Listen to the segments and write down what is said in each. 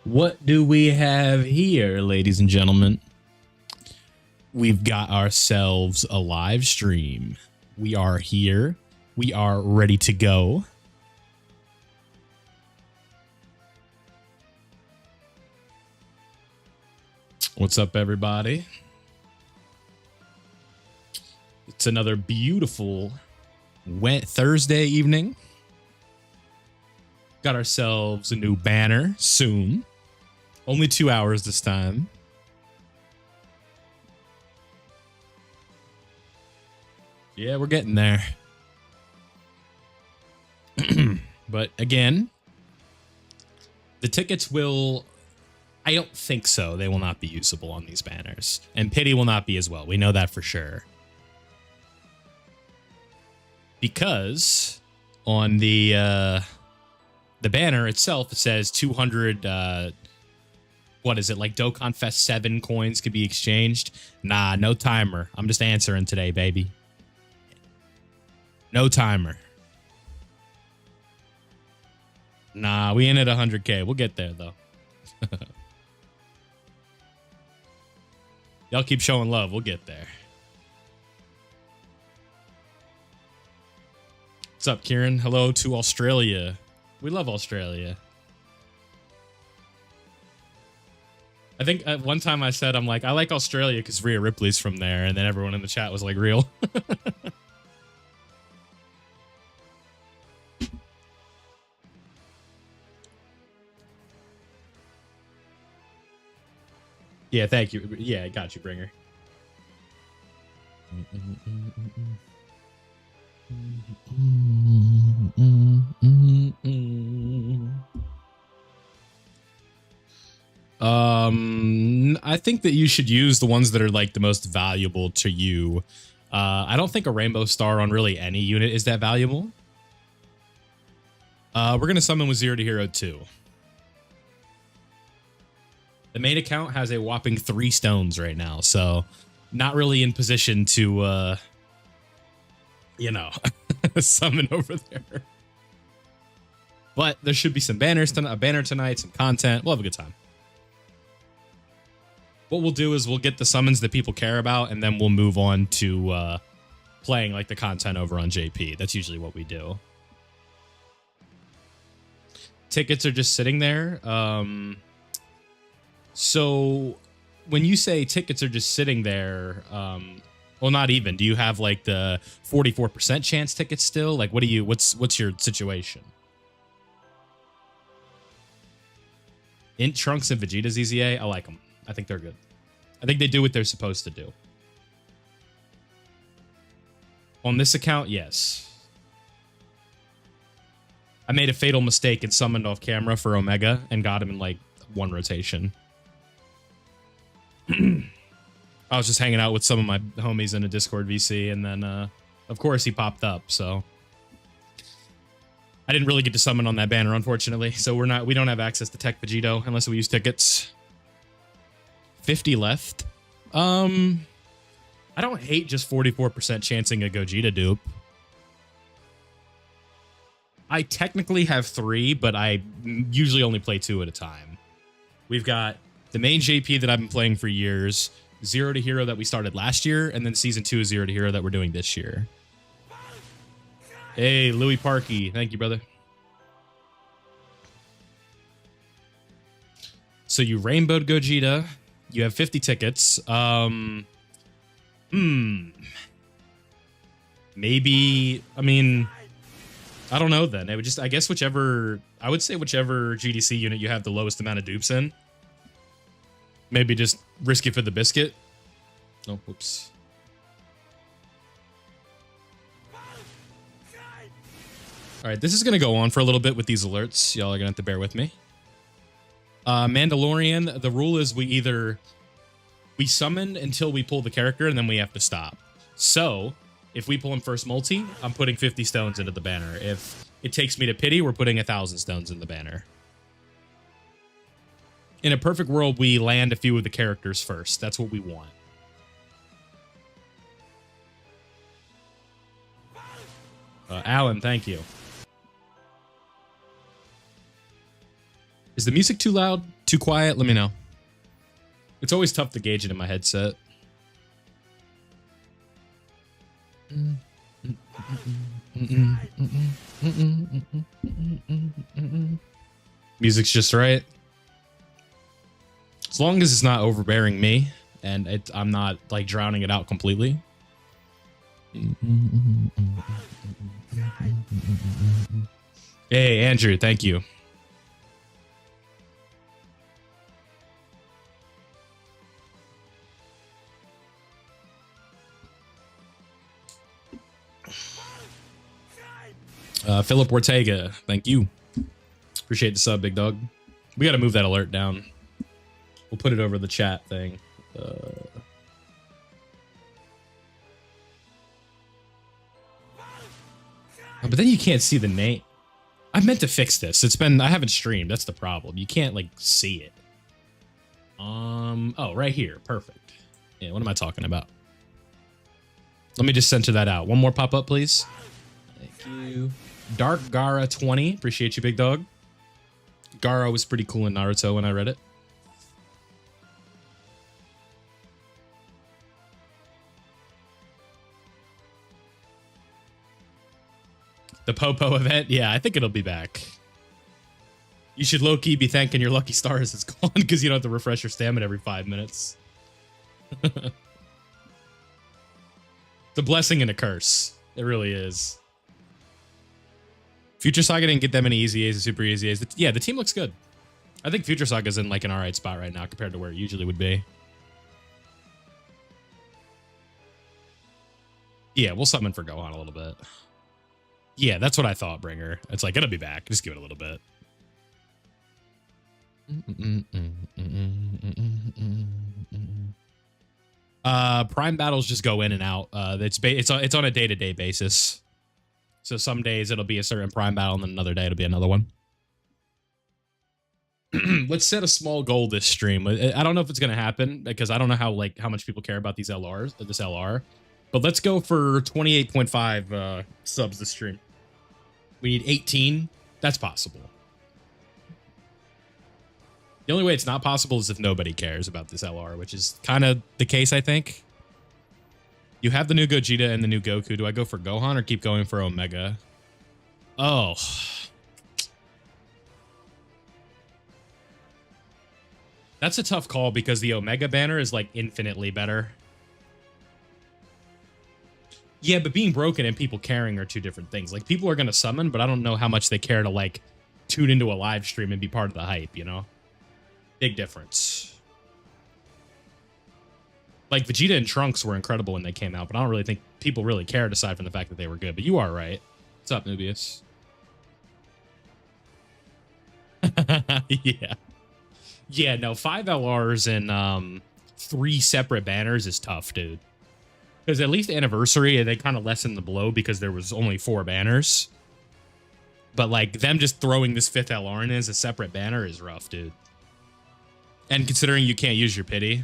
What do we have here, ladies and gentlemen? We've got ourselves a live stream. We are here. We are ready to go. What's up, everybody? It's another beautiful Thursday evening. Got ourselves a new banner soon. Only 2 hours this time. Yeah, we're getting there. But again, the tickets will... I don't think so. They will not be usable on these banners. And pity will not be as well. We know that for sure. Because on the banner itself, it says 200... what is it, like Dokkan Fest 7 coins could be exchanged? Nah, no timer. I'm just answering today, baby. No timer. Nah, we ain't at 100K. We'll get there, though. Y'all keep showing love. We'll get there. What's up, Kieran? Hello to Australia. We love Australia. I think at one time I said, I'm like, I like Australia because Rhea Ripley's from there. And then everyone in the chat was like, real. Yeah, thank you. Yeah, I got you, Bringer. I think that you should use the ones that are like the most valuable to you. I don't think a rainbow star on really any unit is that valuable. We're going to summon with 0 to hero 2. The main account has a whopping 3 stones right now, so not really in position to, you know, summon over there. But there should be some banners tonight, a banner tonight, some content. We'll have a good time. What we'll do is we'll get the summons that people care about, and then we'll move on to playing like the content over on JP. That's usually what we do. Tickets are just sitting there. So when you say tickets are just sitting there, well, not even. Do you have like the 44% chance tickets still? Like, what's your situation? Int Trunks and Vegeta's EZA, I like them. I think they're good. I think they do what they're supposed to do. On this account, yes. I made a fatal mistake and summoned off camera for Omega and got him in like 1 rotation. I was just hanging out with some of my homies in a Discord VC, and then, of course, he popped up, so... I didn't really get to summon on that banner, unfortunately, so we don't have access to Tech Vegito unless we use tickets. 50 left. I don't hate just 44% chancing a Gogeta dupe. I technically have 3, but I usually only play 2 at a time. We've got the main JP that I've been playing for years, 0 to hero that we started last year, and then season 2 is 0 to hero that we're doing this year. Hey, Louis Parkey. Thank you, brother. So you rainbowed Gogeta. You have 50 tickets. Maybe, I mean, I don't know then. It would just, I guess whichever GDC unit you have the lowest amount of dupes in. Maybe just risk it for the biscuit. Oh, whoops. All right, this is going to go on for a little bit with these alerts. Y'all are going to have to bear with me. Mandalorian, the rule is we summon until we pull the character, and then we have to stop. So, if we pull him first multi, I'm putting 50 stones into the banner. If it takes me to pity, we're putting 1,000 stones in the banner. In a perfect world, we land a few of the characters first. That's what we want. Alan, thank you. Is the music too loud? Too quiet? Let me know. It's always tough to gauge it in my headset. Music's just right. As long as it's not overbearing me and I'm not like drowning it out completely. Hey, Andrew, thank you. Philip Ortega, thank you. Appreciate the sub, big dog. We got to move that alert down. We'll put it over the chat thing. But then you can't see the name. I meant to fix this. I haven't streamed. That's the problem. You can't like see it. Oh, right here. Perfect. Yeah, what am I talking about? Let me just center that out. One more pop up, please. Thank you. Dark Gara 20. Appreciate you, big dog. Gara was pretty cool in Naruto when I read it. The Popo event? Yeah, I think it'll be back. You should low-key be thanking your lucky stars it's gone because you don't have to refresh your stamina every 5 minutes. It's a blessing and a curse. It really is. Future Saga didn't get that many easy A's and super easy A's. Yeah, the team looks good. I think Future Saga's in like an alright spot right now compared to where it usually would be. Yeah, we'll summon for Gohan a little bit. Yeah, that's what I thought, Bringer. It's like, it'll be back. Just give it a little bit. Prime battles just go in and out. It's on a day-to-day basis. So some days it'll be a certain Prime battle, and then another day it'll be another one. Let's set a small goal this stream. I don't know if it's gonna happen because I don't know how much people care about these LRs, this LR. But let's go for 28.5 subs this stream. We need 18. That's possible. The only way it's not possible is if nobody cares about this LR, which is kind of the case, I think. You have the new Gogeta and the new Goku. Do I go for Gohan or keep going for Omega? Oh. That's a tough call because the Omega banner is like infinitely better. Yeah, but being broken and people caring are two different things. Like, people are going to summon, but I don't know how much they care to, like, tune into a live stream and be part of the hype, you know? Big difference. Like, Vegeta and Trunks were incredible when they came out, but I don't really think people really cared aside from the fact that they were good. But you are right. What's up, Nubius? Yeah. Yeah, no, 5 LRs and 3 separate banners is tough, dude. Because at least Anniversary, they kind of lessened the blow because there was only 4 banners. But, like, them just throwing this 5th LR in as a separate banner is rough, dude. And considering you can't use your pity.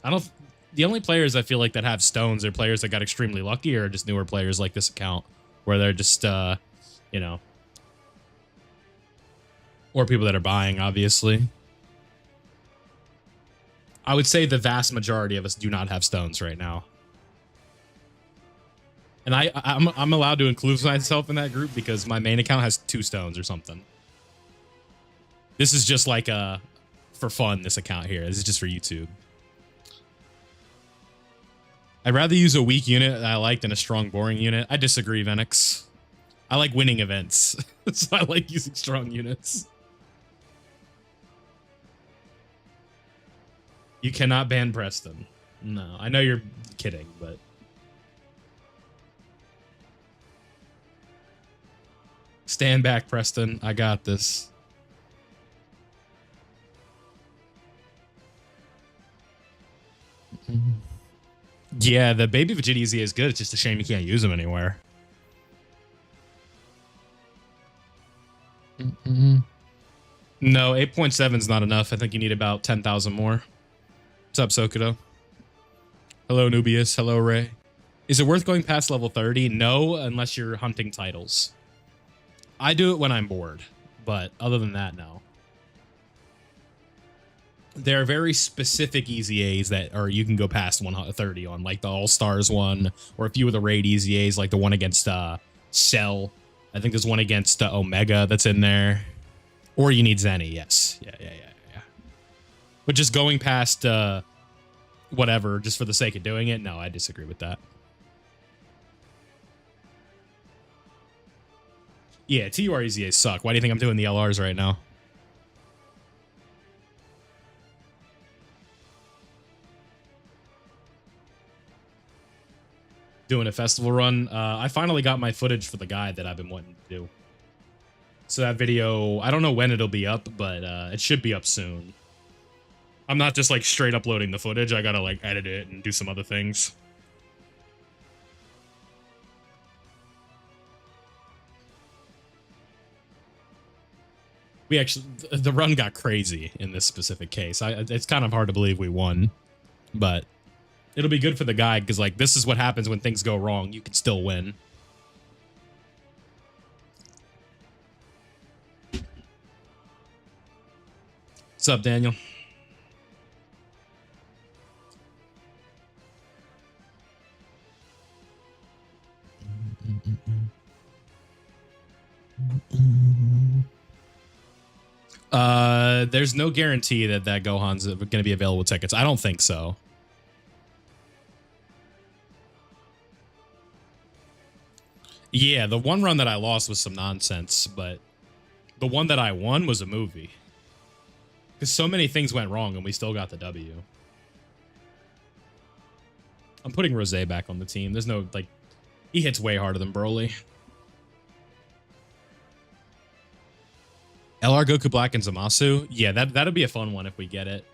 The only players I feel like that have stones are players that got extremely lucky or just newer players like this account. Where they're just, you know. Or people that are buying, obviously. I would say the vast majority of us do not have stones right now. And I'm allowed to include myself in that group because my main account has 2 stones or something. This is just like for fun, this account here. This is just for YouTube. I'd rather use a weak unit that I like than a strong, boring unit. I disagree, Venix. I like winning events, so I like using strong units. You cannot ban Preston. No, I know you're kidding, but... Stand back, Preston. I got this. Yeah, the Baby Vegeta EZ is good. It's just a shame you can't use them anywhere. No, 8.7 is not enough. I think you need about 10,000 more. What's up, Sokudo? Hello, Nubius. Hello, Ray. Is it worth going past level 30? No, unless you're hunting titles. I do it when I'm bored, but other than that, no. There are very specific EZAs that are you can go past 130 on, like the All-Stars one, or a few of the raid EZAs, like the one against Cell. I think there's one against Omega that's in there. Or you need Zenny, yes. Yeah. But just going past whatever, just for the sake of doing it, no, I disagree with that. Yeah, TUR EZAs suck. Why do you think I'm doing the LRs right now? Doing a festival run. I finally got my footage for the guide that I've been wanting to do. So that video, I don't know when it'll be up, but it should be up soon. I'm not just like straight uploading the footage. I gotta like edit it and do some other things. We actually, the run got crazy in this specific case. It's kind of hard to believe we won, but it'll be good for the guide because like this is what happens when things go wrong. You can still win. What's up, Daniel? There's no guarantee that Gohan's going to be available tickets. I don't think so. Yeah, the one run that I lost was some nonsense, but the one that I won was a movie. Because so many things went wrong and we still got the W. I'm putting Rosé back on the team. There's no, like, he hits way harder than Broly. LR Goku Black and Zamasu? Yeah, that'd be a fun one if we get it.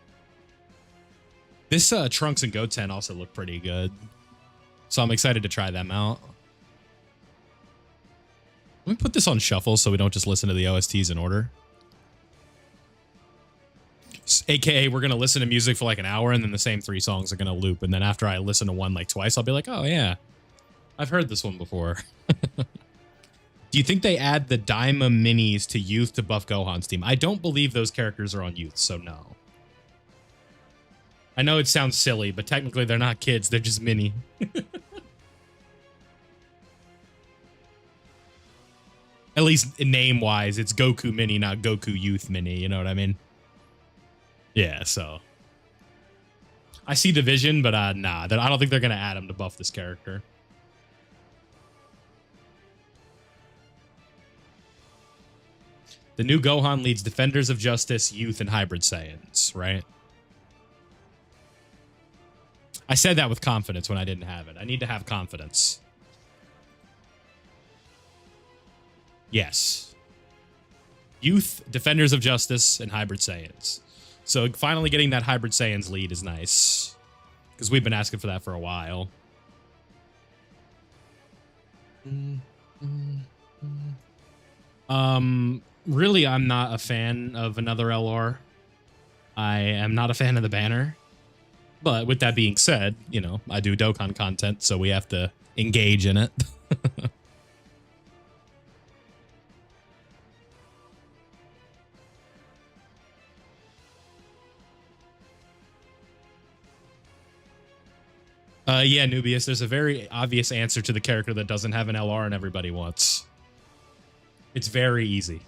This Trunks and Goten also look pretty good. So I'm excited to try them out. Let me put this on shuffle so we don't just listen to the OSTs in order. AKA, we're going to listen to music for like an hour and then the same 3 songs are going to loop. And then after I listen to one like twice, I'll be like, oh yeah, I've heard this one before. Do you think they add the Daima minis to Youth to buff Gohan's team? I don't believe those characters are on Youth, so no. I know it sounds silly, but technically they're not kids. They're just mini. At least name-wise, it's Goku Mini, not Goku Youth Mini. You know what I mean? Yeah, so. I see the vision, but nah. I don't think they're going to add him to buff this character. The new Gohan leads Defenders of Justice, Youth, and Hybrid Saiyans, right? I said that with confidence when I didn't have it. I need to have confidence. Yes. Youth, Defenders of Justice, and Hybrid Saiyans. So finally getting that Hybrid Saiyans lead is nice. Because we've been asking for that for a while. Really, I'm not a fan of another LR. I am not a fan of the banner. But with that being said, you know, I do Dokkan content, so we have to engage in it. Yeah, Nubius, there's a very obvious answer to the character that doesn't have an LR and everybody wants. It's very easy.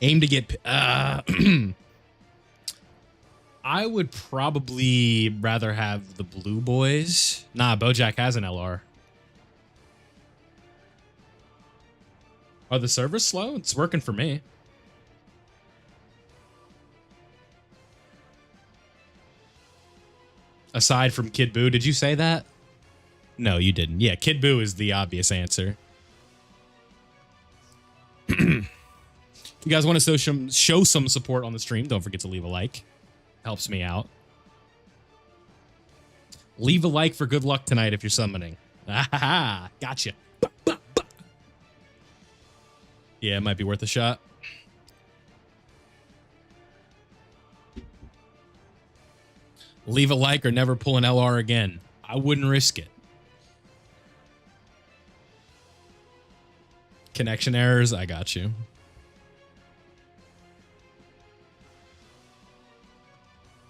Aim to get... I would probably rather have the Blue Boys. Nah, Bojack has an LR. Are the servers slow? It's working for me. Aside from Kid Buu, did you say that? No, you didn't. Yeah, Kid Buu is the obvious answer. If you guys want to show some support on the stream, don't forget to leave a like. Helps me out. Leave a like for good luck tonight if you're summoning. Ah, gotcha. Yeah, it might be worth a shot. Leave a like or never pull an LR again. I wouldn't risk it. Connection errors, I got you.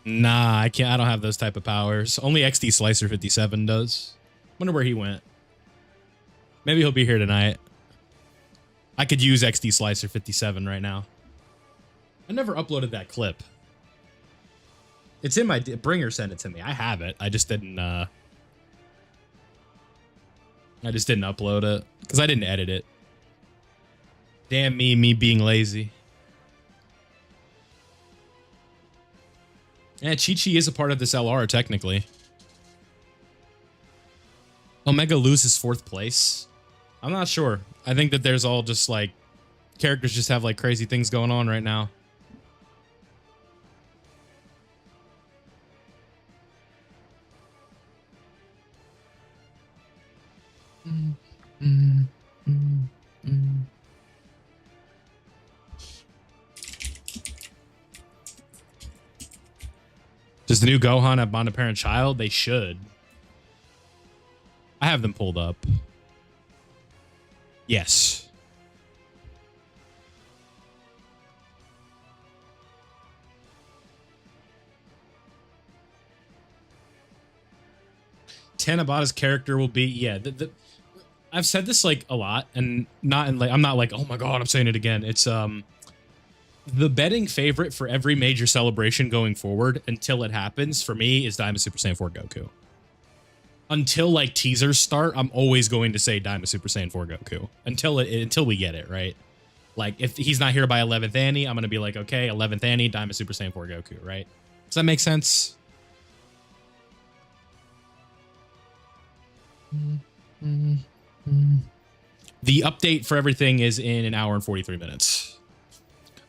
Nah, I can't. I don't have those type of powers. Only XD Slicer 57 does. Wonder where he went. Maybe he'll be here tonight. I could use XD Slicer 57 right now. I never uploaded that clip. It's in my... Bringer sent it to me. I have it. I just didn't upload it. Because I didn't edit it. Damn me being lazy. Yeah, Chi-Chi is a part of this LR, technically. Omega loses 4th place. I'm not sure. I think that there's all just, like... Characters just have, like, crazy things going on right now. Does the new Gohan have Bond of Parent Child? They should. I have them pulled up. Yes. Tanabata's character will be, yeah. I've said this like a lot, and not in like I'm not like, oh my god, I'm saying it again. It's the betting favorite for every major celebration going forward until it happens for me is Diamond Super Saiyan 4 Goku. Until like teasers start, I'm always going to say Diamond Super Saiyan 4 Goku until we get it right. Like if he's not here by 11th Annie, I'm gonna be like, okay, 11th Annie, Diamond Super Saiyan 4 Goku, right? Does that make sense? The update for everything is in an hour and 43 minutes.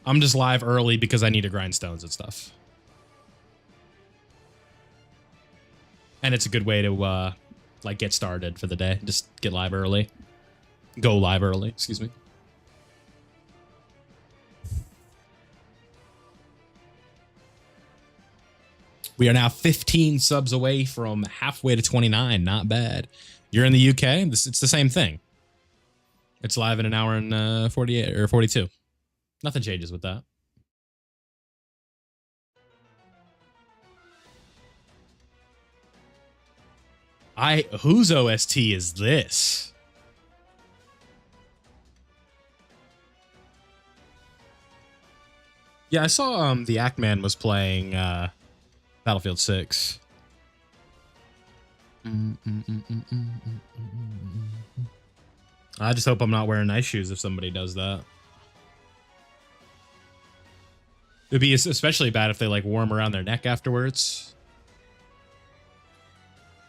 I'm just live early because I need to grind stones and stuff. And it's a good way to like get started for the day. Just get live early. Go live early, excuse me. We are now 15 subs away from halfway to 29. Not bad. You're in the UK? It's the same thing. It's live in an hour and 48 or 42. Nothing changes with that. Whose OST is this? Yeah, I saw the Ackman was playing Battlefield 6. I just hope I'm not wearing nice shoes if somebody does that. It'd be especially bad if they like wore them around their neck afterwards.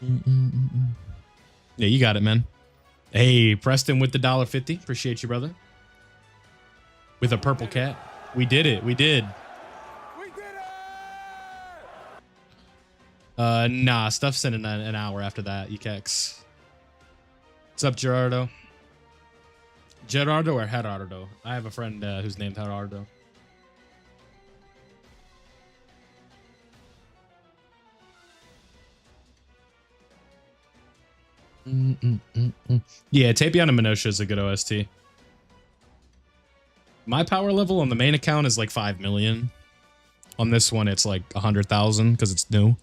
Yeah, you got it, man. Hey, Preston with the $1.50. Appreciate you, brother. With a purple cat. We did it. We did. We did it! Nah, stuff's in an hour after that, Ekex. What's up, Gerardo? Gerardo or Gerardo? I have a friend who's named Gerardo. Yeah, Tapion and Minosha is a good OST. My power level on the main account is like 5 million. On this one, it's like 100,000 because it's new.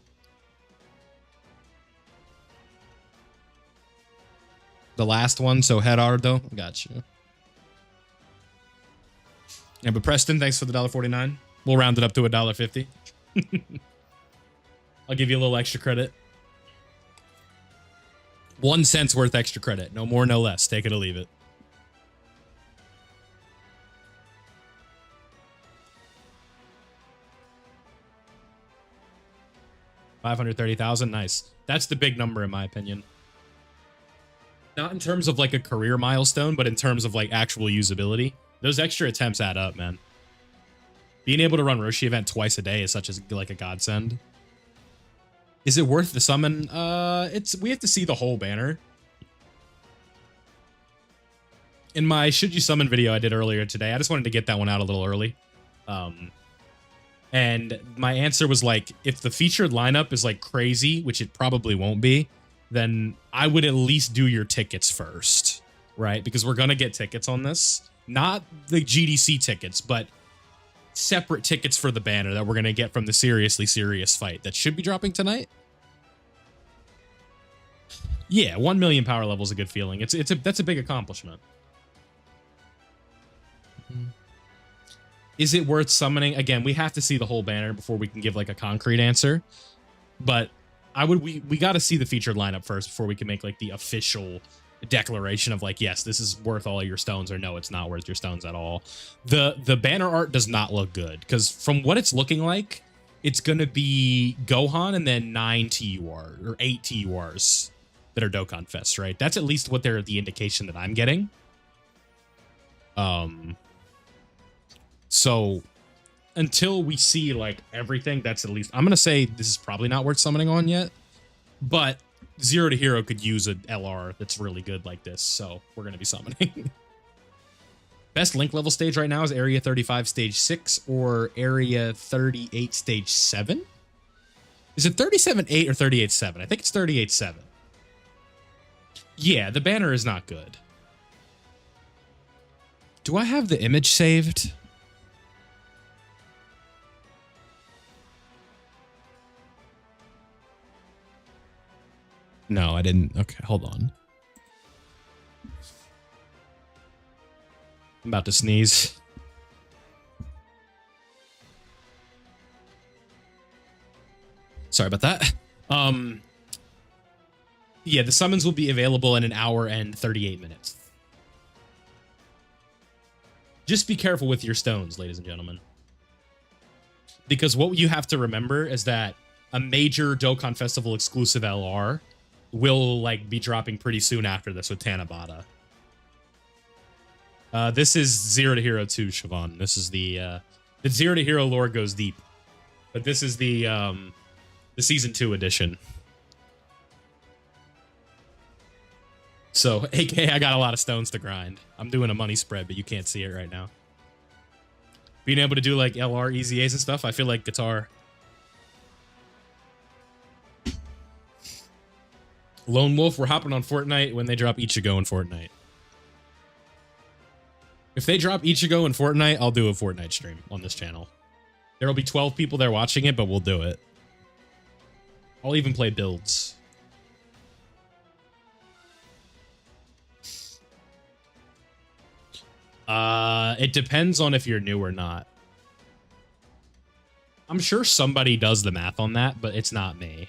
The last one, so Gerardo, got you. Yeah, but Preston, thanks for the $1.49. We'll round it up to $1.50. I'll give you a little extra credit. 1 cent's worth extra credit. No more, no less. Take it or leave it. $530,000. Nice. That's the big number in my opinion. Not in terms of like a career milestone, but in terms of like actual usability. Those extra attempts add up, man. Being able to run Roshi event twice a day is such like a godsend. Is it worth the summon? We have to see the whole banner. in my should you summon video I did earlier today, I just wanted to get that one out a little early. And my answer was like, if the featured lineup is like crazy, which it probably won't be, then I would at least do your tickets first, right? Because we're going to get tickets on this. Not the GDC tickets, but separate tickets for the banner that we're going to get from the Seriously Serious fight that should be dropping tonight. Yeah, 1 million power level is a good feeling. That's a big accomplishment. Is it worth summoning? Again, we have to see the whole banner before we can give like a concrete answer. But we got to see the featured lineup first before we can make like the official declaration of like, yes, this is worth all your stones, or no, it's not worth your stones at all. The banner art does not look good because from what it's looking like, it's going to be Gohan and then 9 TUR or 8 TURs that are Dokkan Fest, right? That's at least what the indication that I'm getting. So until we see like everything, that's at least, I'm going to say this is probably not worth summoning on yet, but Zero to Hero could use an LR that's really good like this. So we're going to be summoning. Best Link level stage right now is Area 35 stage 6 or Area 38 stage 7. Is it 37-8 or 38-7? I think it's 38-7. Yeah, the banner is not good. Do I have the image saved? No, I didn't. Okay, hold on. I'm about to sneeze. Sorry about that. Yeah, the summons will be available in 1 hour and 38 minutes. Just be careful with your stones, ladies and gentlemen. Because what you have to remember is that a major Dokkan Festival exclusive LR will like be dropping pretty soon after this with Tanabata. This is Zero to Hero 2, Siobhan. This is the Zero to Hero lore goes deep. But this is the Season 2 edition. So, aka I got a lot of stones to grind. I'm doing a money spread, but you can't see it right now. Being able to do like LR EZAs and stuff, I feel like guitar. Lone Wolf, we're hopping on Fortnite when they drop Ichigo in Fortnite. If they drop Ichigo in Fortnite, I'll do a Fortnite stream on this channel. There will be 12 people there watching it, but we'll do it. I'll even play builds. It depends on if you're new or not. I'm sure somebody does the math on that, but it's not me.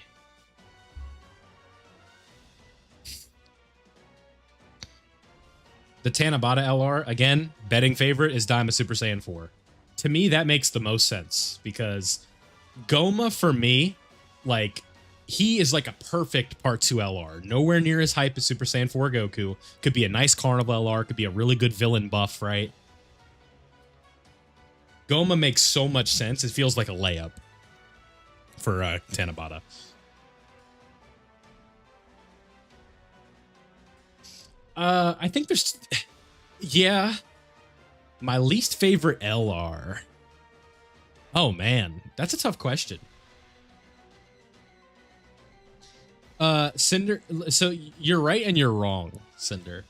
The Tanabata LR, again, betting favorite is Daima Super Saiyan 4. To me, that makes the most sense because Goma, for me, like, he is like a perfect Part 2 LR. Nowhere near as hype as Super Saiyan 4 Goku. Could be a nice Carnival LR. Could be a really good villain buff, right? Goma makes so much sense. It feels like a layup for Tanabata. I think there's... Yeah. My least favorite LR. Oh, man. That's a tough question. Cinder... So, you're right and you're wrong, Cinder.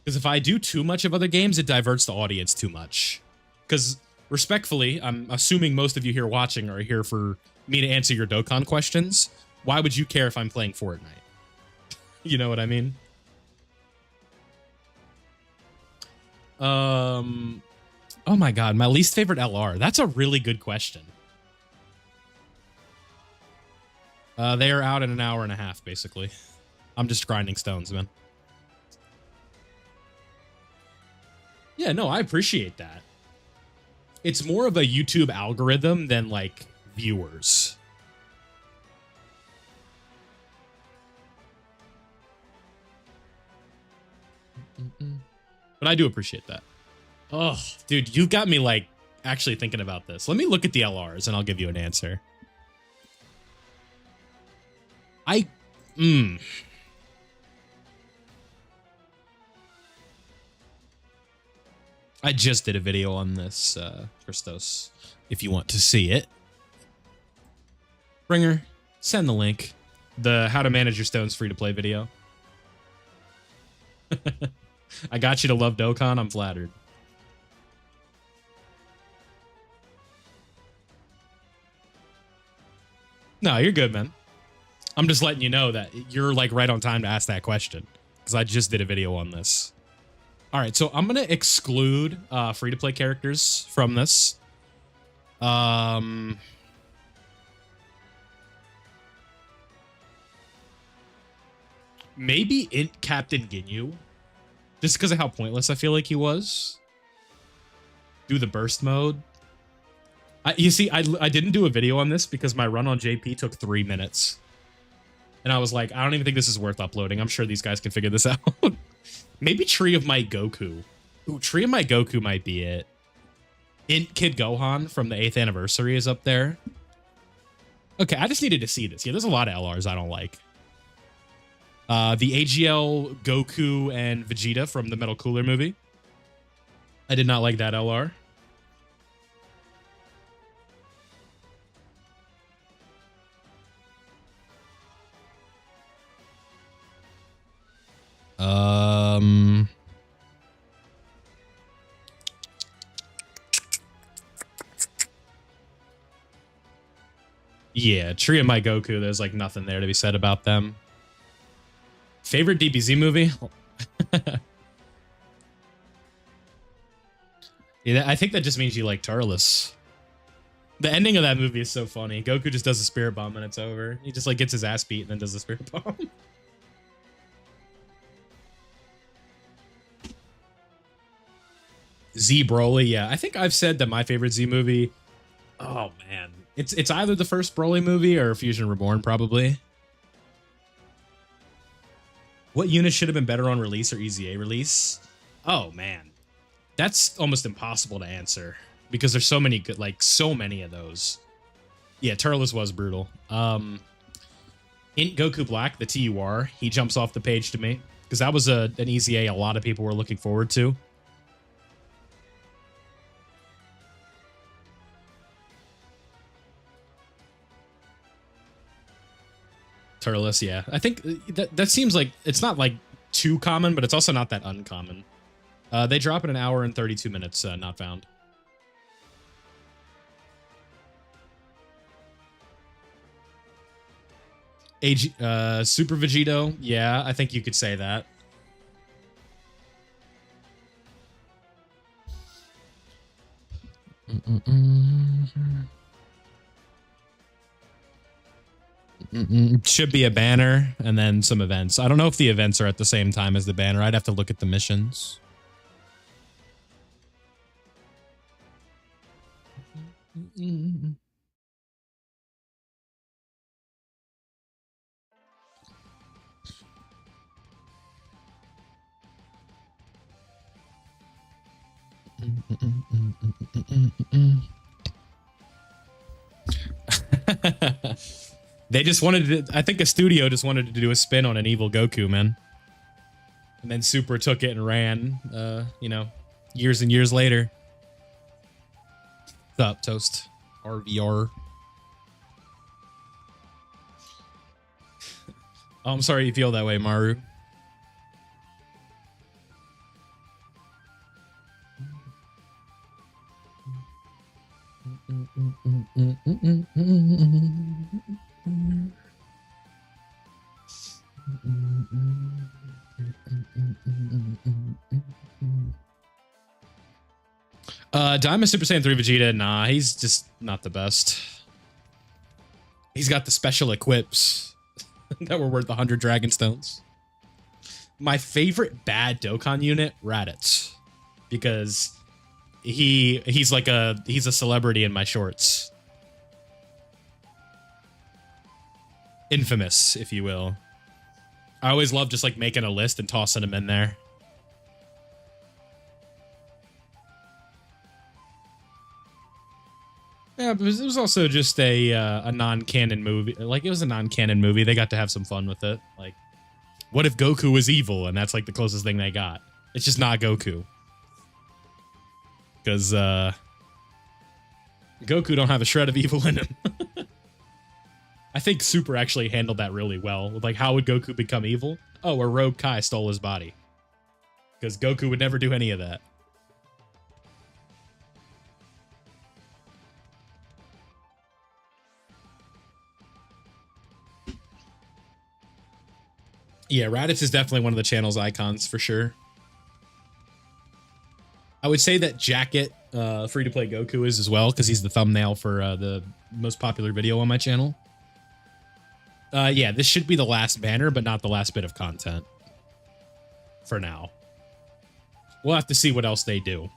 Because if I do too much of other games, it diverts the audience too much. Because, respectfully, I'm assuming most of you here watching are here for me to answer your Dokkan questions. Why would you care if I'm playing Fortnite? You know what I mean? Oh my god, my least favorite LR. That's a really good question. They are out in 1.5 hours, basically. I'm just grinding stones, man. Yeah, no, I appreciate that. It's more of a YouTube algorithm than, like, viewers. But I do appreciate that. Oh, dude, you got me, like, actually thinking about this. Let me look at the LRs, and I'll give you an answer. I just did a video on this, Christos, if you want to see it. Bringer, send the link. The how to manage your stones free-to-play video. I got you to love Dokkan. I'm flattered. No, you're good, man. I'm just letting you know that you're like right on time to ask that question because I just did a video on this. All right, so I'm gonna exclude free-to-play characters from this. Maybe Captain Ginyu, just because of how pointless I feel like he was. Do the burst mode. You see, I didn't do a video on this because my run on JP took 3 minutes. And I was like, I don't even think this is worth uploading. I'm sure these guys can figure this out. Maybe Tree of Might Goku. Ooh, Tree of Might Goku might be it. Kid Gohan from the 8th anniversary is up there. Okay, I just needed to see this. Yeah, there's a lot of LRs I don't like. The AGL Goku and Vegeta from the Metal Cooler movie. I did not like that LR. Yeah, Tree of My Goku, there's like nothing there to be said about them. Favorite DBZ movie? Yeah, I think that just means you like Turles. The ending of that movie is so funny. Goku just does a spirit bomb and it's over. He just like gets his ass beat and then does the spirit bomb. Z Broly, yeah. I think I've said that my favorite Z movie. Oh man, it's either the first Broly movie or Fusion Reborn, probably. What unit should have been better on release or EZA release? Oh man, that's almost impossible to answer because there's so many good, like so many of those. Yeah, Turles was brutal. Int Goku Black, the TUR, he jumps off the page to me because that was an EZA a lot of people were looking forward to. Turles, yeah. I think that seems like it's not like too common, but it's also not that uncommon. They drop in 1 hour and 32 minutes, not found. Super Vegito, yeah, I think you could say that. Should be a banner and then some events. I don't know if the events are at the same time as the banner. I'd have to look at the missions. They just wanted to, I think a studio just wanted to do a spin on an evil Goku, man. And then Super took it and ran, you know, years and years later. What's up, Toast? RVR. Oh, I'm sorry you feel that way, Maru. Diamond Super Saiyan 3 Vegeta, nah, he's just not the best. He's got the special equips that were worth 100 Dragon Stones. My favorite bad Dokkan unit, Raditz, because he's a celebrity in my shorts. Infamous, if you will. I always love just like making a list and tossing them in there. Yeah, but it was also just a non-canon movie. Like, it was a non-canon movie. They got to have some fun with it. Like, what if Goku was evil? And that's like the closest thing they got. It's just not Goku. because Goku don't have a shred of evil in him. I think Super actually handled that really well. Like, how would Goku become evil? Oh, a rogue Kai stole his body. Because Goku would never do any of that. Yeah, Raditz is definitely one of the channel's icons for sure. I would say that Jacket, free-to-play Goku, is as well, because he's the thumbnail for the most popular video on my channel. Yeah, this should be the last banner, but not the last bit of content. For now. We'll have to see what else they do.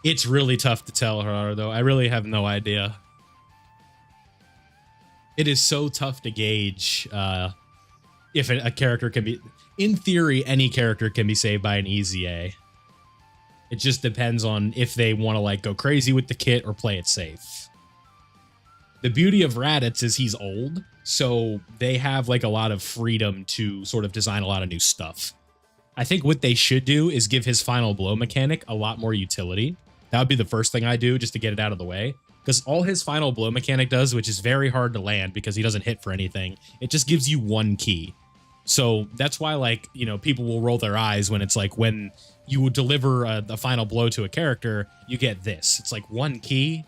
It's really tough to tell, her though. I really have no idea. It is so tough to gauge if a character can be... In theory, any character can be saved by an easy A. It just depends on if they want to like go crazy with the kit or play it safe. The beauty of Raditz is he's old, so they have like a lot of freedom to sort of design a lot of new stuff. I think what they should do is give his final blow mechanic a lot more utility. That would be the first thing I do just to get it out of the way. Because all his final blow mechanic does, which is very hard to land because he doesn't hit for anything, it just gives you one key. So that's why, like, you know, people will roll their eyes when it's like when you deliver the final blow to a character, you get this. It's like one key.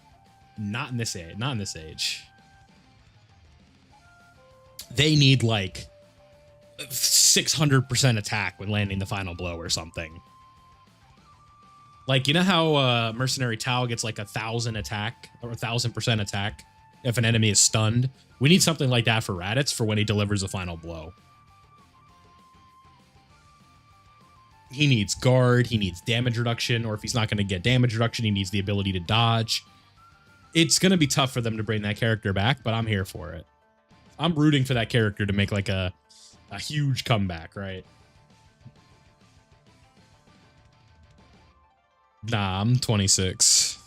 Not in this age. Not in this age. They need like 600% attack when landing the final blow or something. Like, you know how Mercenary Tao gets like 1,000 attack or 1,000% attack if an enemy is stunned? We need something like that for Raditz for when he delivers a final blow. He needs guard, he needs damage reduction, or if he's not going to get damage reduction, he needs the ability to dodge. It's going to be tough for them to bring that character back, but I'm here for it. I'm rooting for that character to make like a huge comeback, right? Nah, I'm 26.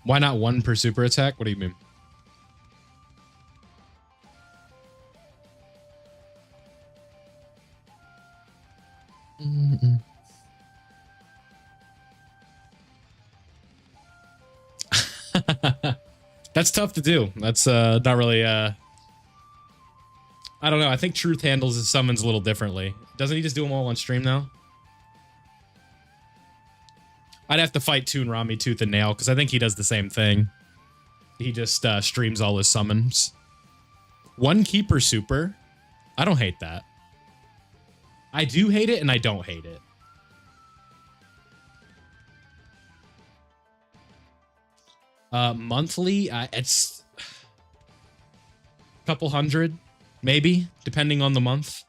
Why not one per super attack? What do you mean? That's tough to do. That's not really I don't know. I think Truth handles his summons a little differently. Doesn't he just do them all on stream now? I'd have to fight Toon Rami tooth and nail because I think he does the same thing. He just streams all his summons. One keeper super. I don't hate that. I do hate it and I don't hate it. Monthly, it's a couple hundred, maybe, depending on the month.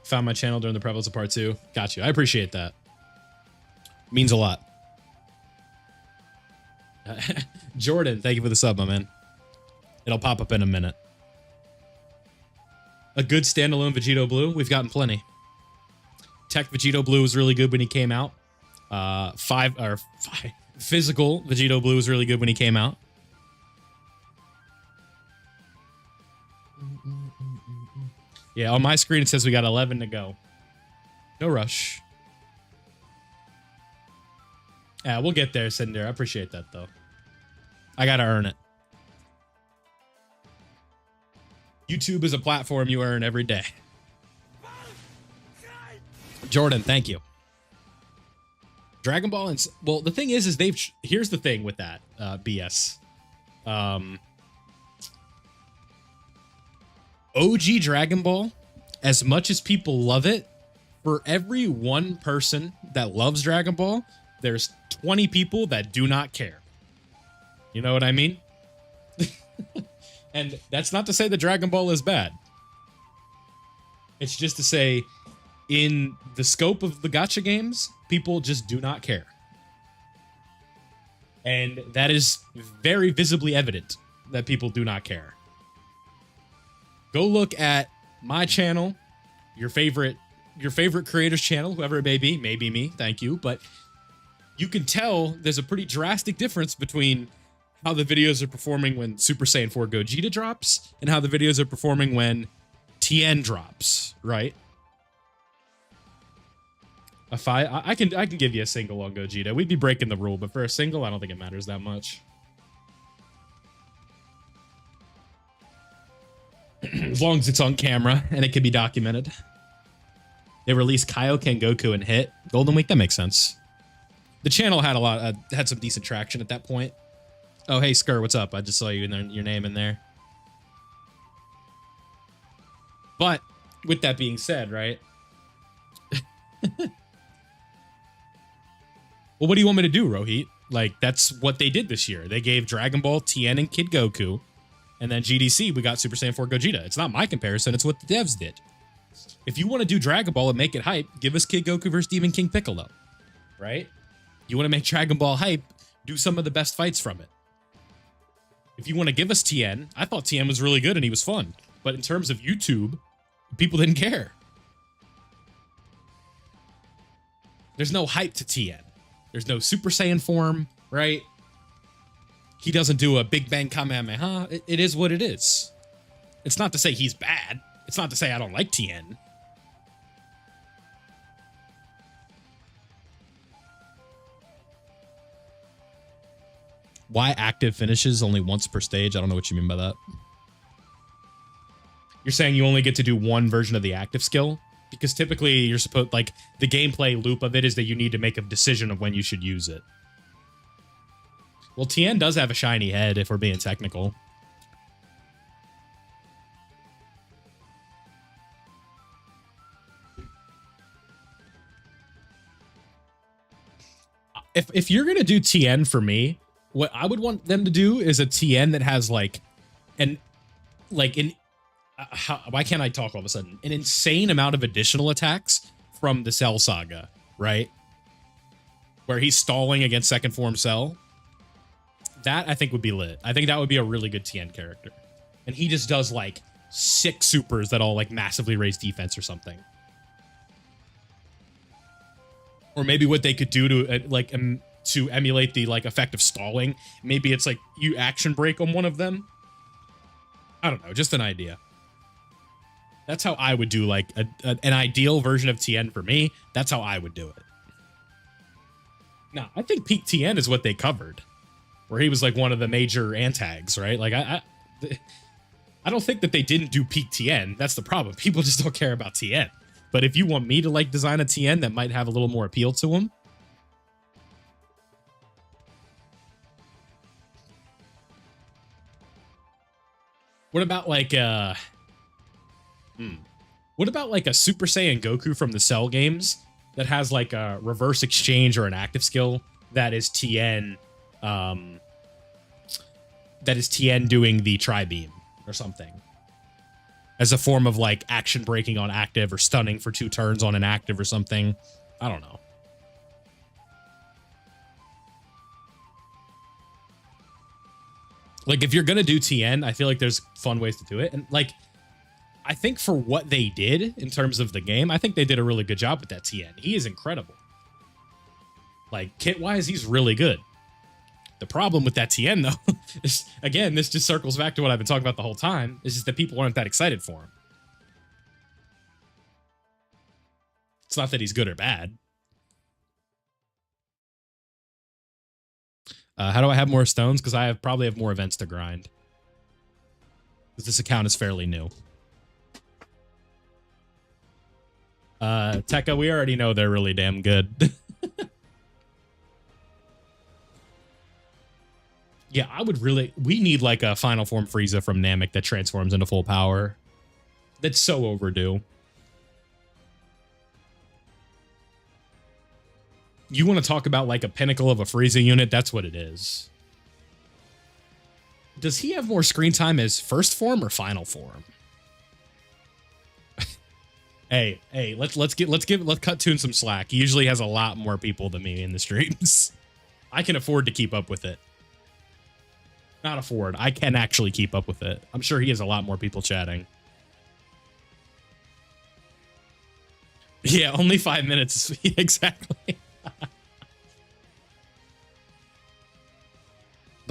Found my channel during the prevalence of part 2. Got you. I appreciate that. Means a lot. Jordan, thank you for the sub, my man. It'll pop up in a minute. A good standalone Vegito Blue, we've gotten plenty. Tech Vegito Blue was really good when he came out. Physical Vegito Blue was really good when he came out. Yeah, on my screen it says we got 11 to go. No rush. Yeah, we'll get there, Cinder. I appreciate that, though. I gotta earn it. YouTube is a platform you earn every day. Jordan, thank you. Dragon Ball and... Well, the thing is they've... Here's the thing with that, BS. OG Dragon Ball, as much as people love it, for every one person that loves Dragon Ball, there's 20 people that do not care. You know what I mean? And that's not to say that Dragon Ball is bad. It's just to say, in the scope of the gacha games, people just do not care. And that is very visibly evident that people do not care. Go look at my channel, your favorite creator's channel, whoever it may be me, thank you, but you can tell there's a pretty drastic difference between how the videos are performing when Super Saiyan 4 Gogeta drops and how the videos are performing when Tien drops, right? I can give you a single on Gogeta. We'd be breaking the rule, but for a single, I don't think it matters that much. As long as it's on camera and it can be documented. They released Kaioken Goku and Hit Golden Week. That makes sense. The channel had had some decent traction at that point. Oh, hey, Skur, what's up? I just saw you in there, your name in there. But with that being said, right? Well, what do you want me to do, Rohit? Like, that's what they did this year. They gave Dragon Ball, Tien, and Kid Goku. And then GDC, we got Super Saiyan 4 Gogeta. It's not my comparison. It's what the devs did. If you want to do Dragon Ball and make it hype, give us Kid Goku versus Demon King Piccolo. Right? You want to make Dragon Ball hype, do some of the best fights from it. If you want to give us Tien, I thought Tien was really good and he was fun. But in terms of YouTube, people didn't care. There's no hype to Tien. There's no Super Saiyan form, right? He doesn't do a Big Bang Kamehameha. It is what it is. It's not to say he's bad. It's not to say I don't like Tien. Why active finishes only once per stage? I don't know what you mean by that. You're saying you only get to do one version of the active skill? Because typically you're supposed, like, the gameplay loop of it is that you need to make a decision of when you should use it. Well, Tien does have a shiny head, if we're being technical. If you're gonna do Tien for me, what I would want them to do is a Tien that has why can't I talk all of a sudden? An insane amount of additional attacks from the Cell Saga, right? Where he's stalling against second form Cell. That I think would be lit. I think that would be a really good Tien character. And he just does like 6 supers that all like massively raise defense or something. Or maybe what they could do to to emulate the like effect of stalling. Maybe it's like you action break on one of them. I don't know, just an idea. That's how I would do like an ideal version of Tien for me. That's how I would do it. Now, I think Peak Tien is what they covered, where he was like one of the major antags, right? Like I don't think that they didn't do Peak Tien. That's the problem. People just don't care about Tien. But if you want me to like design a Tien that might have a little more appeal to him, what about like what about like a Super Saiyan Goku from the Cell games that has like a reverse exchange or an active skill that is Tien doing the Tri-Beam or something as a form of like action breaking on active or stunning for 2 turns on an active or something. I don't know. Like if you're going to do Tien, I feel like there's fun ways to do it. And like, I think for what they did in terms of the game, I think they did a really good job with that Tien. He is incredible. Like kit-wise, he's really good. The problem with that Tien, though, is, again, this just circles back to what I've been talking about the whole time, is just that people aren't that excited for him. It's not that he's good or bad. How do I have more stones? Because I probably have more events to grind. Because this account is fairly new. Tekka, we already know they're really damn good. Yeah, we need like a final form Frieza from Namek that transforms into full power. That's so overdue. You want to talk about like a pinnacle of a Frieza unit? That's what it is. Does he have more screen time as first form or final form? Hey, let's cut Toon some slack. He usually has a lot more people than me in the streams. I can afford to keep up with it. Not afford. I can actually keep up with it. I'm sure he has a lot more people chatting. Yeah, only 5 minutes. Exactly.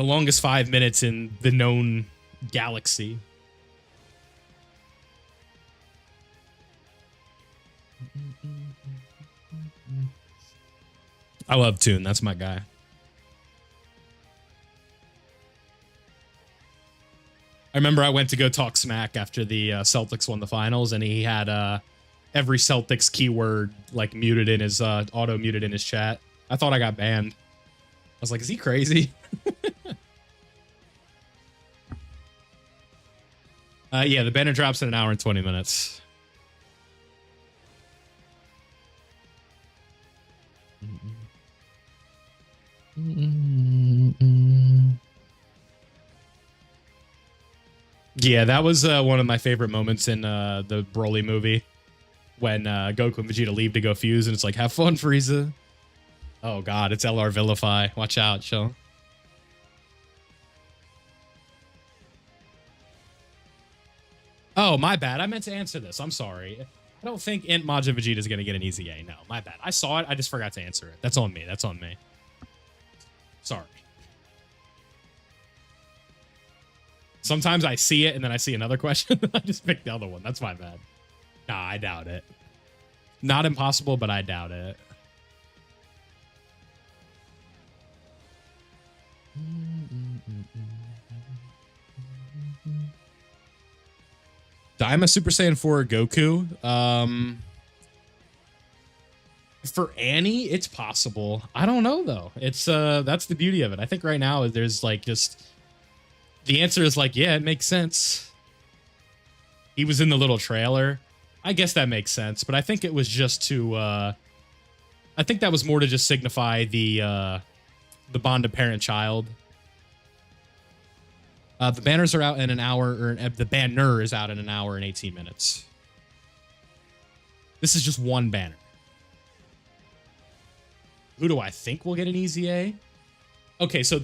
The longest 5 minutes in the known galaxy. I love Toon. That's my guy. I remember I went to go talk smack after the Celtics won the finals, and he had every Celtics keyword like muted in his auto muted in his chat. I thought I got banned. I was like, is he crazy? Yeah, the banner drops in an hour and 20 minutes. Yeah, that was one of my favorite moments in the Broly movie when Goku and Vegeta leave to go fuse, and it's like, have fun, Frieza. Oh, God, it's LR Vilify. Watch out, chill. Oh, my bad. I meant to answer this. I'm sorry. I don't think Int Majin Vegeta is going to get an easy A. No, my bad. I saw it. I just forgot to answer it. That's on me. That's on me. Sorry. Sometimes I see it and then I see another question. I just pick the other one. That's my bad. Nah, I doubt it. Not impossible, but I doubt it. Daima Super Saiyan 4 Goku. For Annie, it's possible. I don't know though. It's that's the beauty of it. I think right now there's like just the answer is like, yeah, it makes sense. He was in the little trailer. I guess that makes sense, but I think it was just to I think that was more to just signify the bond of parent-child. The banners are out in an hour, or the banner is out in an hour and 18 minutes. This is just one banner. Who do I think will get an easy A? Okay, so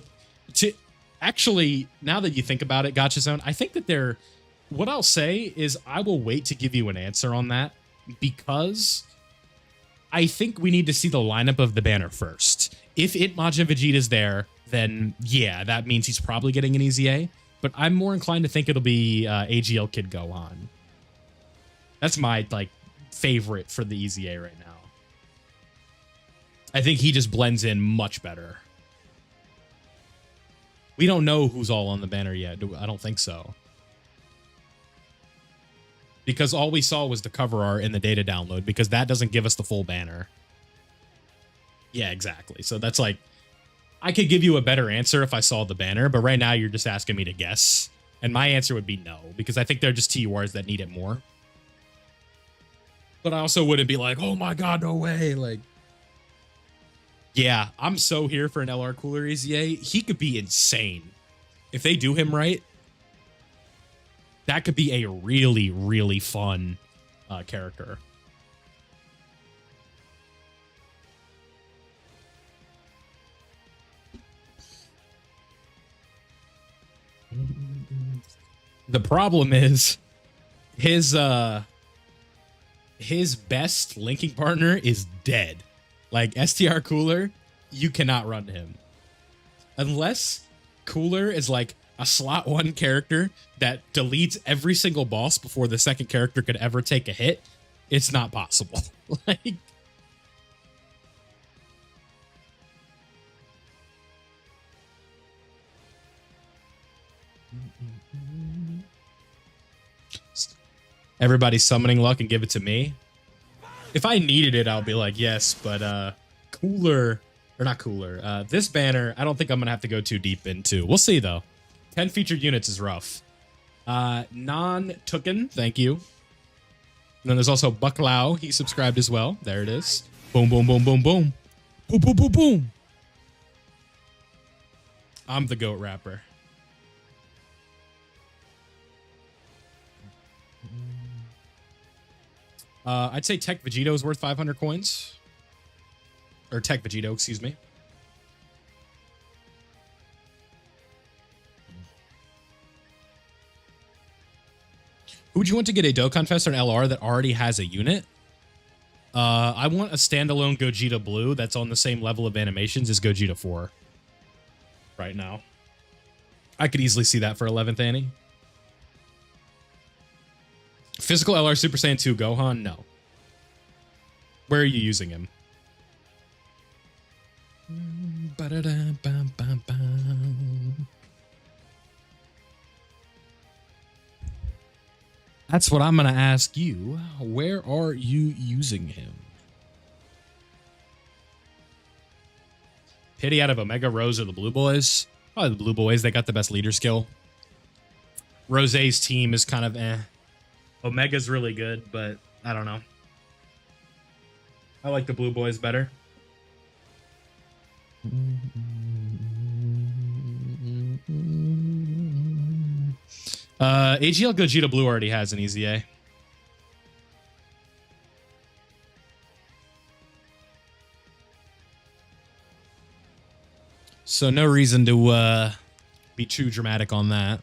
actually, now that you think about it, Gotcha Zone, I think that they're... What I'll say is I will wait to give you an answer on that because I think we need to see the lineup of the banner first. If Int Majin Vegeta's there, then yeah, that means he's probably getting an easy A. But I'm more inclined to think it'll be AGL Kid Gohan. That's my like favorite for the easy A right now. I think he just blends in much better. We don't know who's all on the banner yet. I don't think so. Because all we saw was the cover art in the data download, because that doesn't give us the full banner. Yeah, exactly. So that's like, I could give you a better answer if I saw the banner, but right now you're just asking me to guess. And my answer would be no, because I think they're just TURs that need it more. But I also wouldn't be like, oh my God, no way. Like, yeah, I'm so here for an LR Cooler EZA. He could be insane. If they do him right, that could be a really, really fun character. The problem is his best linking partner is dead. Like STR Cooler, you cannot run him. Unless Cooler is like a slot 1 character that deletes every single boss before the second character could ever take a hit, it's not possible. Like, everybody's summoning luck and give it to me. If I needed it, I'll be like, yes, but Cooler, or not Cooler, this banner, I don't think I'm going to have to go too deep into. We'll see, though. 10 featured units is rough. Non-Tooken, thank you. And then there's also Bucklau. He subscribed as well. There it is. Boom, boom, boom, boom, boom. Boom, boom, boom, boom. I'm the GOAT rapper. I'd say Tech Vegito is worth 500 coins. Or Tech Vegito, excuse me. Who would you want to get a Dokkan Fest or an LR that already has a unit? I want a standalone Gogeta Blue that's on the same level of animations as Gogeta 4 right now. I could easily see that for 11th Annie. Physical LR Super Saiyan 2 Gohan? No. Where are you using him? That's what I'm going to ask you. Where are you using him? Pity out of Omega, Rose, or the Blue Boys? Probably the Blue Boys. They got the best leader skill. Rose's team is kind of eh. Omega's really good, but I don't know. I like the Blue Boys better. AGL Gogeta Blue already has an easy A. So no reason to be too dramatic on that.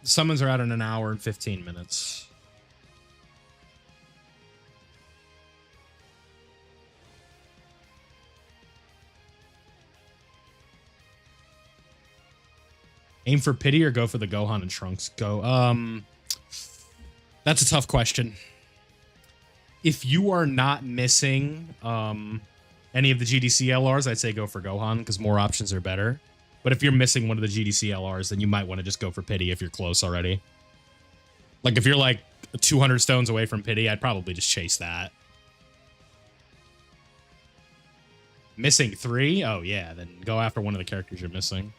Summons are out in an hour and 15 minutes. Aim for pity or go for the Gohan and Trunks? Go. That's a tough question. If you are not missing any of the GDC LRs, I'd say go for Gohan because more options are better. But if you're missing one of the GDC LRs, then you might want to just go for pity if you're close already. Like if you're like 200 stones away from pity, I'd probably just chase that. Missing 3? Oh yeah, then go after one of the characters you're missing.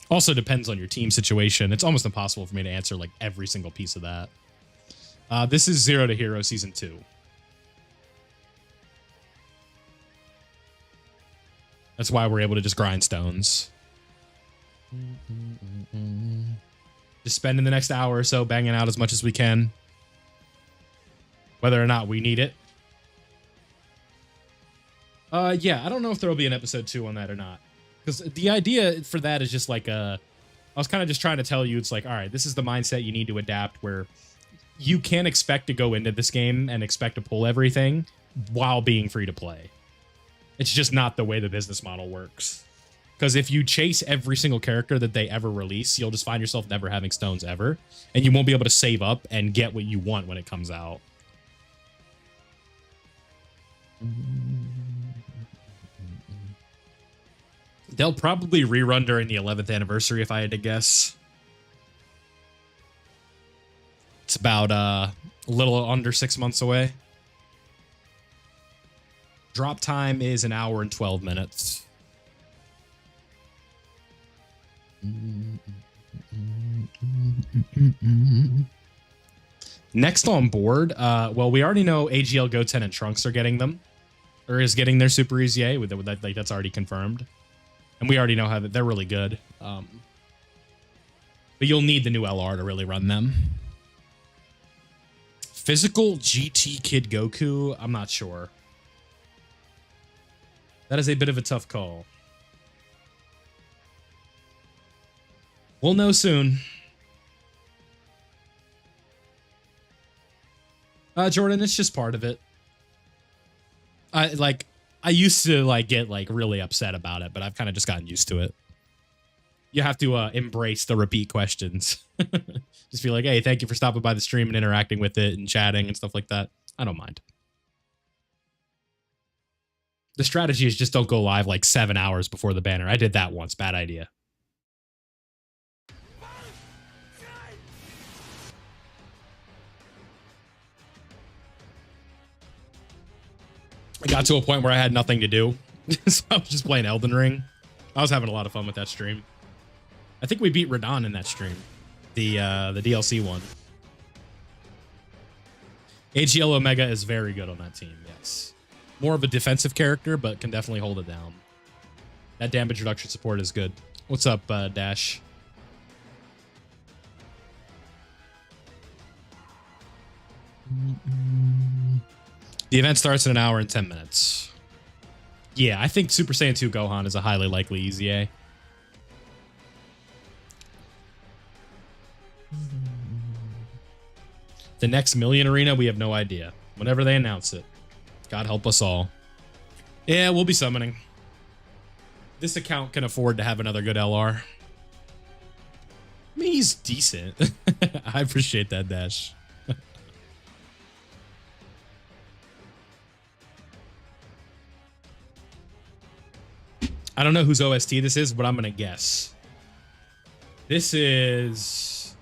Also depends on your team situation. It's almost impossible for me to answer like every single piece of that. This is Zero to Hero Season 2. That's why we're able to just grind stones. Just spending the next hour or so banging out as much as we can. Whether or not we need it. Yeah, I don't know if there will be an episode 2 on that or not. Because the idea for that is just like I was kind of just trying to tell you, it's like, all right, this is the mindset you need to adapt where you can't expect to go into this game and expect to pull everything while being free to play. It's just not the way the business model works. Because if you chase every single character that they ever release, you'll just find yourself never having stones ever. And you won't be able to save up and get what you want when it comes out. They'll probably rerun during the 11th anniversary if I had to guess. It's about a little under 6 months away. Drop time is an hour and 12 minutes. Next on board, well, we already know AGL, Goten, and Trunks are getting them. Or is getting their Super Easy A. Like, that's already confirmed. And we already know how they're really good. But you'll need the new LR to really run them. Physical GT Kid Goku? I'm not sure. That is a bit of a tough call. We'll know soon. Jordan, it's just part of it. I used to get really upset about it, but I've kind of just gotten used to it. You have to embrace the repeat questions. Just be like, hey, thank you for stopping by the stream and interacting with it and chatting and stuff like that. I don't mind. The strategy is just don't go live like 7 hours before the banner. I did that once. Bad idea. I got to a point where I had nothing to do. So I was just playing Elden Ring. I was having a lot of fun with that stream. I think we beat Radon in that stream. The DLC one. AGL Omega is very good on that team, yes. More of a defensive character, but can definitely hold it down. That damage reduction support is good. What's up, Dash? The event starts in an hour and 10 minutes. Yeah, I think Super Saiyan 2 Gohan is a highly likely easy A. The next Million Arena, we have no idea. Whenever they announce it. God help us all. Yeah, we'll be summoning. This account can afford to have another good LR. I mean, he's decent. I appreciate that, Dash. I don't know whose OST this is, but I'm going to guess. This is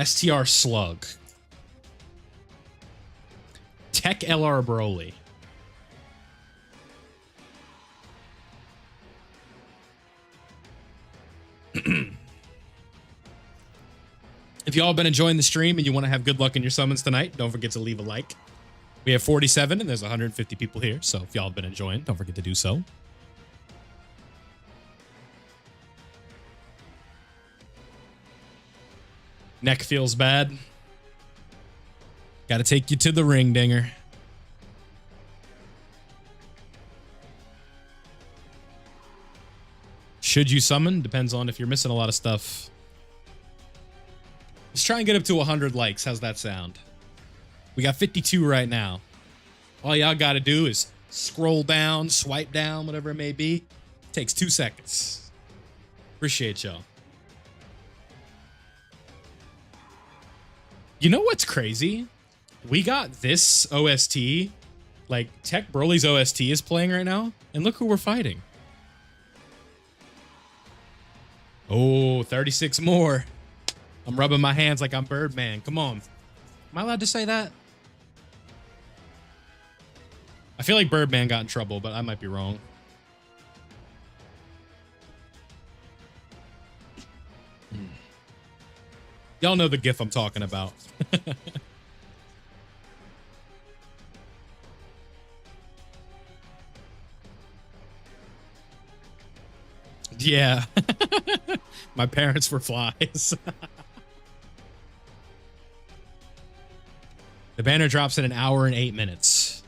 STR Slug. Tech LR Broly. If y'all been enjoying the stream and you want to have good luck in your summons tonight, don't forget to leave a like. We have 47 and there's 150 people here, so if y'all have been enjoying, don't forget to do so. Neck feels bad. Gotta take you to the ring, Dinger. Should you summon? Depends on if you're missing a lot of stuff. Let's try and get up to 100 likes. How's that sound? We got 52 right now. All y'all gotta do is scroll down, swipe down, whatever it may be. Takes 2 seconds. Appreciate y'all. You know what's crazy? We got this OST. Like, Tech Broly's OST is playing right now. And look who we're fighting. Oh, 36 more. I'm rubbing my hands like I'm Birdman. Come on. Am I allowed to say that? I feel like Birdman got in trouble, but I might be wrong. Y'all know the gif I'm talking about. Yeah. My parents were flies. The banner drops in 1 hour and 8 minutes.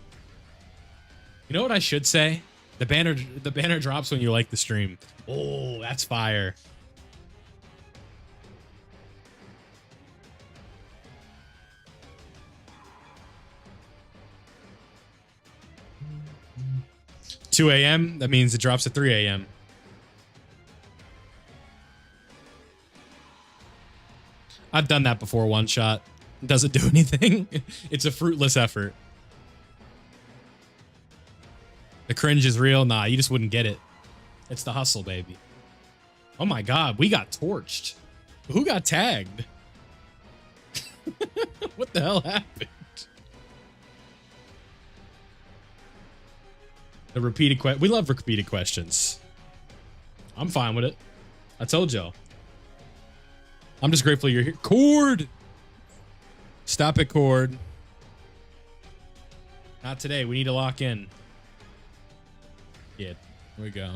You know what I should say? The banner drops when you like the stream. Oh, that's fire. $2 a.m. That means it drops at 3 a.m. I've done that before, one shot. Doesn't do anything. It's a fruitless effort. The cringe is real. Nah, you just wouldn't get it. It's the hustle, baby. Oh my God, we got torched. Who got tagged? What the hell happened? The repeated we love repeated questions. I'm fine with it. I told y'all. I'm just grateful you're here. Cord! Stop it, Cord. Not today. We need to lock in. Yeah, here we go.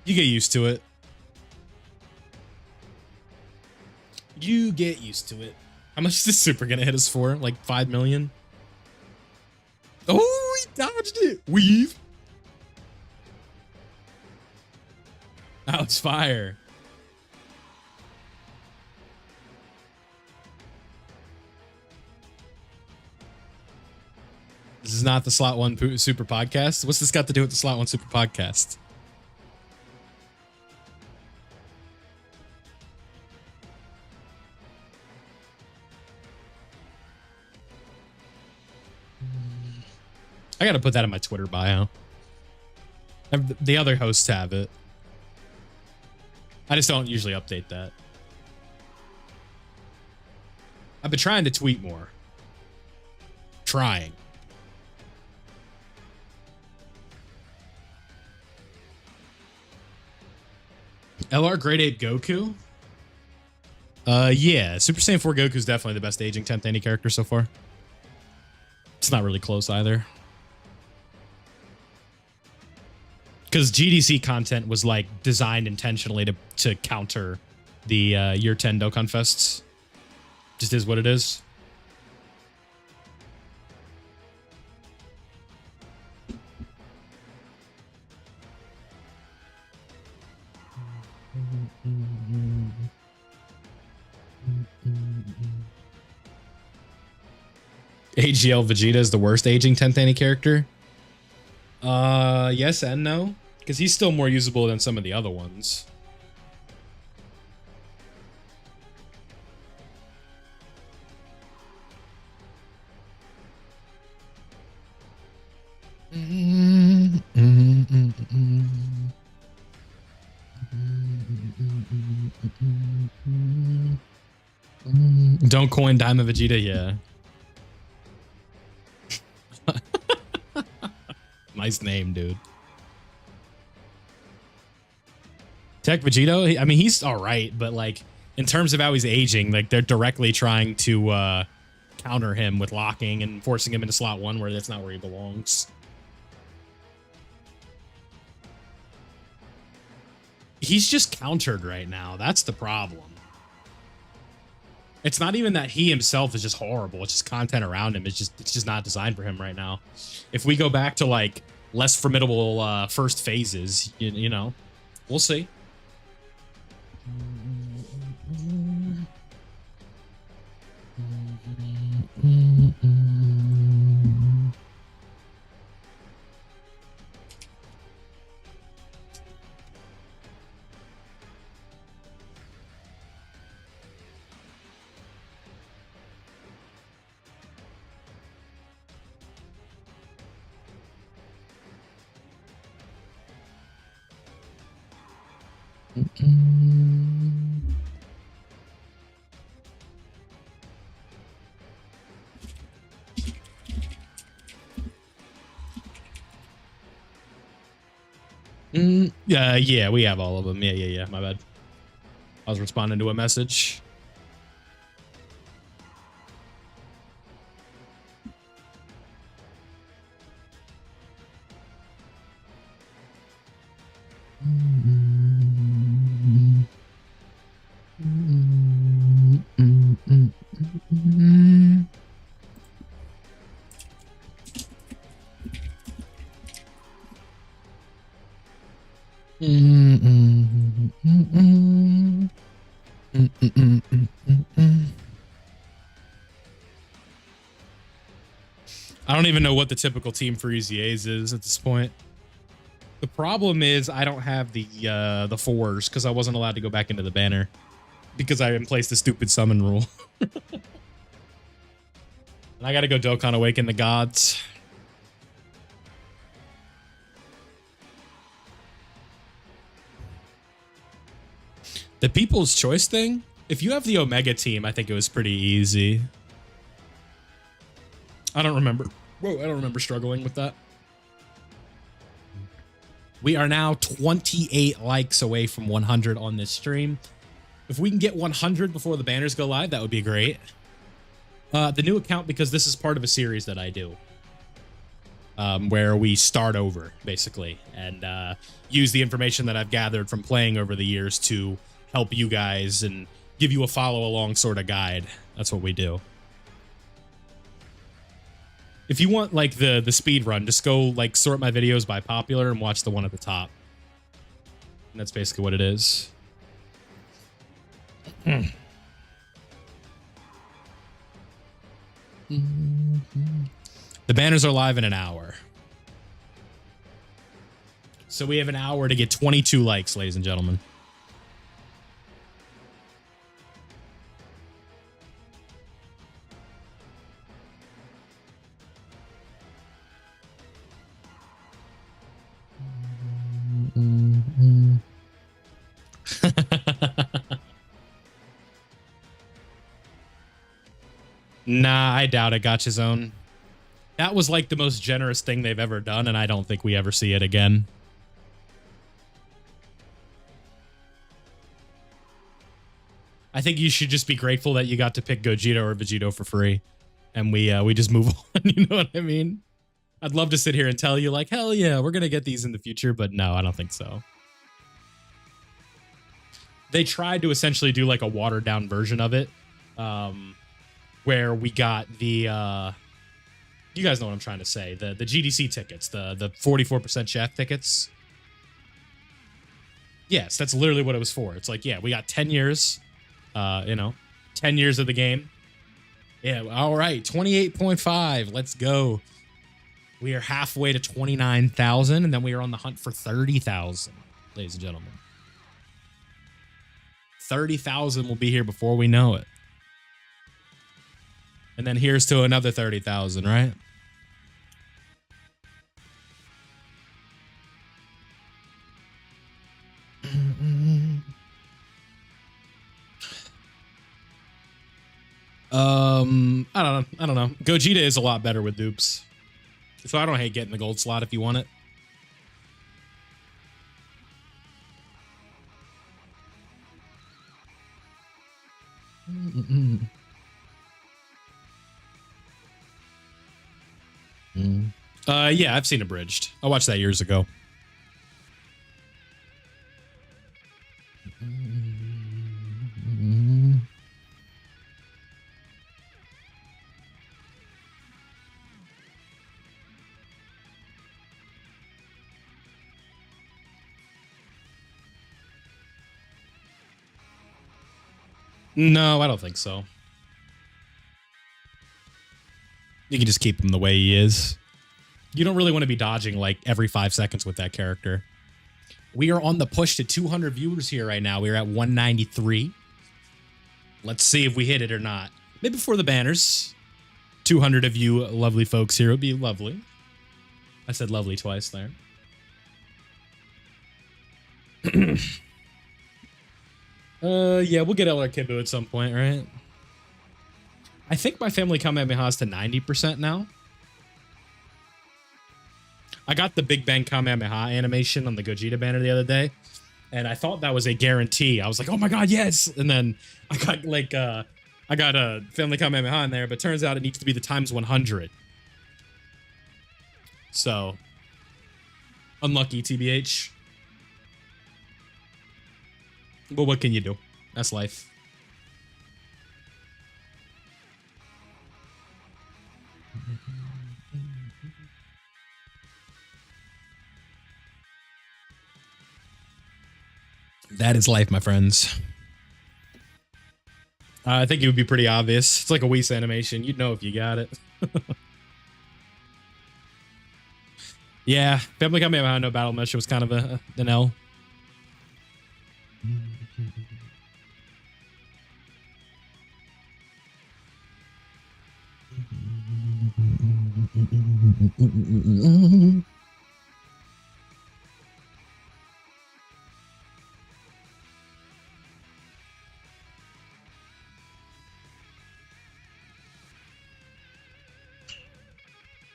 You get used to it. You get used to it. How much is this super gonna hit us for? Like 5 million? Oh, he dodged it. Weave. That was fire. This is not the Slot 1 Super Podcast. What's this got to do with the Slot 1 Super Podcast? I gotta put that in my Twitter bio. The other hosts have it. I just don't usually update that. I've been trying to tweet more. Trying. LR Grade 8 Goku? Yeah. Super Saiyan 4 Goku is definitely the best aging 10th any character so far. It's not really close either. Because GDC content was like designed intentionally to counter the year 10 Dokkan Fests. Just is what it is. AGL Vegeta is the worst aging 10th any character. Yes and no, because he's still more usable than some of the other ones. Don't coin Diamond Vegeta, yeah. Nice name, dude. Tech Vegito, I mean, he's all right, but like in terms of how he's aging, like they're directly trying to counter him with locking and forcing him into slot 1 where that's not where he belongs. He's just countered right now. That's the problem. It's not even that he himself is just horrible. It's just content around him. It's just not designed for him right now. If we go back to like less formidable first phases, you know, we'll see. Yeah, we have all of them. Yeah. My bad. I was responding to a message. I don't even know what the typical team for EZAs is at this point. The problem is I don't have the 4s because I wasn't allowed to go back into the banner because I didn't place the stupid summon rule. And I gotta go Dokkan Awaken the Gods. The People's Choice thing? If you have the Omega team, I think it was pretty easy. I don't remember. Whoa, I don't remember struggling with that. We are now 28 likes away from 100 on this stream. If we can get 100 before the banners go live, that would be great. The new account, because this is part of a series that I do. Where we start over, basically, and use the information that I've gathered from playing over the years to help you guys and give you a follow-along sort of guide. That's what we do. If you want like the speed run, just go like sort my videos by popular and watch the one at the top. And that's basically what it is. The banners are live in an hour. So we have an hour to get 22 likes, ladies and gentlemen. Nah, I doubt it. Gotcha Zone. That was like the most generous thing they've ever done, and I don't think we ever see it again. I think you should just be grateful that you got to pick Gogeta or Vegito for free, and we just move on. You know what I mean? I'd love to sit here and tell you like, hell yeah, we're gonna get these in the future, but no, I don't think so. They tried to essentially do like a watered down version of it, where we got the you guys know what I'm trying to say, the GDC tickets, the 44% chef tickets. Yes, that's literally what it was for. It's like, yeah, we got 10 years, you know, 10 years of the game. Yeah, all right, 28.5. Let's go. We are halfway to 29,000, and then we are on the hunt for 30,000, ladies and gentlemen. 30,000 will be here before we know it. And then here's to another 30,000, right? I don't know. Gogeta is a lot better with dupes. So I don't hate getting the gold slot if you want it. Yeah, I've seen Abridged. I watched that years ago. No, I don't think so. You can just keep him the way he is. You don't really want to be dodging like every 5 seconds with that character. We are on the push to 200 viewers here right now. We're at 193. Let's see if we hit it or not. Maybe before the banners. 200 of you lovely folks here would be lovely. I said lovely twice there. Yeah, we'll get LR Kibu at some point, right? I think my family Kamehameha is to 90% now. I got the Big Bang Kamehameha animation on the Gogeta banner the other day, and I thought that was a guarantee. I was like, oh my god, yes! And then I got like I got a family Kamehameha in there, but turns out it needs to be the times 100. So unlucky, TBH. But what can you do? That's life. That is life, my friends. I think it would be pretty obvious. It's like a Whis animation. You'd know if you got it. Yeah, Family Kamehameha no Battle Mesh was kind of an L.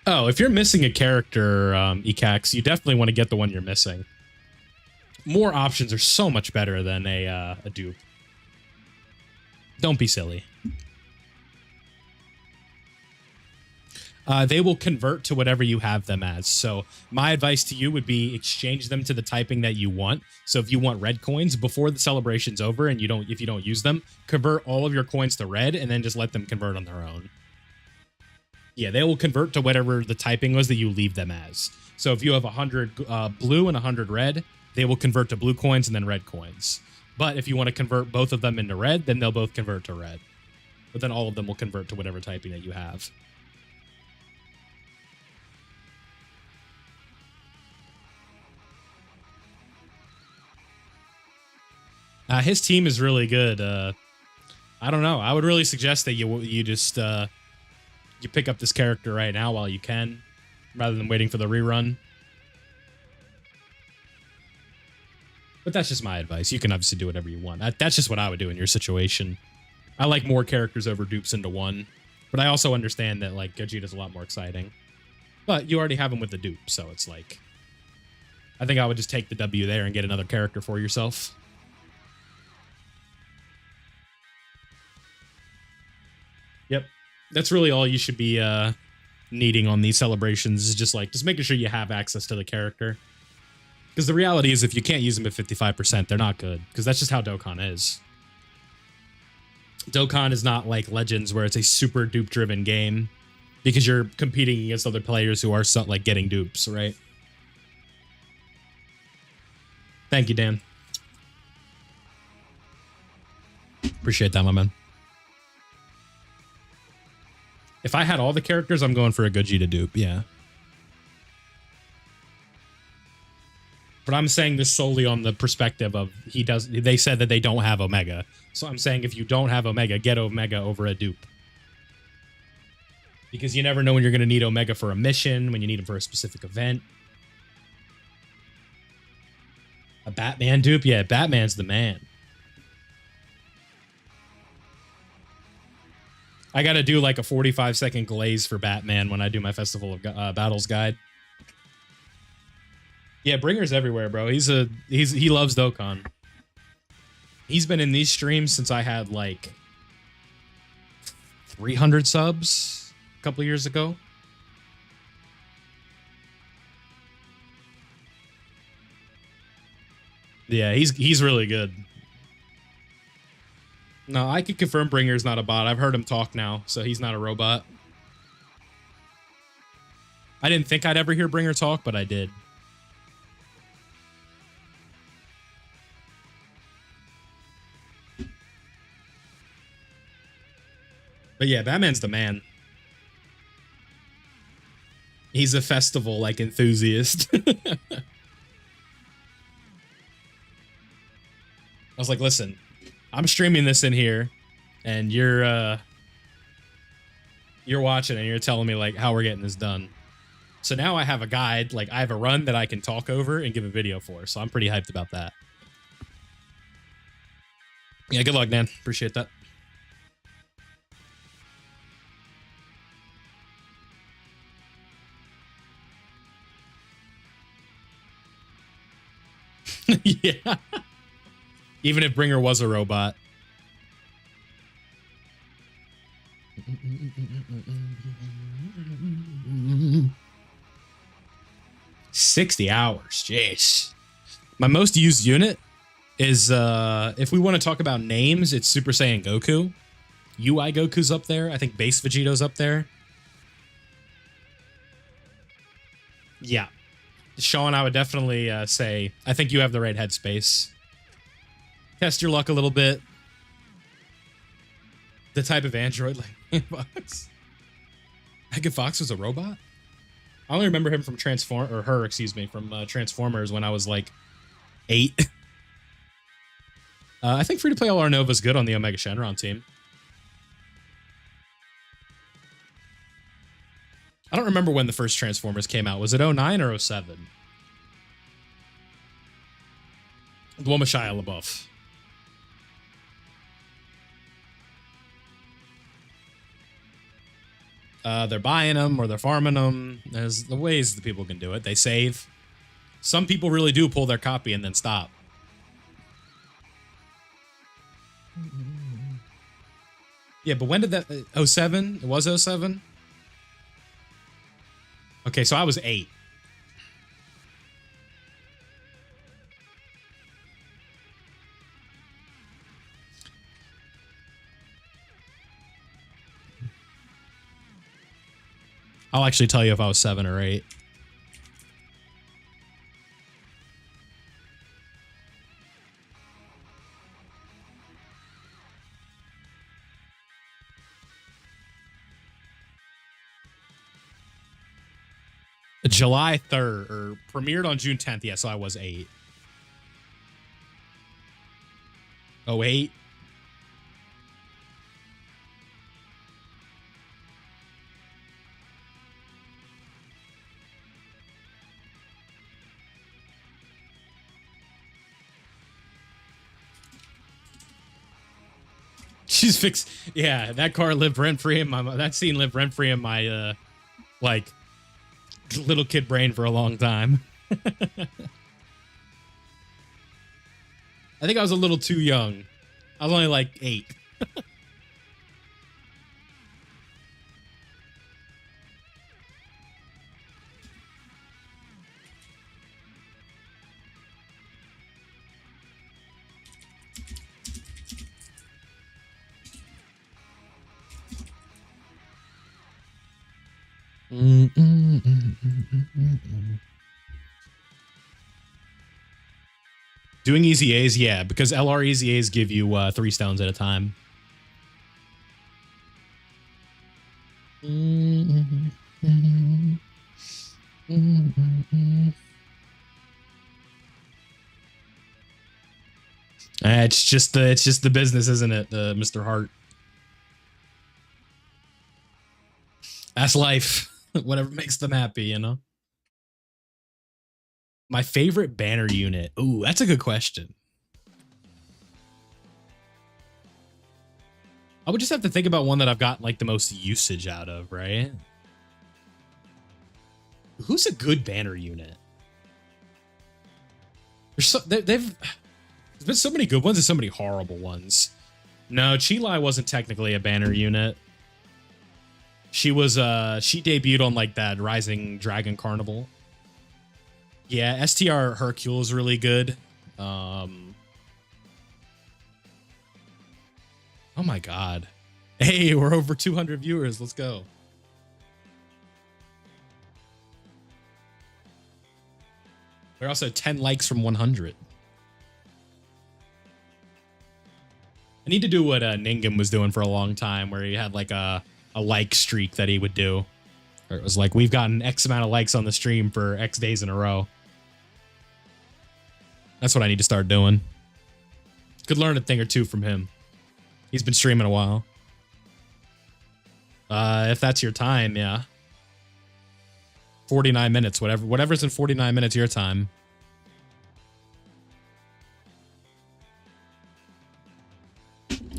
Oh, if you're missing a character, Ekax, you definitely want to get the one you're missing. More options are so much better than a dupe. Don't be silly. They will convert to whatever you have them as. So my advice to you would be exchange them to the typing that you want. So if you want red coins before the celebration's over and if you don't use them, convert all of your coins to red and then just let them convert on their own. Yeah, they will convert to whatever the typing was that you leave them as. So if you have 100 blue and 100 red, they will convert to blue coins and then red coins. But if you want to convert both of them into red, then they'll both convert to red. But then all of them will convert to whatever typing that you have. His team is really good. I don't know. I would really suggest that you just you pick up this character right now while you can, rather than waiting for the rerun. But that's just my advice. You can obviously do whatever you want. That's just what I would do in your situation. I like more characters over dupes into one, but I also understand that like Gogeta's a lot more exciting. But you already have him with the dupe, so it's like, I think I would just take the W there and get another character for yourself. Yep. That's really all you should be needing on these celebrations, is just making sure you have access to the character. Because the reality is, if you can't use them at 55%, they're not good. Because that's just how Dokkan is. Dokkan is not like Legends, where it's a super dupe-driven game. Because you're competing against other players who are like getting dupes, right? Thank you, Dan. Appreciate that, my man. If I had all the characters, I'm going for a Gogeta dupe, yeah. But I'm saying this solely on the perspective of they said that they don't have Omega. So I'm saying if you don't have Omega, get Omega over a dupe. Because you never know when you're going to need Omega for a mission, when you need him for a specific event. A Batman dupe? Yeah, Batman's the man. I got to do like a 45-second glaze for Batman when I do my Festival of Battles guide. Yeah, Bringer's everywhere, bro. He loves Dokkan. He's been in these streams since I had like 300 subs a couple years ago. Yeah, he's really good. No, I can confirm Bringer's not a bot. I've heard him talk now, so he's not a robot. I didn't think I'd ever hear Bringer talk, but I did. But yeah, Batman's the man. He's a festival like enthusiast. I was like, listen, I'm streaming this in here and you're watching and you're telling me like how we're getting this done. So now I have a guide, like I have a run that I can talk over and give a video for. So I'm pretty hyped about that. Yeah, good luck, man. Appreciate that. Yeah. Even if Bringer was a robot. $60 hours. Jeez. My most used unit is if we want to talk about names, it's Super Saiyan Goku. UI Goku's up there. I think Base Vegeto's up there. Yeah. Sean, I would definitely say, I think you have the right headspace. Test your luck a little bit. The type of android like Megan Fox. Megan Fox was a robot? I only remember him from from Transformers when I was like 8. I think Free to Play LR Nova's good on the Omega Shenron team. I don't remember when the first Transformers came out. Was it 09 or 07? The one with Shia LaBeouf. They're buying them or they're farming them. There's the ways the people can do it. They save. Some people really do pull their copy and then stop. Yeah, but when did that... 07? It was 07? Okay, so I was 8. I'll actually tell you if I was 7 or 8. July 3rd, or premiered on June 10th. Yeah, so I was 8. 08. She's fixed. Yeah, that car lived rent free in my. That scene lived rent free in my like little kid brain for a long time. I think I was a little too young. I was only like 8. Doing easy A's, yeah, because LR easy A's give you 3 stones at a time. It's just the business, isn't it, Mr. Hart? That's life. Whatever makes them happy, you know? My favorite banner unit. Ooh, that's a good question. I would just have to think about one that I've gotten like the most usage out of, right? Who's a good banner unit? There's been so many good ones and so many horrible ones. No, Chi-Lai wasn't technically a banner unit. She was she debuted on like that Rising Dragon Carnival. Yeah, STR Hercule is really good. Oh my god. Hey, we're over 200 viewers. Let's go. We're also 10 likes from 100. I need to do what Ningam was doing for a long time, where he had like a like streak that he would do. Or it was like, we've gotten X amount of likes on the stream for X days in a row. That's what I need to start doing. Could learn a thing or two from him. He's been streaming a while. If that's your time, yeah. 49 minutes, whatever's in 49 minutes your time.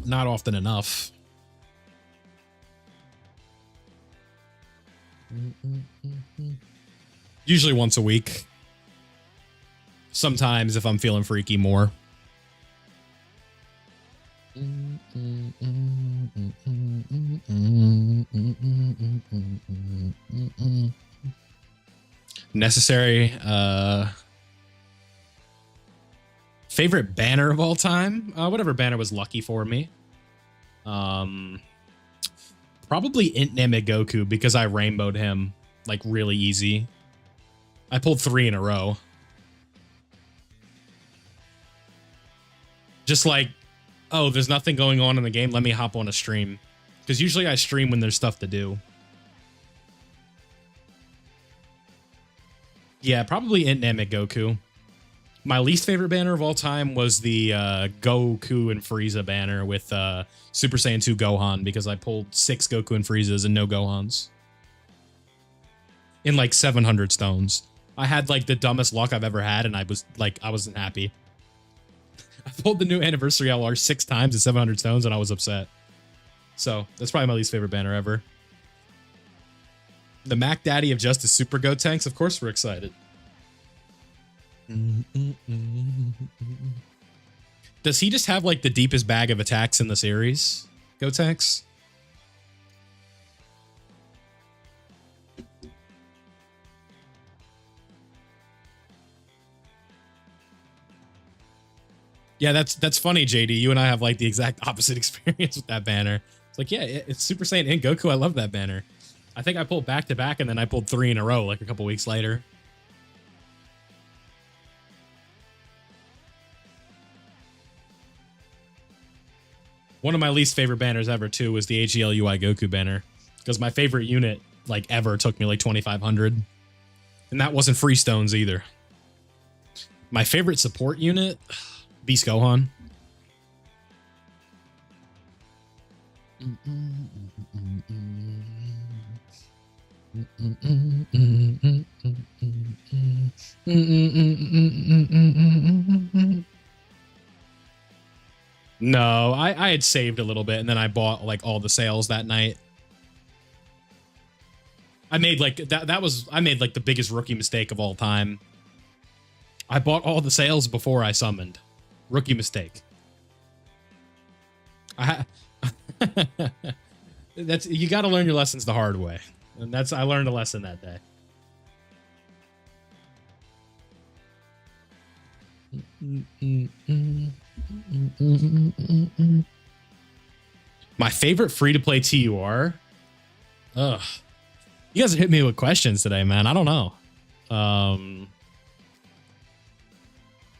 Not often enough. Usually once a week. Sometimes if I'm feeling freaky, more. Necessary. Favorite banner of all time? Whatever banner was lucky for me. Probably Int Namek Goku, because I rainbowed him like really easy. I pulled 3 in a row. Just like, oh, there's nothing going on in the game. Let me hop on a stream. Because usually I stream when there's stuff to do. Yeah, probably Int Namek Goku. My least favorite banner of all time was the Goku and Frieza banner with Super Saiyan 2 Gohan, because I pulled 6 Goku and Friezas and no Gohans. In like 700 stones. I had like the dumbest luck I've ever had, and I wasn't happy. I pulled the new anniversary LR 6 times at 700 stones, and I was upset. So that's probably my least favorite banner ever. The Mac Daddy of Justice Super Go Tanks, of course we're excited. Does he just have like the deepest bag of attacks in the series? Go Tanks? Yeah, that's funny, JD. You and I have like the exact opposite experience with that banner. It's like, yeah, it's Super Saiyan and Goku. I love that banner. I think I pulled back to back, and then I pulled 3 in a row like a couple weeks later. One of my least favorite banners ever, too, was the AGL UI Goku banner. Because my favorite unit, like, ever took me like 2,500. And that wasn't free stones either. My favorite support unit, Beast Gohan. No, I had saved a little bit, and then I bought like all the sales that night. I made like I made like the biggest rookie mistake of all time. I bought all the sales before I summoned. Rookie mistake. That's, you got to learn your lessons the hard way. And I learned a lesson that day. My favorite free-to-play TUR? Ugh. You guys hit me with questions today, man. I don't know.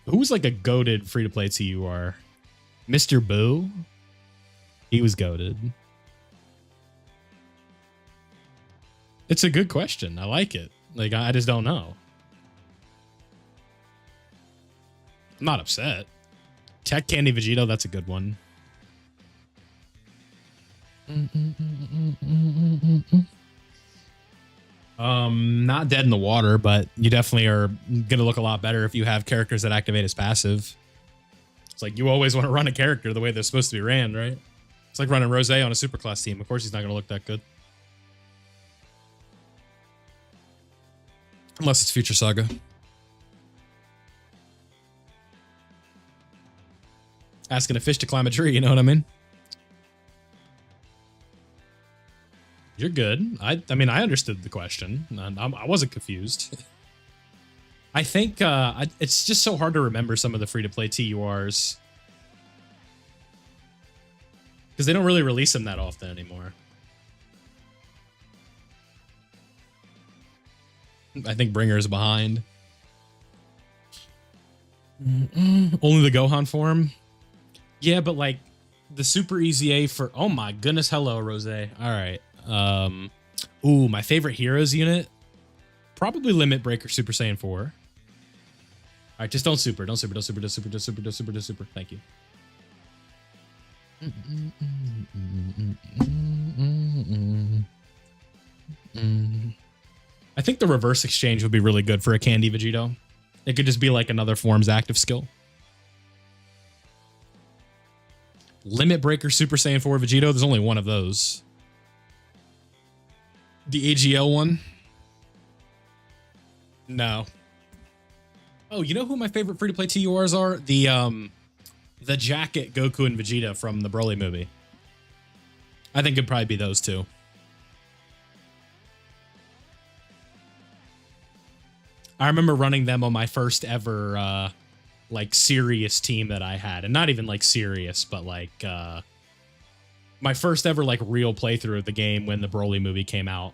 Who was like a goated free-to-play TUR? Mr. Boo? He was goated. It's a good question. I like it. Like, I just don't know. I'm not upset. Tech Candy Vegito, that's a good one. Not Dead in the Water, but you definitely are gonna look a lot better if you have characters that activate as passive. It's like you always want to run a character the way they're supposed to be ran, right? It's like running Rose on a superclass team. Of course he's not gonna look that good. Unless it's Future Saga. Asking a fish to climb a tree, you know what I mean? You're good. I mean, I understood the question. I wasn't confused. I think it's just so hard to remember some of the free-to-play TURs. Because they don't really release them that often anymore. I think Bringer's behind. Only the Gohan form? Yeah, but like the Super Easy A for... Oh my goodness, hello, Rose. All right. Ooh, my favorite Heroes unit? Probably Limit Breaker Super Saiyan 4. All right, just don't super. Don't super, don't super, don't super, don't super, don't super, don't super. Thank you. I think the reverse exchange would be really good for a Candy Vegito. It could just be like another form's active skill. Limit Breaker Super Saiyan 4 Vegito, there's only one of those. The AGL one? No. Oh, you know who my favorite free-to-play TURs are? The jacket Goku and Vegeta from the Broly movie. I think it'd probably be those two. I remember running them on my first ever like serious team that I had, and not even like serious, but like my first ever like real playthrough of the game when the Broly movie came out.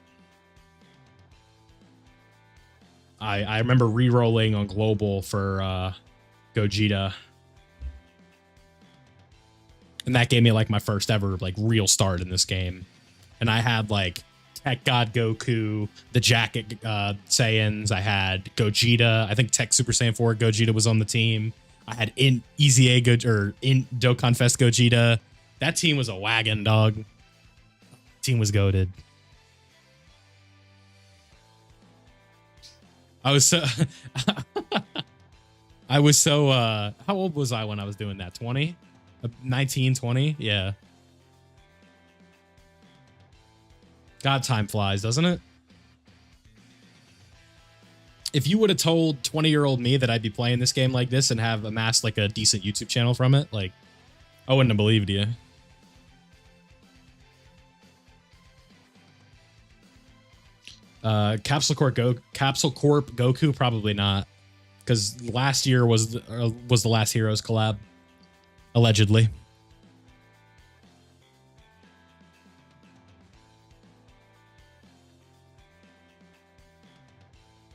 I remember re-rolling on Global for Gogeta. And that gave me like my first ever like real start in this game. And I had like Tech God Goku, the Jacket Saiyans. I had Gogeta. I think Tech Super Saiyan 4 Gogeta was on the team. I had Int Easy A Int Dokkan Fest Gogeta. That team was a wagon, dog. Team was goated. I was so how old was I when I was doing that? 20? 19, 20? Yeah. God, time flies, doesn't it? If you would have told 20-year-old me that I'd be playing this game like this and have amassed like a decent YouTube channel from it, like, I wouldn't have believed you. Capsule Corp Goku, probably not, because last year was the last Heroes collab, allegedly.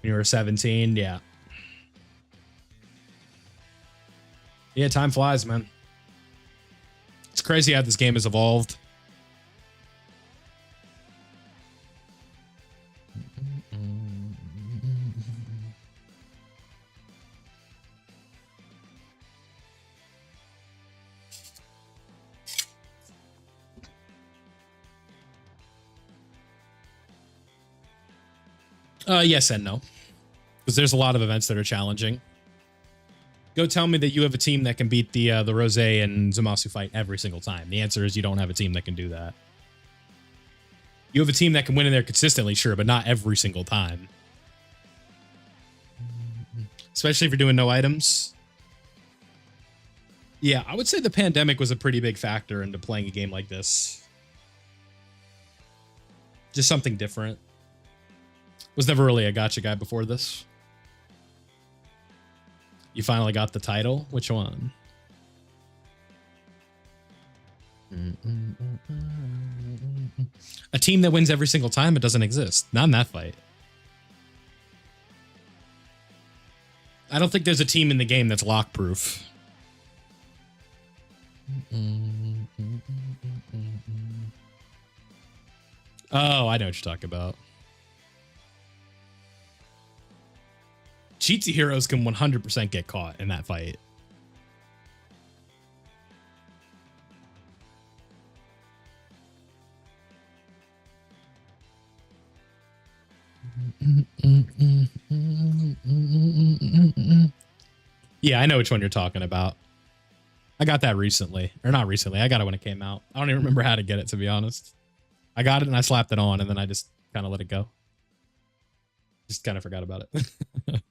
When you were 17, yeah. Yeah, time flies, man. It's crazy how this game has evolved. Yes and no. Because there's a lot of events that are challenging. Go tell me that you have a team that can beat the Rose and Zamasu fight every single time. The answer is you don't have a team that can do that. You have a team that can win in there consistently, sure, but not every single time. Especially if you're doing no items. Yeah, I would say the pandemic was a pretty big factor into playing a game like this. Just something different. Was never really a gacha guy before this. You finally got the title? Which one? A team that wins every single time? It doesn't exist. Not in that fight. I don't think there's a team in the game that's lock-proof. Oh, I know what you're talking about. Cheatsy heroes can 100% get caught in that fight. Yeah, I know which one you're talking about. I got that recently. Or not recently. I got it when it came out. I don't even remember how to get it, to be honest. I got it and I slapped it on, and then I just kind of let it go. Just kind of forgot about it.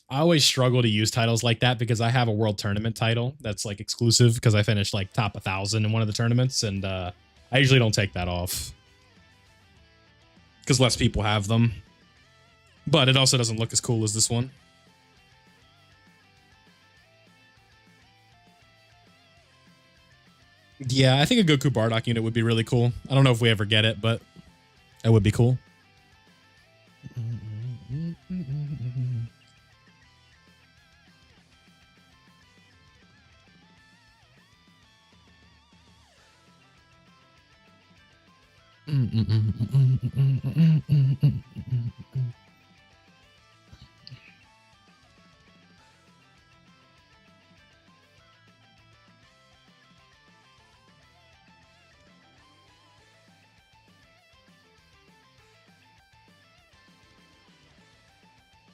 I always struggle to use titles like that because I have a world tournament title that's like exclusive because I finished like top 1,000 in one of the tournaments, and I usually don't take that off because less people have them. But it also doesn't look as cool as this one. Yeah, I think a Goku Bardock unit would be really cool. I don't know if we ever get it, but it would be cool.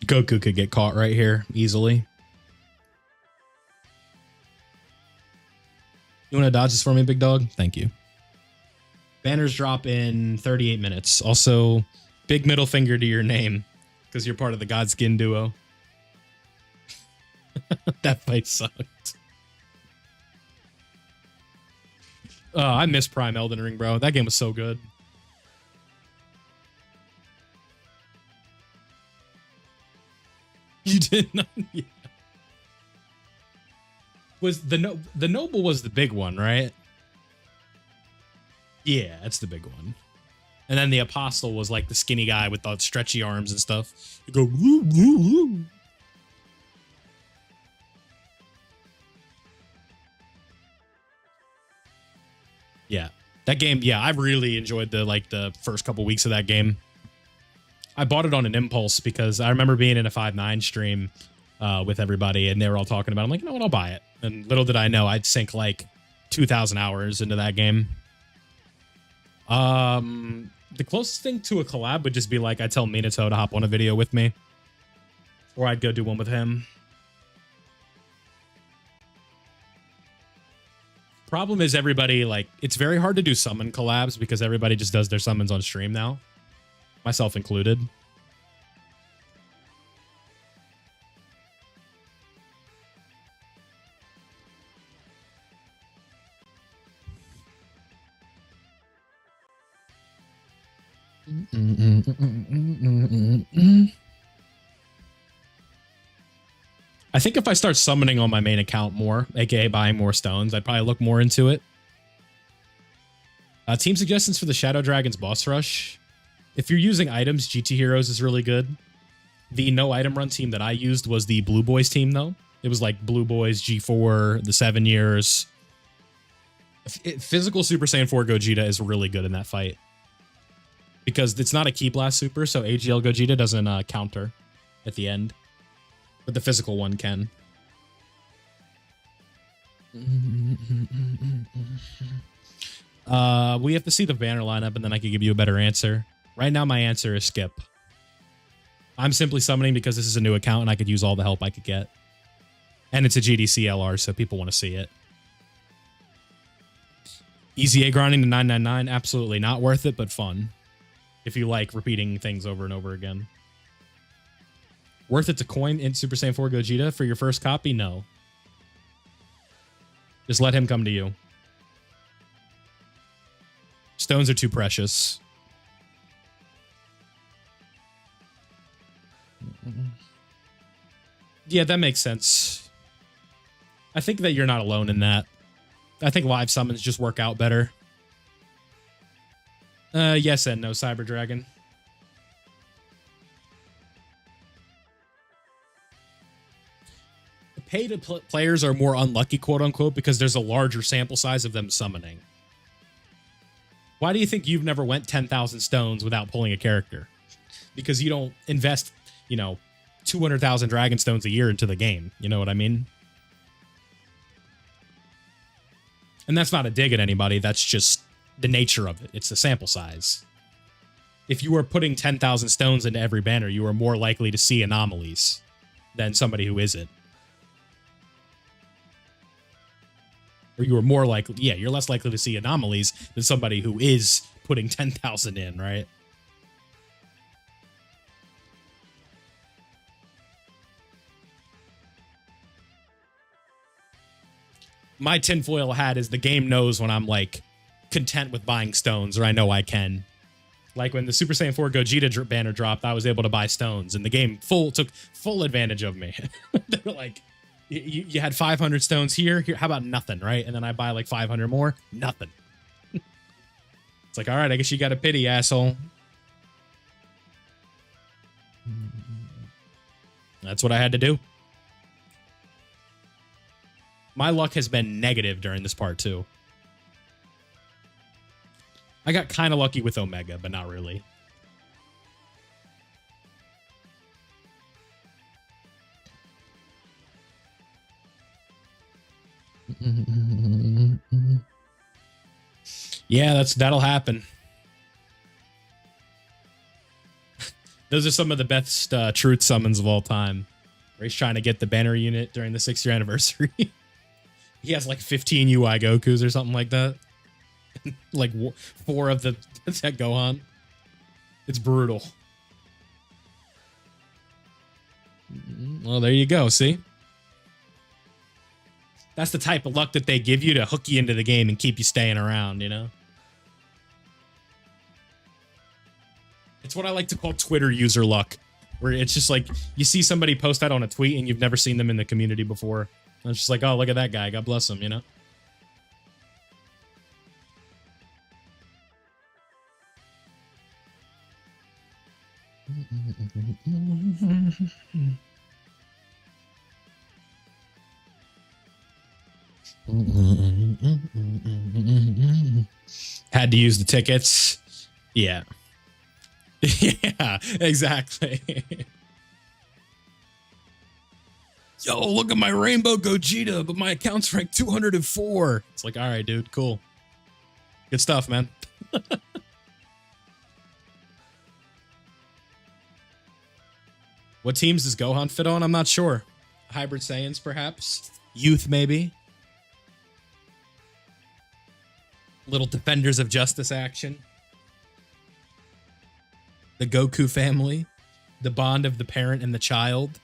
Goku could get caught right here easily. You want to dodge this for me, big dog? Thank you. Banners drop in 38 minutes. Also, big middle finger to your name because you're part of the Godskin duo. That fight sucked. Oh, I miss Prime Elden Ring, bro. That game was so good. You did not. Yeah. Was the Noble was the big one, right? Yeah, that's the big one. And then the Apostle was like the skinny guy with the stretchy arms and stuff. You go woo, woo, woo. Yeah. That game, yeah, I really enjoyed the first couple weeks of that game. I bought it on an impulse because I remember being in a 5.9 stream with everybody and they were all talking about it. I'm like, you know what, I'll buy it. And little did I know I'd sink like 2,000 hours into that game. The closest thing to a collab would just be like I'd tell Minato to hop on a video with me. Or I'd go do one with him. Problem is everybody, like, it's very hard to do summon collabs because everybody just does their summons on stream now. Myself included. I think if I start summoning on my main account more, aka buying more stones, I'd probably look more into it. Team suggestions for the Shadow Dragon's boss rush. If you're using items, GT Heroes is really good. The no item run team that I used was the Blue Boys team, though. It was like Blue Boys, G4, the 7 years. Physical Super Saiyan 4 Gogeta is really good in that fight. Because it's not a Ki Blast Super, so AGL Gogeta doesn't counter at the end. But the physical one can. We have to see the banner lineup, and then I can give you a better answer. Right now, my answer is skip. I'm simply summoning because this is a new account, and I could use all the help I could get. And it's a GDC LR, so people want to see it. Easy A grinding to 999, absolutely not worth it, but fun. If you like repeating things over and over again. Worth it to coin in Super Saiyan 4 Gogeta for your first copy? No. Just let him come to you. Stones are too precious. Yeah, that makes sense. I think that you're not alone in that. I think live summons just work out better. Yes and no, Cyber Dragon. The paid players are more unlucky, quote unquote, because there's a larger sample size of them summoning. Why do you think you've never went 10,000 stones without pulling a character? Because you don't invest you know, 200,000 dragon stones a year into the game. You know what I mean? And that's not a dig at anybody. That's just the nature of it. It's the sample size. If you are putting 10,000 stones into every banner, you are more likely to see anomalies than somebody who isn't. Or you are more likely, yeah, you're less likely to see anomalies than somebody who is putting 10,000 in, right? My tinfoil hat is the game knows when I'm like content with buying stones, or I know I can. Like when the Super Saiyan 4 Gogeta banner dropped, I was able to buy stones, and the game took full advantage of me. They were like, you had 500 stones here, how about nothing, right? And then I buy like 500 more, nothing. It's like, all right, I guess you got a pity, asshole. That's what I had to do. My luck has been negative during this part, too. I got kind of lucky with Omega, but not really. Yeah, that'll happen. Those are some of the best truth summons of all time. Where he's trying to get the banner unit during the 6th-year anniversary. He has like 15 UI Gokus or something like that. Like 4 of the Tech Gohan. It's brutal. Well, there you go. See? That's the type of luck that they give you to hook you into the game and keep you staying around, you know? It's what I like to call Twitter user luck. Where it's just like, you see somebody post that on a tweet and you've never seen them in the community before. And it's just like, oh, look at that guy. God bless him, you know? Had to use the tickets. Yeah. Yeah, exactly. Yo, look at my Rainbow Gogeta, but my account's ranked 204. It's like, all right, dude, cool. Good stuff, man. What teams does Gohan fit on? I'm not sure. Hybrid Saiyans, perhaps. Youth, maybe. Little Defenders of Justice action. The Goku family. The bond of the parent and the child.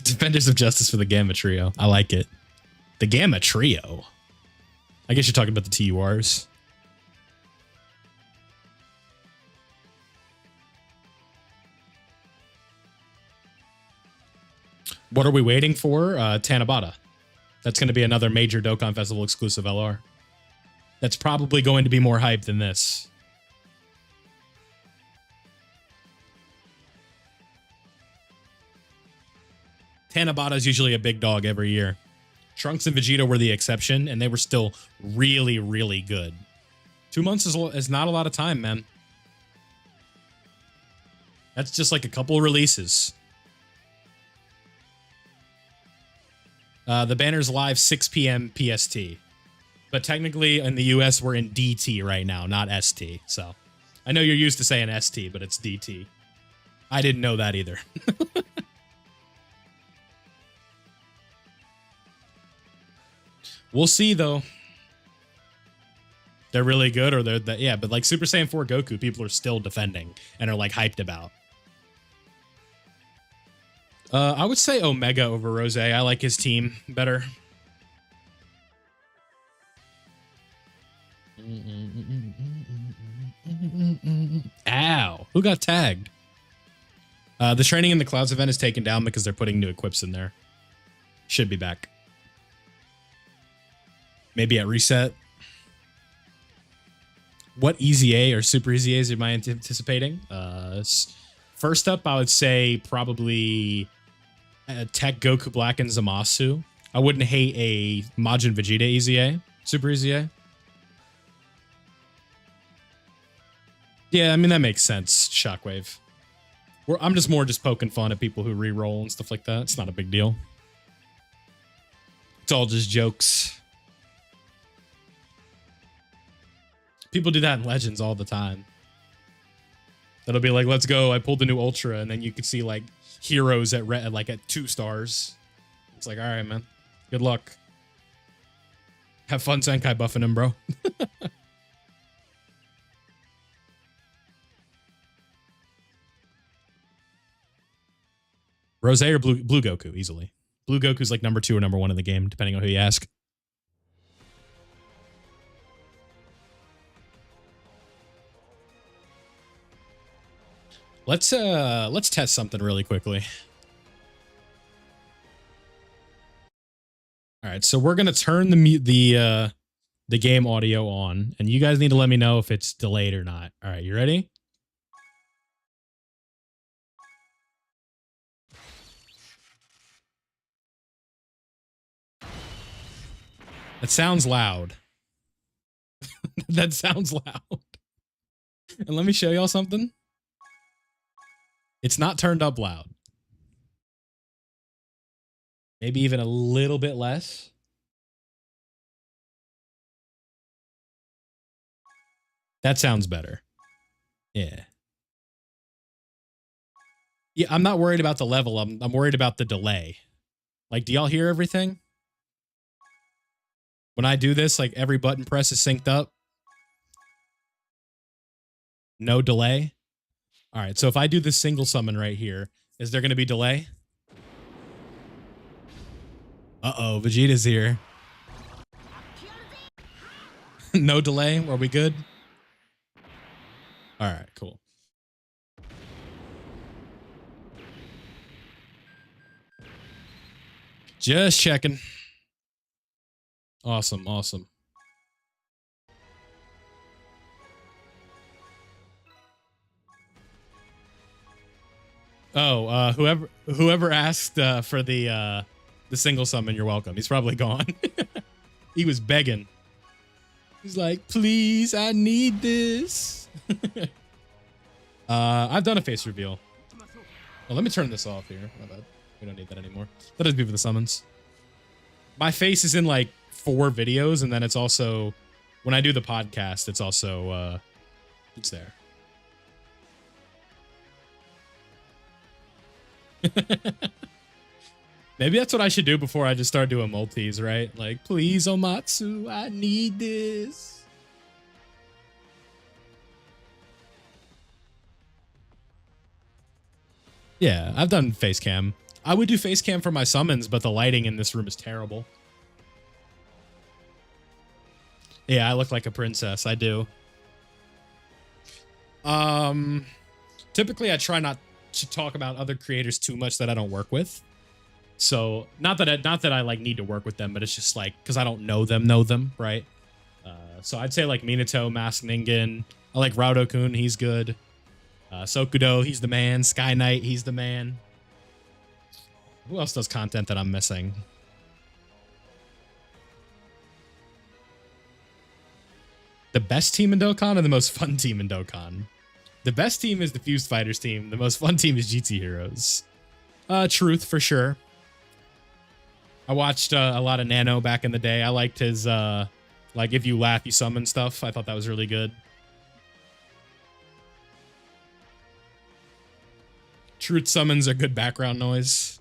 Defenders of Justice for the Gamma Trio. I like it. The Gamma Trio? I guess you're talking about the TURs. What are we waiting for? Tanabata. That's going to be another major Dokkan Festival exclusive LR. That's probably going to be more hype than this. Tanabata is usually a big dog every year. Trunks and Vegeta were the exception, and they were still really, really good. 2 months is not a lot of time, man. That's just like a couple releases. The banner's live 6 p.m. PST. But technically, in the US, we're in DT right now, not ST. So, I know you're used to saying ST, but it's DT. I didn't know that either. We'll see, though. They're really good, or they're yeah, but like Super Saiyan 4 Goku, people are still defending and are like hyped about. I would say Omega over Rose. I like his team better. Ow! Who got tagged? The Training in the Clouds event is taken down because they're putting new equips in there. Should be back. Maybe at reset. What Easy A or Super Easy A's am I anticipating? First up, I would say probably Tech Goku Black and Zamasu. I wouldn't hate a Majin Vegeta EZA, Super EZA. Yeah, I mean, that makes sense, Shockwave. I'm just poking fun at people who re-roll and stuff like that. It's not a big deal. It's all just jokes. People do that in Legends all the time. That'll be like, let's go, I pulled the new Ultra, and then you can see like heroes at like at 2 stars. It's like, all right, man. Good luck. Have fun Senkai buffing him, bro. Rose or blue Goku, easily. Blue Goku's like number 2 or number 1 in the game, depending on who you ask. Let's test something really quickly. All right, so we're gonna turn the game audio on, and you guys need to let me know if it's delayed or not. All right, you ready? That sounds loud. That sounds loud. And let me show y'all something. It's not turned up loud. Maybe even a little bit less. That sounds better. Yeah. Yeah, I'm not worried about the level. I'm worried about the delay. Like, do y'all hear everything? When I do this, like every button press is synced up. No delay. All right, so if I do this single summon right here, is there going to be delay? Uh-oh, Vegeta's here. No delay? Are we good? All right, cool. Just checking. Awesome, awesome. Oh, whoever asked for the single summon, you're welcome. He's probably gone. He was begging. He's like, please, I need this. I've done a face reveal. Oh, let me turn this off here. My bad. We don't need that anymore. That doesn't be for the summons. My face is in like 4 videos, and then it's also, when I do the podcast, it's also, it's there. Maybe that's what I should do before I just start doing multis, right? Like, please, Omatsu, I need this. Yeah, I've done face cam. I would do face cam for my summons, but the lighting in this room is terrible. Yeah, I look like a princess. I do. Typically I try not to talk about other creators too much that I don't work with. So not that I like need to work with them, but it's just like, because I don't know them, right? So I'd say like Minato, Mask Ningen. I like Raudo-kun, he's good. Sokudo, he's the man. Sky Knight, he's the man. Who else does content that I'm missing? The best team in Dokkan or the most fun team in Dokkan? The best team is the Fused Fighters team. The most fun team is GT Heroes. Truth, for sure. I watched a lot of Nano back in the day. I liked his, like, if you laugh, you summon stuff. I thought that was really good. Truth summons a good background noise.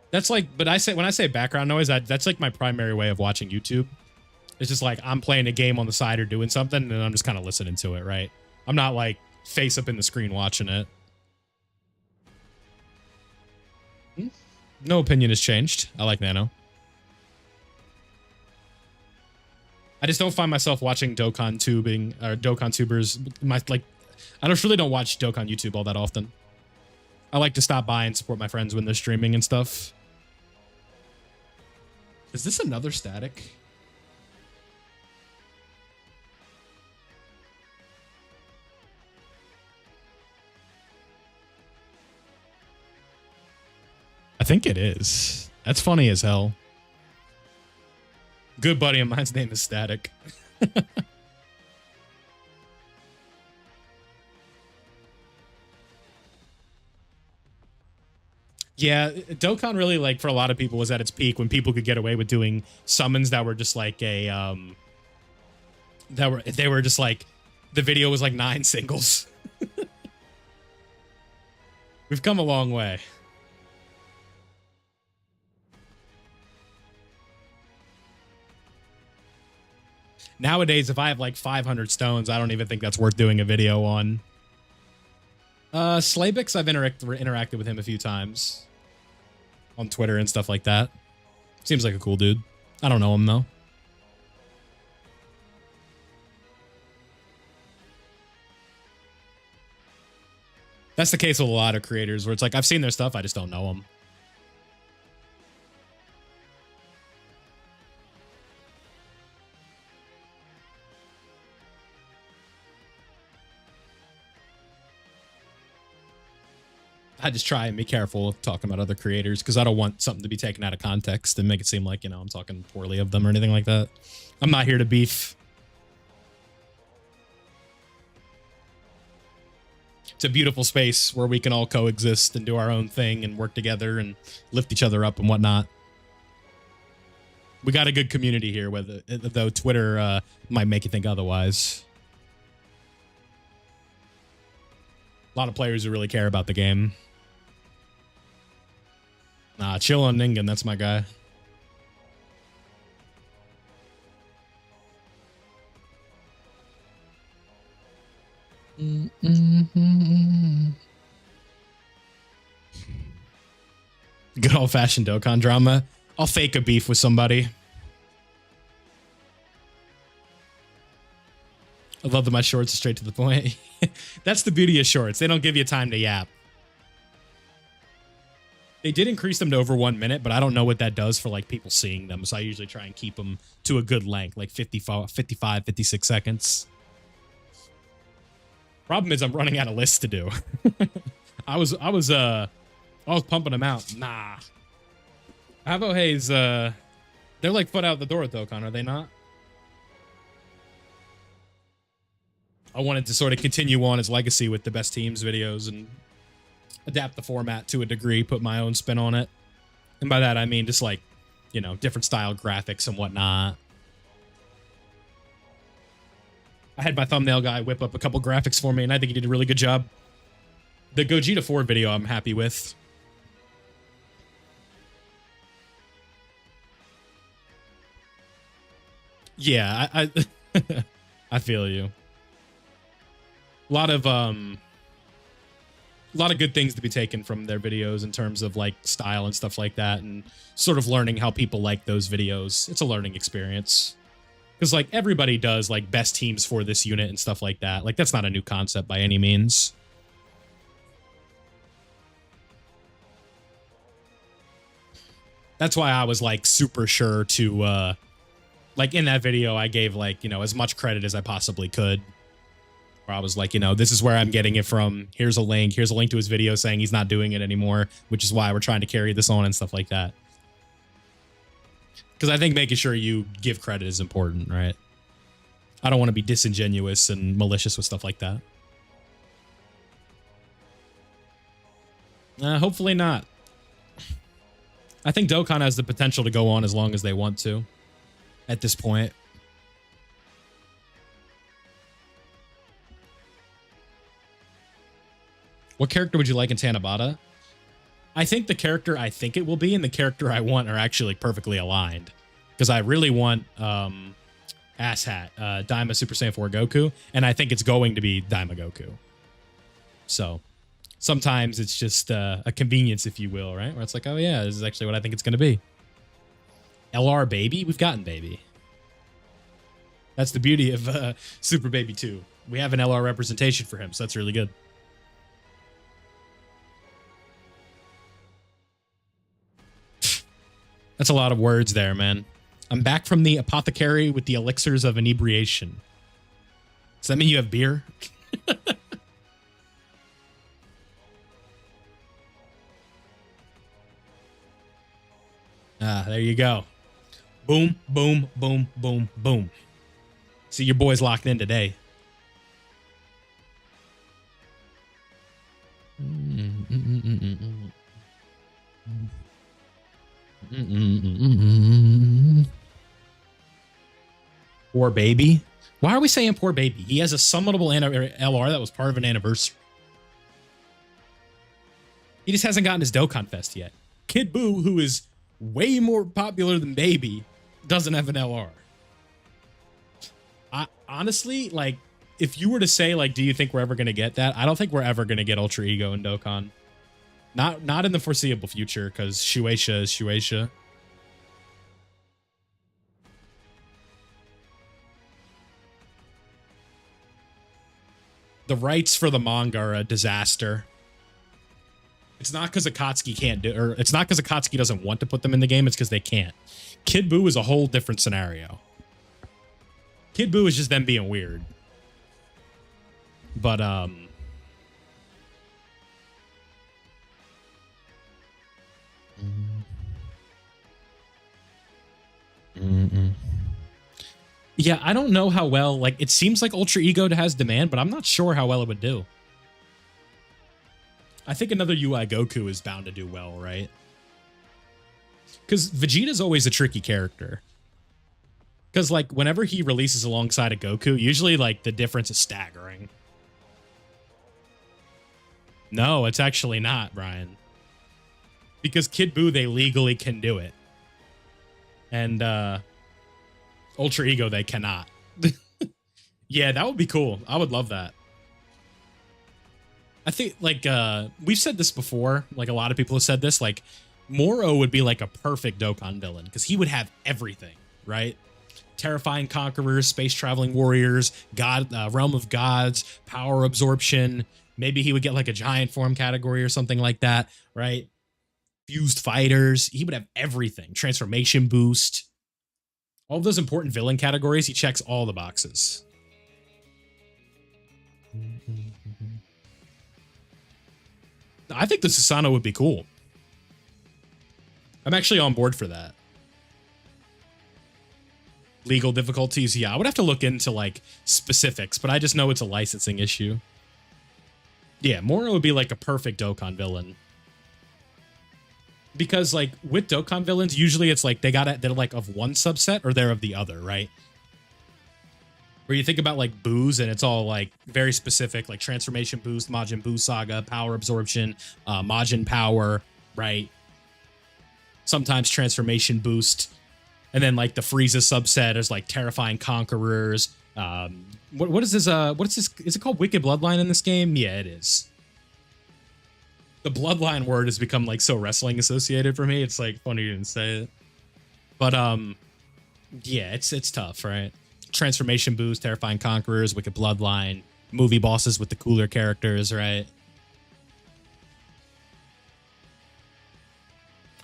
That's like, but when I say background noise, that's like my primary way of watching YouTube. It's just like I'm playing a game on the side or doing something, and I'm just kind of listening to it, right? I'm not like face up in the screen watching it. No opinion has changed. I like Nano. I just don't find myself watching Dokkan tubing or Dokkan tubers. I just really don't watch Dokkan YouTube all that often. I like to stop by and support my friends when they're streaming and stuff. Is this another static? think it is. That's funny as hell. Good buddy of mine's name is Static. Yeah, Dokkan really, like, for a lot of people was at its peak when people could get away with doing summons that were just like a they were just like the video was like 9 singles. We've come a long way. Nowadays, if I have like 500 stones, I don't even think that's worth doing a video on. Slavix, I've interacted with him a few times on Twitter and stuff like that. Seems like a cool dude. I don't know him though. That's the case with a lot of creators where it's like, I've seen their stuff, I just don't know them. I just try and be careful of talking about other creators because I don't want something to be taken out of context and make it seem like, you know, I'm talking poorly of them or anything like that. I'm not here to beef. It's a beautiful space where we can all coexist and do our own thing and work together and lift each other up and whatnot. We got a good community here, though Twitter might make you think otherwise. A lot of players who really care about the game. Nah, chill on Ningen, that's my guy. Good old-fashioned Dokkan drama. I'll fake a beef with somebody. I love that my shorts are straight to the point. That's the beauty of shorts. They don't give you time to yap. They did increase them to over 1 minute, but I don't know what that does for like people seeing them. So I usually try and keep them to a good length, like 55, 56 seconds. Problem is I'm running out of lists to do. I was pumping them out. Nah. Avohei's, they're like foot out the door at Dokkan, are they not? I wanted to sort of continue on his legacy with the best teams videos and adapt the format to a degree, put my own spin on it. And by that, I mean just like, you know, different style graphics and whatnot. I had my thumbnail guy whip up a couple graphics for me, and I think he did a really good job. The Gogeta 4 video I'm happy with. Yeah, I I feel you. A lot of good things to be taken from their videos in terms of like style and stuff like that, and sort of learning how people like those videos. It's a learning experience. Because like everybody does like best teams for this unit and stuff like that. Like that's not a new concept by any means. That's why I was like super sure to like in that video I gave like, you know, as much credit as I possibly could. Where I was like, you know, this is where I'm getting it from. Here's a link to his video saying he's not doing it anymore, which is why we're trying to carry this on and stuff like that. Because I think making sure you give credit is important, right? I don't want to be disingenuous and malicious with stuff like that. Hopefully not. I think Dokkan has the potential to go on as long as they want to at this point. What character would you like in Tanabata? I think the character I think it will be and the character I want are actually perfectly aligned. Because I really want Asshat, Daima Super Saiyan 4 Goku, and I think it's going to be Daima Goku. So sometimes it's just a convenience, if you will, right? Where it's like, oh yeah, this is actually what I think it's going to be. LR Baby? We've gotten Baby. That's the beauty of Super Baby 2. We have an LR representation for him, so that's really good. That's a lot of words there, man. I'm back from the apothecary with the elixirs of inebriation. Does that mean you have beer? There you go. Boom, boom, boom, boom, boom. See, your boy's locked in today. Poor baby. Why are we saying poor baby? He has a summonable LR that was part of an anniversary. He just hasn't gotten his Dokkan Fest yet. Kid Buu, who is way more popular than Baby, doesn't have an LR. Honestly, like, if you were to say, like, do you think we're ever going to get that? I don't think we're ever going to get Ultra Ego in Dokkan. Not in the foreseeable future, because Shueisha is Shueisha. The rights for the manga are a disaster. It's not because Akatsuki can't do, or it's not because Akatsuki doesn't want to put them in the game. It's because they can't. Kid Buu is a whole different scenario. Kid Buu is just them being weird. But yeah, I don't know how well, like, it seems like Ultra Ego has demand, but I'm not sure how well it would do. I think another UI Goku is bound to do well, right? Because Vegeta's always a tricky character. Because, like, whenever he releases alongside a Goku, usually, like, the difference is staggering. No, it's actually not, Brian. Because Kid Buu, they legally can do it. And, Ultra Ego, they cannot. Yeah, that would be cool. I would love that. I think, like, we've said this before. Like, a lot of people have said this. Like, Moro would be, like, a perfect Dokkan villain. Because he would have everything, right? Terrifying Conquerors, Space-Traveling Warriors, God, Realm of Gods, Power Absorption. Maybe he would get, like, a Giant Form category or something like that, right? Fused Fighters. He would have everything. Transformation Boost. All of those important villain categories, he checks all the boxes. I think the Susanoo would be cool. I'm actually on board for that. Legal difficulties, yeah. I would have to look into, like, specifics, but I just know it's a licensing issue. Yeah, Moro would be, like, a perfect Dokkan villain. Because, like, with Dokkan villains, usually it's like they're like of one subset or they're of the other, right? Where you think about, like, Boos and it's all, like, very specific, like Transformation Boost, Majin Buu Saga, Power Absorption, Majin Power, right? Sometimes Transformation Boost. And then, like, the Frieza subset is, like, Terrifying Conquerors. What is this? What is this? Is it called Wicked Bloodline in this game? Yeah, it is. The bloodline word has become, like, so wrestling associated for me. It's, like, funny to even say it. But, yeah, it's tough, right? Transformation Boost, Terrifying Conquerors, Wicked Bloodline, movie bosses with the cooler characters, right?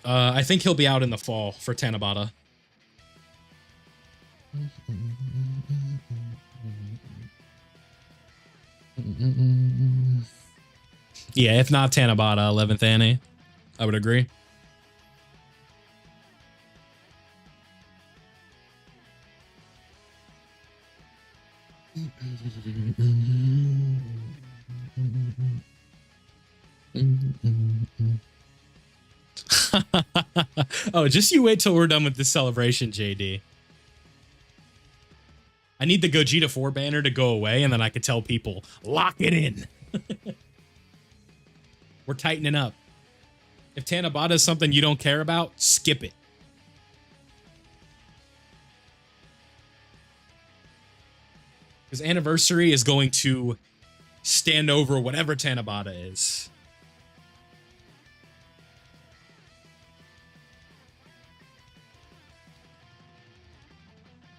I think he'll be out in the fall for Tanabata. Yeah, if not Tanabata, 11th Annie. I would agree. Oh, just you wait till we're done with this celebration, JD. I need the Gogeta 4 banner to go away, and then I could tell people, lock it in. We're tightening up. If Tanabata is something you don't care about, skip it. Because Anniversary is going to stand over whatever Tanabata is.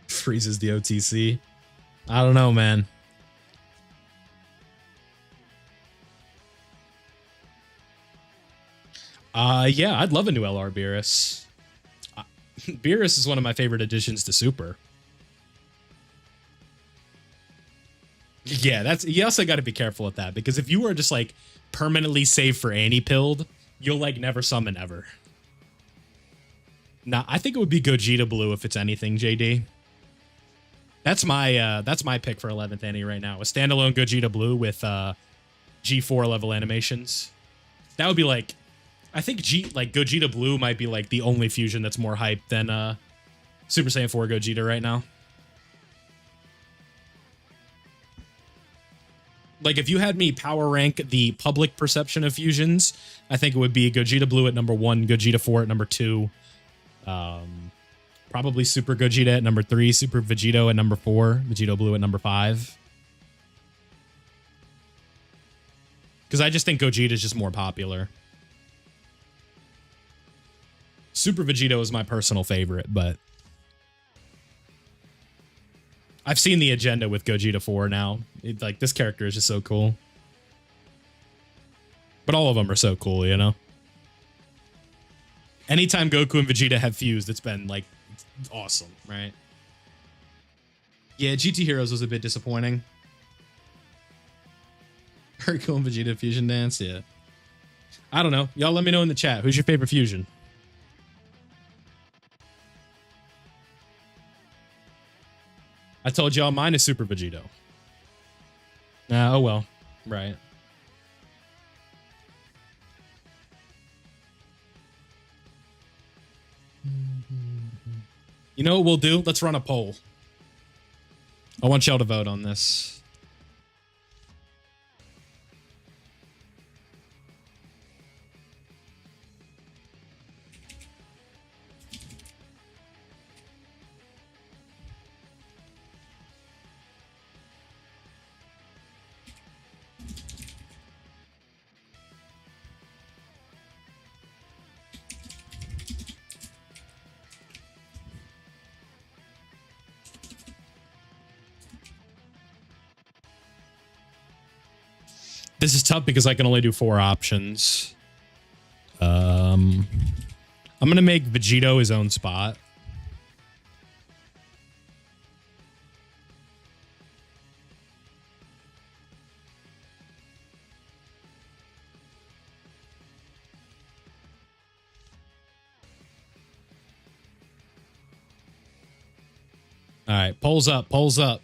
Freezes the OTC. I don't know, man. Yeah, I'd love a new LR Beerus. Beerus is one of my favorite additions to Super. Yeah, you also got to be careful with that, because if you are just, like, permanently saved for Annie pilled, you'll, like, never summon ever. Nah, I think it would be Gogeta Blue if it's anything, JD. That's my pick for 11th Annie right now. A standalone Gogeta Blue with G4 level animations. That would be like, I think Gogeta Blue might be like the only fusion that's more hype than Super Saiyan 4 Gogeta right now. Like, if you had me power rank the public perception of fusions, I think it would be Gogeta Blue at number 1, Gogeta 4 at number 2, probably Super Gogeta at number 3, Super Vegito at number 4, Vegito Blue at number 5. Because I just think Gogeta is just more popular. Super Vegito is my personal favorite, but I've seen the agenda with Gogeta 4 now. Like, this character is just so cool. But all of them are so cool, you know? Anytime Goku and Vegeta have fused, it's been, like, awesome, right? Yeah, GT Heroes was a bit disappointing. Hercule and Vegeta fusion dance, yeah. I don't know. Y'all let me know in the chat. Who's your favorite fusion? I told y'all mine is Super Vegito. Oh well. Right. You know what we'll do? Let's run a poll. I want y'all to vote on this. This is tough because I can only do 4 options. I'm going to make Vegito his own spot. All right, polls up, polls up.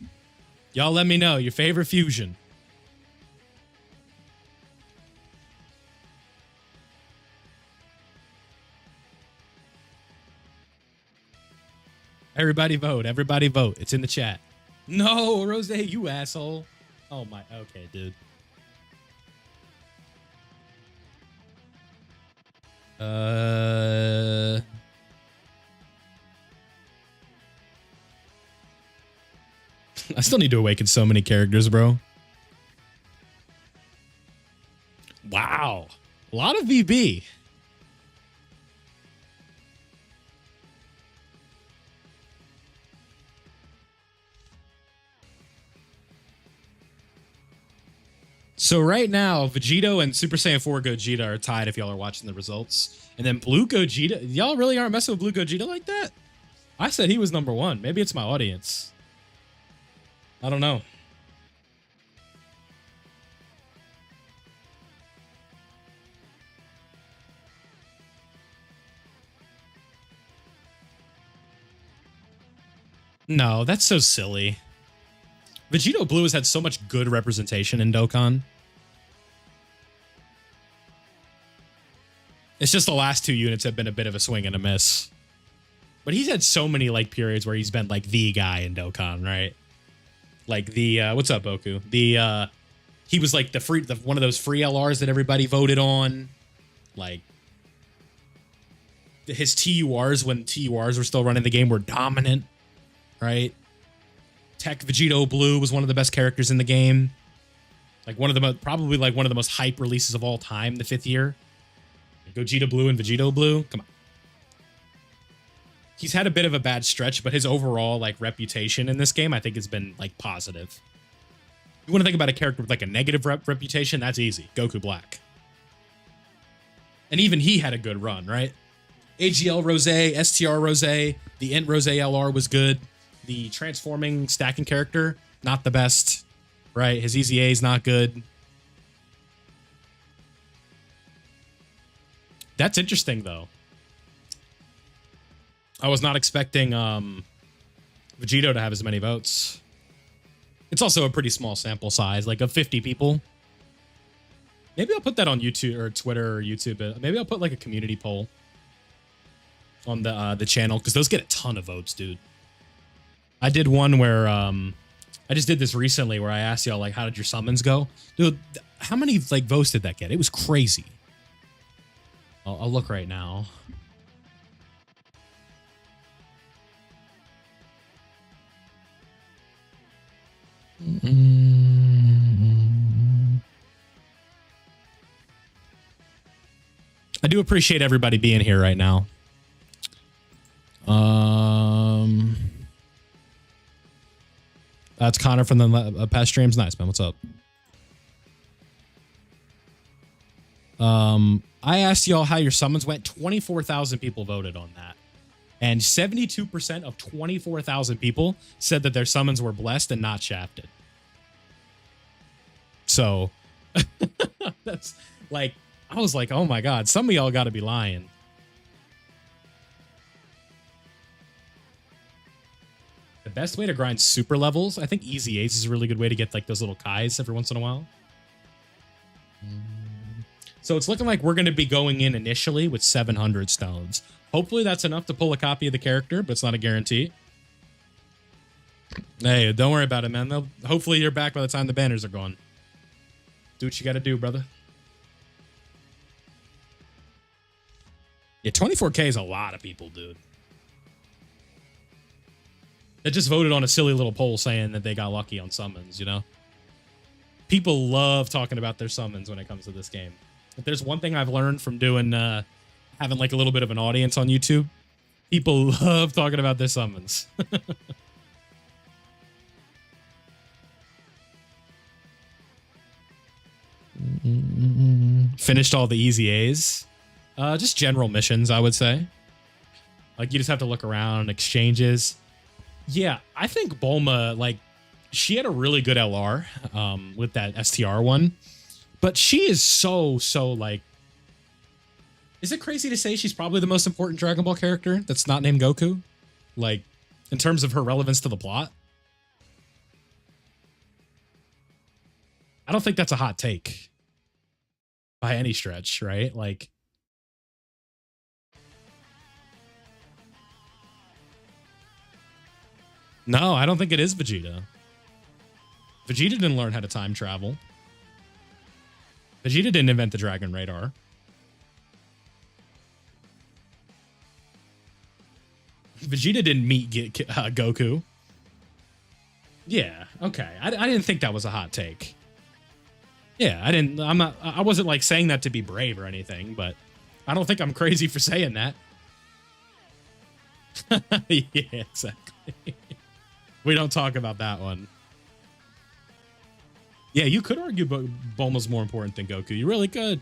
Y'all let me know your favorite fusion. Everybody vote. Everybody vote. It's in the chat. No, Rose, you asshole. Oh my. Okay, dude. I still need to awaken so many characters, bro. Wow. A lot of VB. So right now, Vegito and Super Saiyan 4 Gogeta are tied if y'all are watching the results. And then Blue Gogeta, y'all really aren't messing with Blue Gogeta like that? I said he was number 1. Maybe it's my audience. I don't know. No, that's so silly. Vegito Blue has had so much good representation in Dokkan. It's just the last 2 units have been a bit of a swing and a miss. But he's had so many like periods where he's been like the guy in Dokkan, right? Like the what's up, Boku? He was like one of those free LRs that everybody voted on. Like his TURs when TURs were still running the game were dominant, right? Tech Vegito Blue was one of the best characters in the game. Like probably like one of the most hype releases of all time, the 5th year. Gogeta Blue and Vegito Blue. Come on. He's had a bit of a bad stretch, but his overall like reputation in this game, I think, has been like positive. You want to think about a character with like a negative reputation? That's easy. Goku Black. And even he had a good run, right? AGL Rose, STR Rose, the Int Rose LR was good. The transforming stacking character, not the best, right? His EZA is not good. That's interesting, though. I was not expecting Vegito to have as many votes. It's also a pretty small sample size, like of 50 people. Maybe I'll put that on YouTube or Twitter or YouTube. Maybe I'll put like a community poll on the channel, because those get a ton of votes, dude. I did one where I just did this recently where I asked y'all, like, how did your summons go? Dude, how many like votes did that get? It was crazy. I'll look right now. I do appreciate everybody being here right now. That's Connor from the past streams. Nice, man. What's up? I asked y'all how your summons went. 24,000 people voted on that. And 72% of 24,000 people said that their summons were blessed and not shafted. So that's like, I was like, oh my God, some of y'all got to be lying. The best way to grind super levels, I think Easy Ace is a really good way to get like those little Kais every once in a while. So it's looking like we're going to be going in initially with 700 stones. Hopefully that's enough to pull a copy of the character, but it's not a guarantee. Hey, don't worry about it, man. Hopefully you're back by the time the banners are gone. Do what you got to do, brother. Yeah, 24K is a lot of people, dude. That just voted on a silly little poll saying that they got lucky on summons, you know? People love talking about their summons when it comes to this game. If there's one thing I've learned from doing, having like a little bit of an audience on YouTube, people love talking about their summons. Finished all the easy A's. Just general missions, I would say. Like, you just have to look around, exchanges. Yeah, I think Bulma, like, she had a really good LR with that STR one. But she is so, like... Is it crazy to say she's probably the most important Dragon Ball character that's not named Goku? Like, in terms of her relevance to the plot? I don't think that's a hot take. By any stretch, right? Like... No, I don't think it is Vegeta. Vegeta didn't learn how to time travel. Vegeta didn't invent the Dragon Radar. Vegeta didn't meet Goku. Yeah, okay. I didn't think that was a hot take. Yeah, I wasn't like saying that to be brave or anything, but I don't think I'm crazy for saying that. Yeah, exactly. We don't talk about that one. Yeah, you could argue Bulma's more important than Goku. You really could.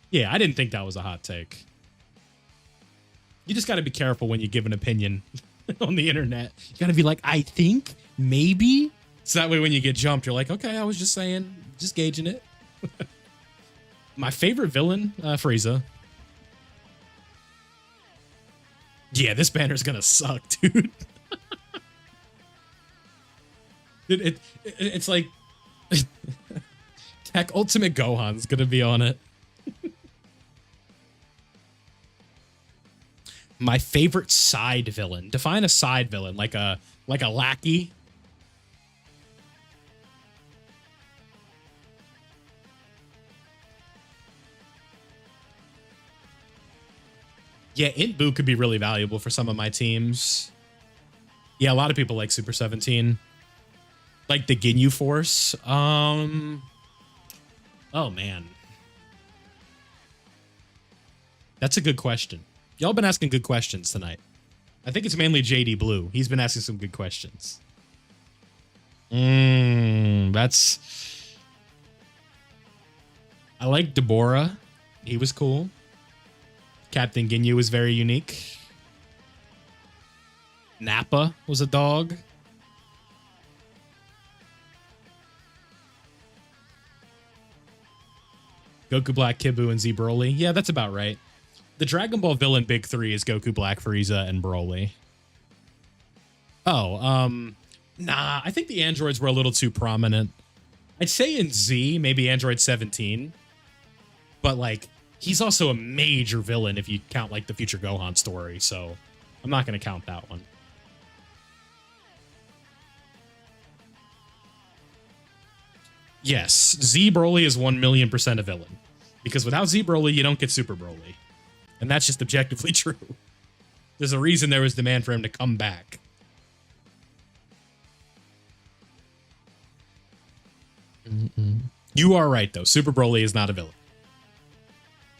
Yeah, I didn't think that was a hot take. You just got to be careful when you give an opinion on the internet. You got to be like, I think, maybe. So that way when you get jumped, you're like, okay, I was just saying, just gauging it. My favorite villain, Frieza. Yeah, this banner's gonna suck, dude. It's like Tech Ultimate Gohan's gonna be on it. My favorite side villain. Define a side villain, like a lackey. Yeah, Int Boo could be really valuable for some of my teams. Yeah, a lot of people like Super 17. Like the Ginyu Force. Oh, man. That's a good question. Y'all been asking good questions tonight. I think it's mainly JD Blue. He's been asking some good questions. That's... I like Deborah. He was cool. Captain Ginyu was very unique. Nappa was a dog. Goku Black, Kibu, and Z Broly. Yeah, that's about right. The Dragon Ball villain big three is Goku, Black Frieza, and Broly. Oh, nah, I think the androids were a little too prominent. I'd say in Z, maybe Android 17. But, like, he's also a major villain if you count, like, the future Gohan story, so I'm not going to count that one. Yes, Z Broly is 1,000,000% a villain. Because without Z Broly, you don't get Super Broly. And that's just objectively true. There's a reason there was demand for him to come back. You are right, though. Super Broly is not a villain.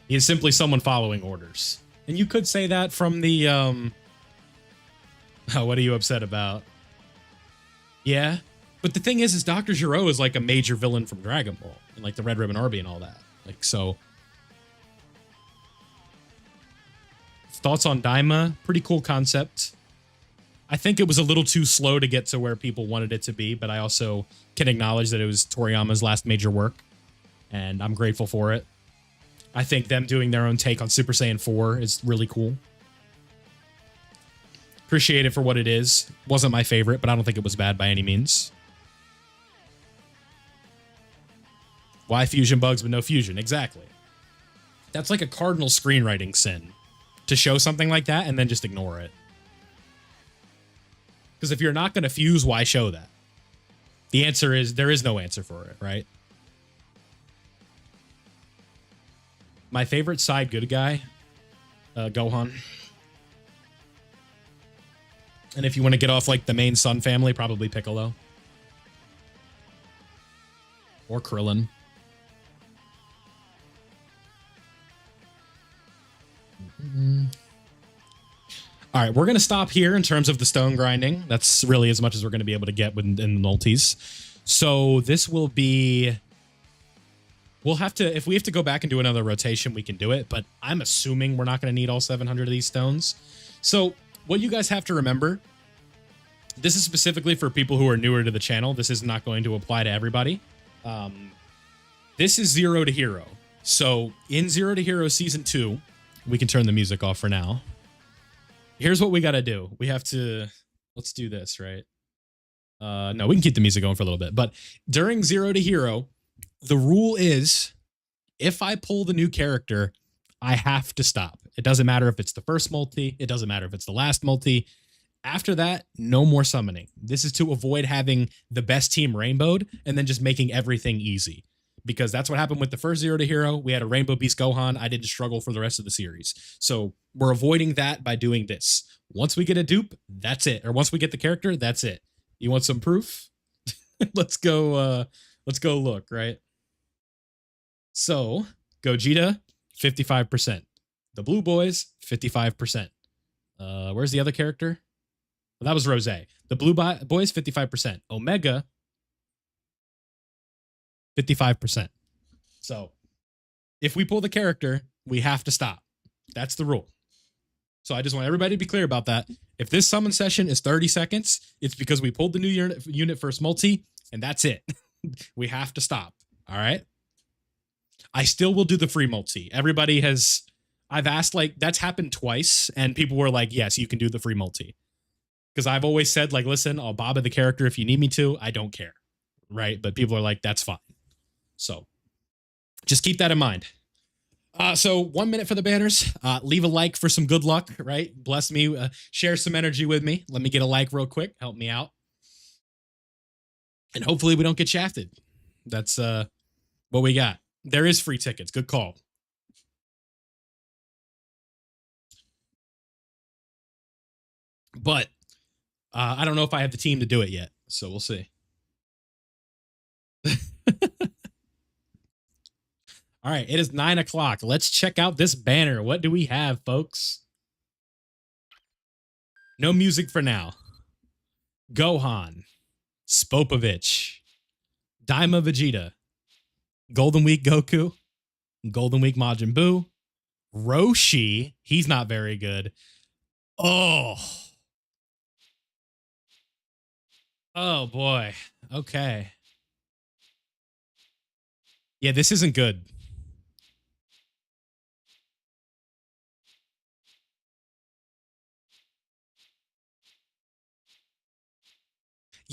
He is simply someone following orders. And you could say that from the, Oh, what are you upset about? Yeah. But the thing is Dr. Gero is like a major villain from Dragon Ball. And like the Red Ribbon Army and all that. Like, so... Thoughts on Daima? Pretty cool concept. I think it was a little too slow to get to where people wanted it to be, but I also can acknowledge that it was Toriyama's last major work, and I'm grateful for it. I think them doing their own take on Super Saiyan 4 is really cool. Appreciate it for what it is. Wasn't my favorite, but I don't think it was bad by any means. Why fusion bugs but no fusion? Exactly. That's like a cardinal screenwriting sin. To show something like that and then just ignore it. Because if you're not going to fuse, why show that? The answer is there is no answer for it, right? My favorite side good guy, Gohan. And if you want to get off like the main Sun family, probably Piccolo. Or Krillin. All right, we're going to stop here in terms of the stone grinding. That's really as much as we're going to be able to get in the multis. So this will be... We'll have to... If we have to go back and do another rotation, we can do it. But I'm assuming we're not going to need all 700 of these stones. So what you guys have to remember... This is specifically for people who are newer to the channel. This is not going to apply to everybody. This is 0 to Hero. So in 0 to Hero Season 2... We can turn the music off for now. Here's what we got to do. We have to... Let's do this, right? No, we can keep the music going for a little bit. But during 0 to Hero, the rule is, if I pull the new character, I have to stop. It doesn't matter if it's the first multi. It doesn't matter if it's the last multi. After that, no more summoning. This is to avoid having the best team rainbowed and then just making everything easy. Because that's what happened with the first 0 to Hero. We had a Rainbow Beast Gohan. I didn't struggle for the rest of the series. So we're avoiding that by doing this. Once we get a dupe, that's it. Or once we get the character, that's it. You want some proof? Let's go look, right? So, Gogeta, 55%. The Blue Boys, 55%. Where's the other character? Well, that was Rose. The Blue Boys, 55%. Omega, 55%. So if we pull the character, we have to stop. That's the rule. So I just want everybody to be clear about that. If this summon session is 30 seconds, it's because we pulled the new unit first multi, and that's it. We have to stop. All right. I still will do the free multi. Everybody has, I've asked, like, that's happened twice, and people were like, yes, you can do the free multi. Because I've always said, like, listen, I'll bob the character if you need me to. I don't care. Right. But people are like, that's fine. So just keep that in mind. So 1 minute for the banners. Leave a like for some good luck, right? Bless me. Share some energy with me. Let me get a like real quick. Help me out. And hopefully we don't get shafted. That's what we got. There is free tickets. Good call. But I don't know if I have the team to do it yet. So we'll see. All right, it is 9 o'clock. Let's check out this banner. What do we have, folks? No music for now. Gohan, Spopovich, Daima Vegeta, Golden Week Goku, Golden Week Majin Buu, Roshi. He's not very good. Oh. Oh, boy. Okay. Yeah, this isn't good.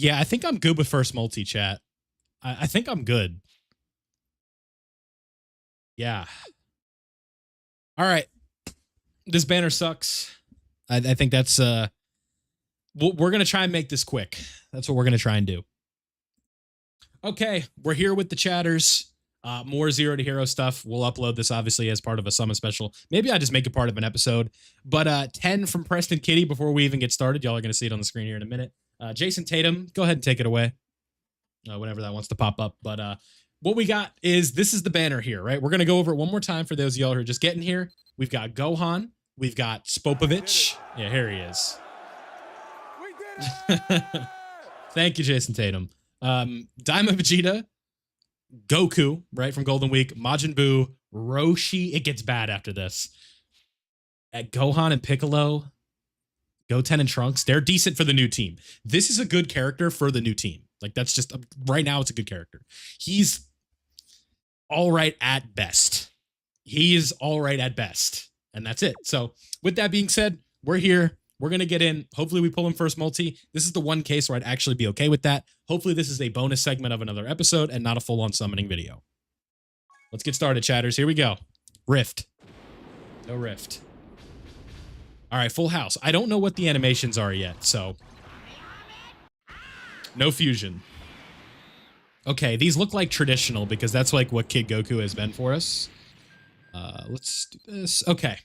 Yeah, I think I'm good with first multi, chat. I think I'm good. Yeah. All right. This banner sucks. I think that's we're gonna try and make this quick. That's what we're gonna try and do. Okay, we're here with the chatters. More Zero to Hero stuff. We'll upload this obviously as part of a summon special. Maybe I just make it part of an episode. But 10 from Preston Kitty before we even get started. Y'all are gonna see it on the screen here in a minute. Jason Tatum, go ahead and take it away. Whenever that wants to pop up. But what we got is this is the banner here, right? We're gonna go over it one more time for those of y'all who are just getting here. We've got Gohan. We've got Spopovich. Yeah, here he is. Thank you, Jason Tatum. Daima Vegeta, Goku, right, from Golden Week, Majin Buu, Roshi. It gets bad after this. At Gohan and Piccolo, Goten and Trunks, they're decent for the new team. This is a good character for the new team. Like, that's just, right now, it's a good character. He's all right at best. He is all right at best. And that's it. So, with that being said, we're here. We're going to get in. Hopefully, we pull him first multi. This is the one case where I'd actually be okay with that. Hopefully, this is a bonus segment of another episode and not a full-on summoning video. Let's get started, chatters. Here we go. Rift. No Rift. All right, full house. I don't know what the animations are yet, so... No fusion. Okay, these look like traditional because that's like what Kid Goku has been for us. Let's do this. Okay.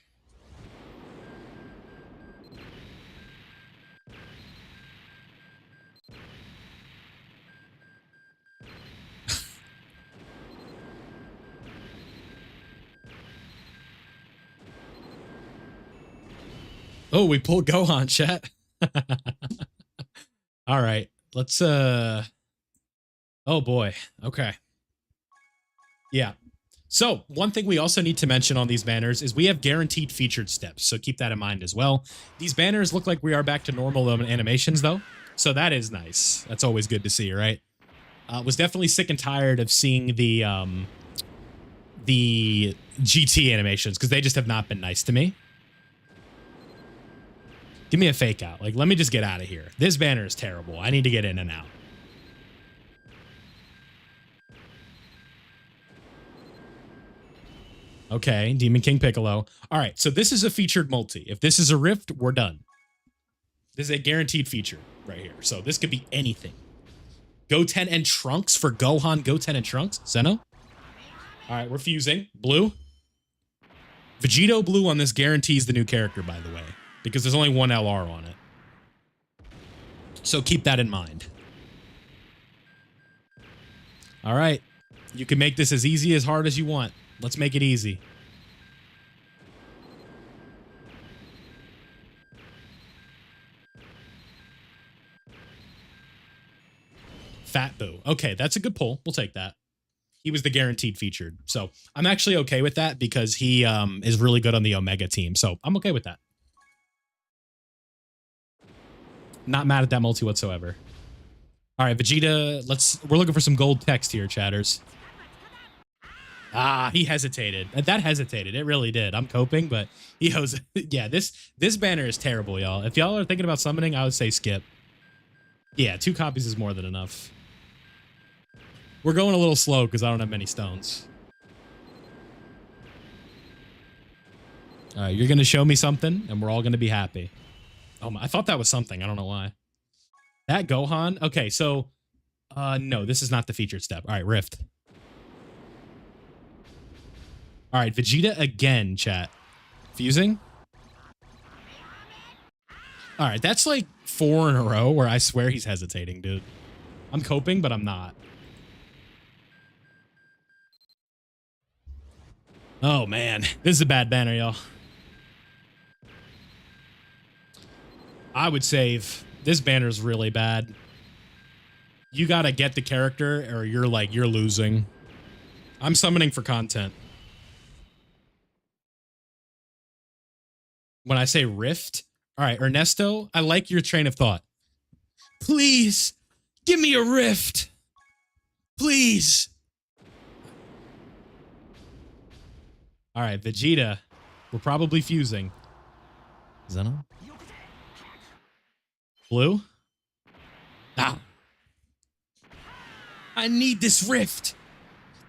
Oh, we pulled Gohan, chat. All right. Let's oh boy. Okay. Yeah. So, one thing we also need to mention on these banners is we have guaranteed featured steps, so keep that in mind as well. These banners look like we are back to normal animations though, so that is nice. That's always good to see, right? Was definitely sick and tired of seeing the GT animations because they just have not been nice to me. Give me a fake out. Like, let me just get out of here. This banner is terrible. I need to get in and out. Okay, Demon King Piccolo. All right, so this is a featured multi. If this is a Rift, we're done. This is a guaranteed feature right here. So this could be anything. Goten and Trunks for Gohan, Goten and Trunks. Zeno. All right, we're fusing. Blue. Vegito Blue on this guarantees the new character, by the way, because there's only one LR on it. So keep that in mind. All right. You can make this as easy as hard as you want. Let's make it easy. Fat Boo. Okay, that's a good pull. We'll take that. He was the guaranteed featured. So I'm actually okay with that because he is really good on the Omega team. So I'm okay with that. Not mad at that multi whatsoever. All right, Vegeta, we're looking for some gold text here, chatters. Ah, he hesitated. That hesitated. It really did. I'm coping, but he goes, yeah, this banner is terrible, y'all. If y'all are thinking about summoning, I would say skip. Yeah, 2 copies is more than enough. We're going a little slow because I don't have many stones. All right, you're going to show me something, and we're all going to be happy. Oh, I thought that was something. I don't know why. That Gohan? Okay, so... no, this is not the featured step. All right, Rift. All right, Vegeta again, chat. Fusing? All right, that's like 4 in a row where I swear he's hesitating, dude. I'm coping, but I'm not. Oh, man. This is a bad banner, y'all. I would save. This banner is really bad. You got to get the character or you're losing. I'm summoning for content. When I say Rift, all right, Ernesto, I like your train of thought. Please, give me a Rift. Please. All right, Vegeta, we're probably fusing. Zeno? Blue? Ah, I need this rift.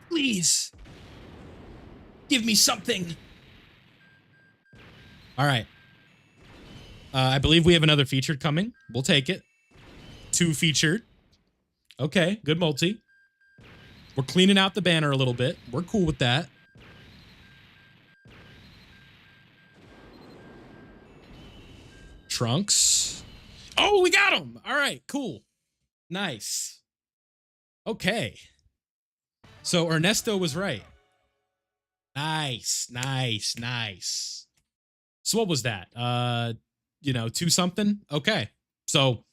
Please. Give me something. All right. I believe we have another featured coming. We'll take it. 2 featured. Okay, good multi. We're cleaning out the banner a little bit. We're cool with that. Trunks. Oh, we got him. All right, cool. Nice. Okay. So Ernesto was right. Nice, nice, nice. So what was that? 2 something? Okay. So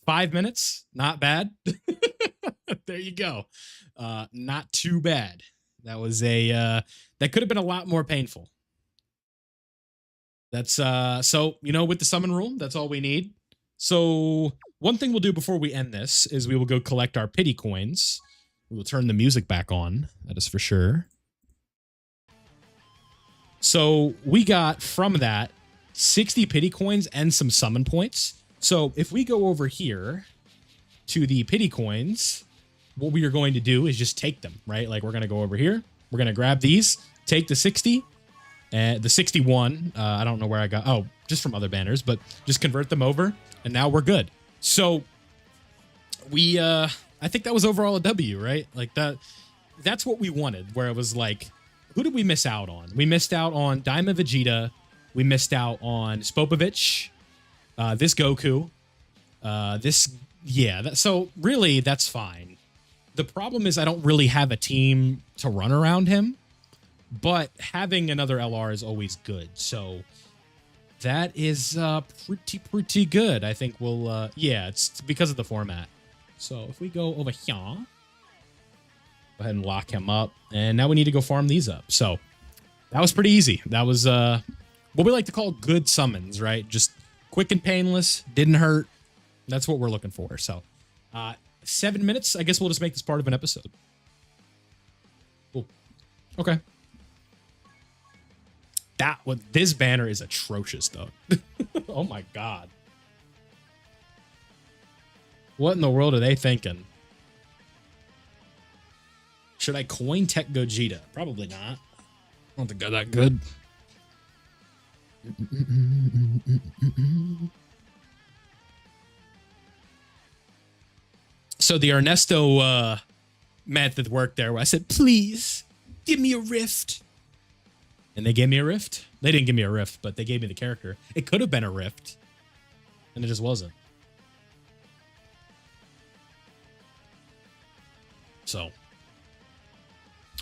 5 minutes, not bad. There you go. Not too bad. That was that could have been a lot more painful. That's so with the summon rule, that's all we need. So one thing we'll do before we end this is we will go collect our pity coins. We will turn the music back on. That is for sure. So we got from that 60 pity coins and some summon points. So if we go over here to the pity coins, what we are going to do is just take them, right? Like we're going to go over here. We're going to grab these, take the 60 and the 61. I don't know where I got. Oh, just from other banners, but just convert them over. And now we're good. So we, I think that was overall a W, right? Like that's what we wanted, where it was like, who did we miss out on? We missed out on Diamond Vegeta. We missed out on Spopovich, this Goku, so really that's fine. The problem is I don't really have a team to run around him, but having another LR is always good. So that is pretty good. I think we'll, it's because of the format. So if we go over here, go ahead and lock him up. And now we need to go farm these up. So that was pretty easy. That was what we like to call good summons, right? Just quick and painless, didn't hurt. That's what we're looking for. So 7 minutes. I guess we'll just make this part of an episode. Cool. Okay. This banner is atrocious, though. Oh my god. What in the world are they thinking? Should I coin Tech Gogeta? Probably not. I don't think they're that good. So the Ernesto method worked there where I said, please, give me a rift. And they gave me a rift. They didn't give me a rift, but they gave me the character. It could have been a rift. And it just wasn't. So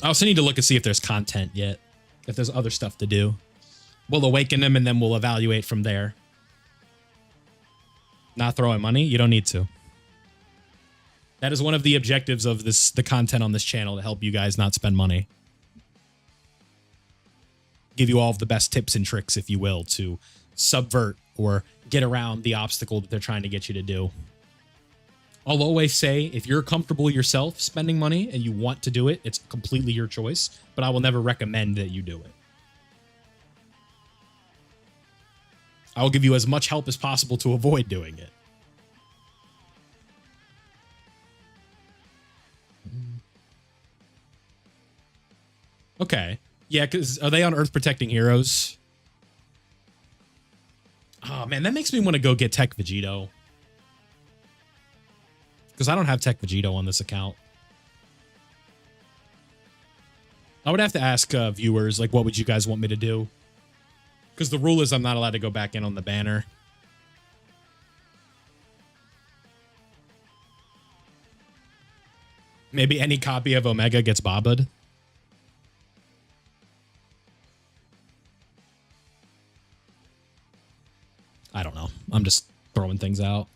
I also need to look and see if there's content yet. If there's other stuff to do. We'll awaken them and then we'll evaluate from there. Not throwing money? You don't need to. That is one of the objectives of the content on this channel, to help you guys not spend money. Give you all of the best tips and tricks, if you will, to subvert or get around the obstacle that they're trying to get you to do. I'll always say, if you're comfortable yourself spending money and you want to do it, it's completely your choice, but I will never recommend that you do it. I will give you as much help as possible to avoid doing it. Okay. Yeah, because are they on Earth Protecting Heroes? Oh, man, that makes me want to go get Tech Vegito. Because I don't have Tech Vegito on this account. I would have to ask viewers, like, what would you guys want me to do? Because the rule is I'm not allowed to go back in on the banner. Maybe any copy of Omega gets bobbed. I don't know. I'm just throwing things out.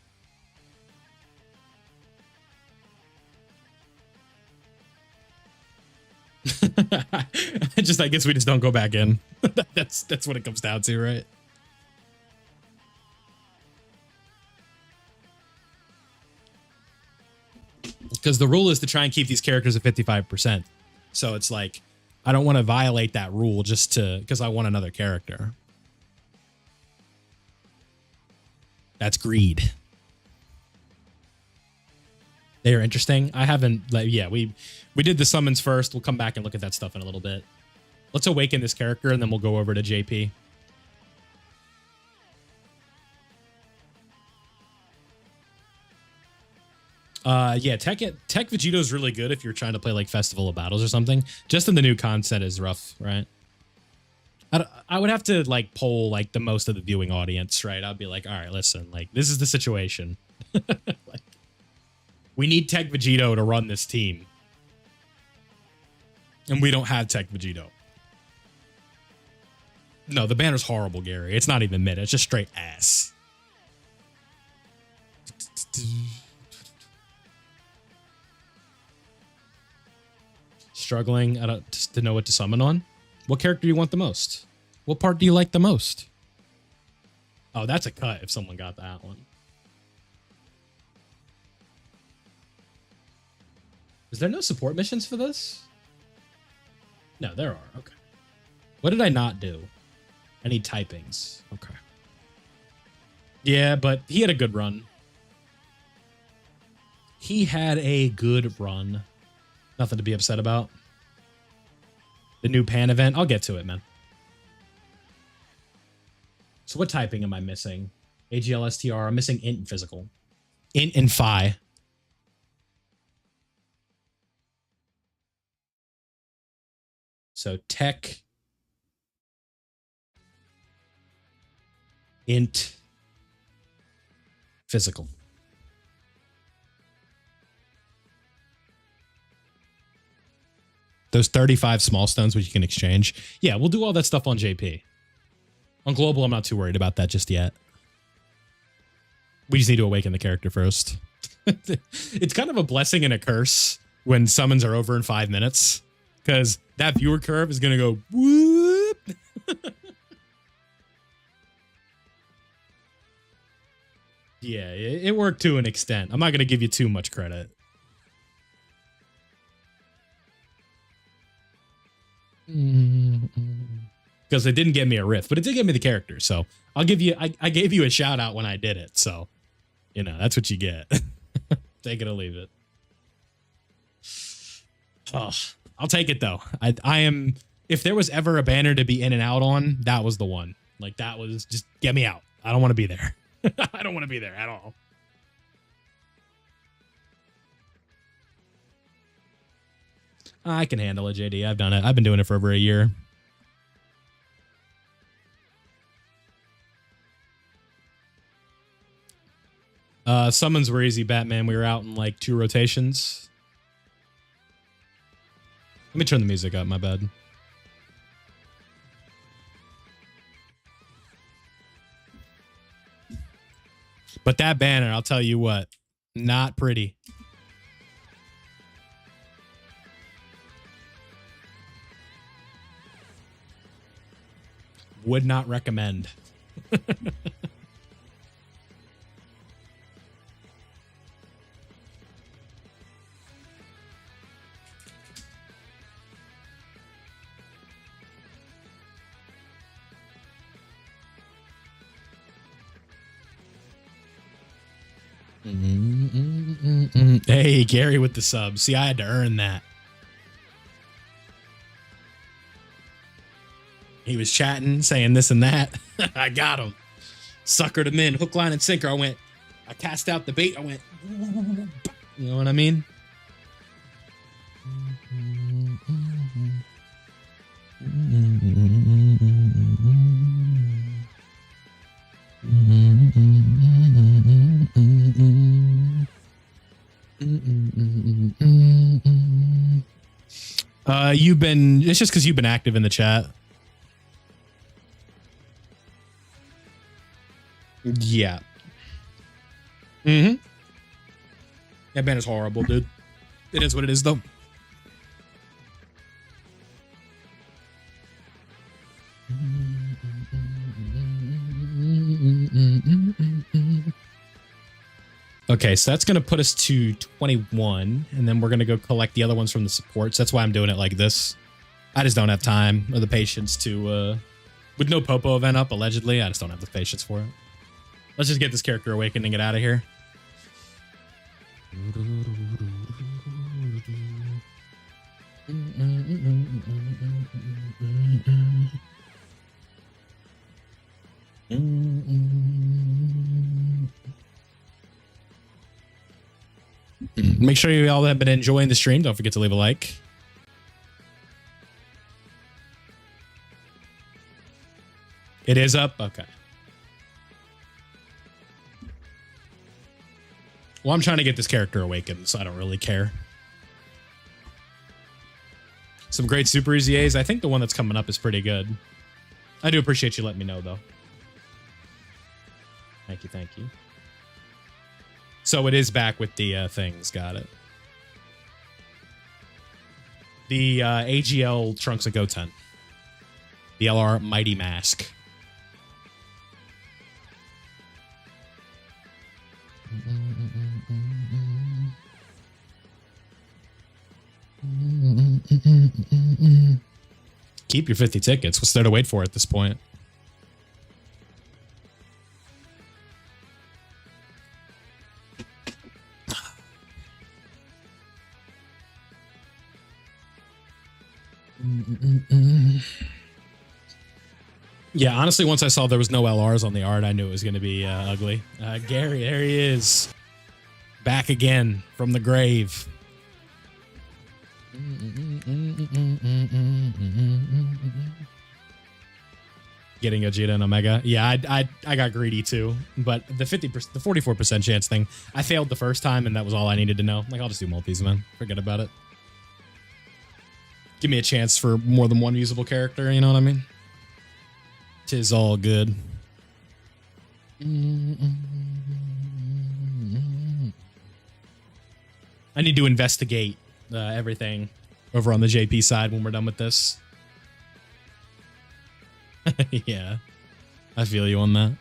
I guess we just don't go back in. That's what it comes down to, right? Because the rule is to try and keep these characters at 55%. So it's like, I don't want to violate that rule just because I want another character. That's greed. They are interesting. I haven't, like, yeah, we did the summons first. We'll come back and look at that stuff in a little bit. Let's awaken this character, and then we'll go over to JP. Yeah, Tech Vegito is really good if you're trying to play like Festival of Battles or something. Just in the new content is rough, right? I would have to like poll like the most of the viewing audience, right? I'd be like, all right, listen, like this is the situation. Like, we need Tech Vegito to run this team, and we don't have Tech Vegito. No, the banner's horrible, Gary. It's not even mid. It's just straight ass. Struggling to know what to summon on. What character do you want the most? What part do you like the most? Oh, that's a cut if someone got that one. Is there no support missions for this? No, there are. Okay. What did I not do? I need typings. Okay. Yeah, but he had a good run. He had a good run. Nothing to be upset about. The new Pan event. I'll get to it, man. So what typing am I missing? AGL, STR. I'm missing int and physical. Int and phi. So tech. Int. Physical. Those 35 small stones which you can exchange. Yeah, we'll do all that stuff on JP. On global, I'm not too worried about that just yet. We just need to awaken the character first. It's kind of a blessing and a curse when summons are over in 5 minutes, because that viewer curve is going to go whoop. Yeah, it worked to an extent. I'm not going to give you too much credit. Because it didn't get me a riff, but it did get me the character. So I'll give you, I gave you a shout out when I did it. So, you know, that's what you get. Take it or leave it. Oh, I'll take it though. I am, if there was ever a banner to be in and out on, that was the one. Like that was just get me out. I don't want to be there. I don't want to be there at all. I can handle it, JD. I've done it. I've been doing it for over a year. Summons were easy, Batman. We were out in like 2 rotations. Let me turn the music up, my bad. But that banner, I'll tell you what, not pretty. Would not recommend. Hey, Gary with the sub. See, I had to earn that. He was chatting, saying this and that. I got him. Suckered him in. Hook, line, and sinker. I cast out the bait. I went, you know what I mean? It's just because you've been active in the chat. Yeah. That band is horrible, dude. It is what it is, though. Okay, so that's going to put us to 21, and then we're going to go collect the other ones from the supports. That's why I'm doing it like this. I just don't have time or the patience to, with no Popo event up, allegedly, I just don't have the patience for it. Let's just get this character awakened and get out of here. Make sure you all have been enjoying the stream. Don't forget to leave a like. It is up? Okay. Well, I'm trying to get this character awakened, so I don't really care. Some great Super Easy A's. I think the one that's coming up is pretty good. I do appreciate you letting me know, though. Thank you, thank you. So it is back with the things. Got it. The AGL Trunks of Goten. The LR Mighty Mask. Keep your 50 tickets. What's there to wait for at this point? Yeah, honestly, once I saw there was no LRs on the art, I knew it was going to be ugly. Gary, there he is. Back again from the grave. Getting a Vegeta and Omega. Yeah, I got greedy too. But the 44% chance thing, I failed the first time, and that was all I needed to know. Like, I'll just do multis, man. Forget about it. Give me a chance for more than one usable character, you know what I mean? 'Tis all good. I need to investigate everything over on the JP side when we're done with this. Yeah, I feel you on that.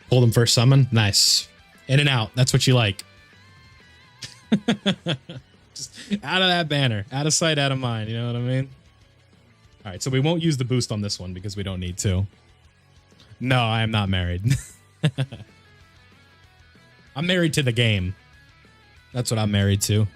Pull them first summon. Nice. In and out. That's what you like. Just out of that banner. Out of sight, out of mind. You know what I mean? All right, so we won't use the boost on this one because we don't need to. No, I am not married. I'm married to the game. That's what I'm married to.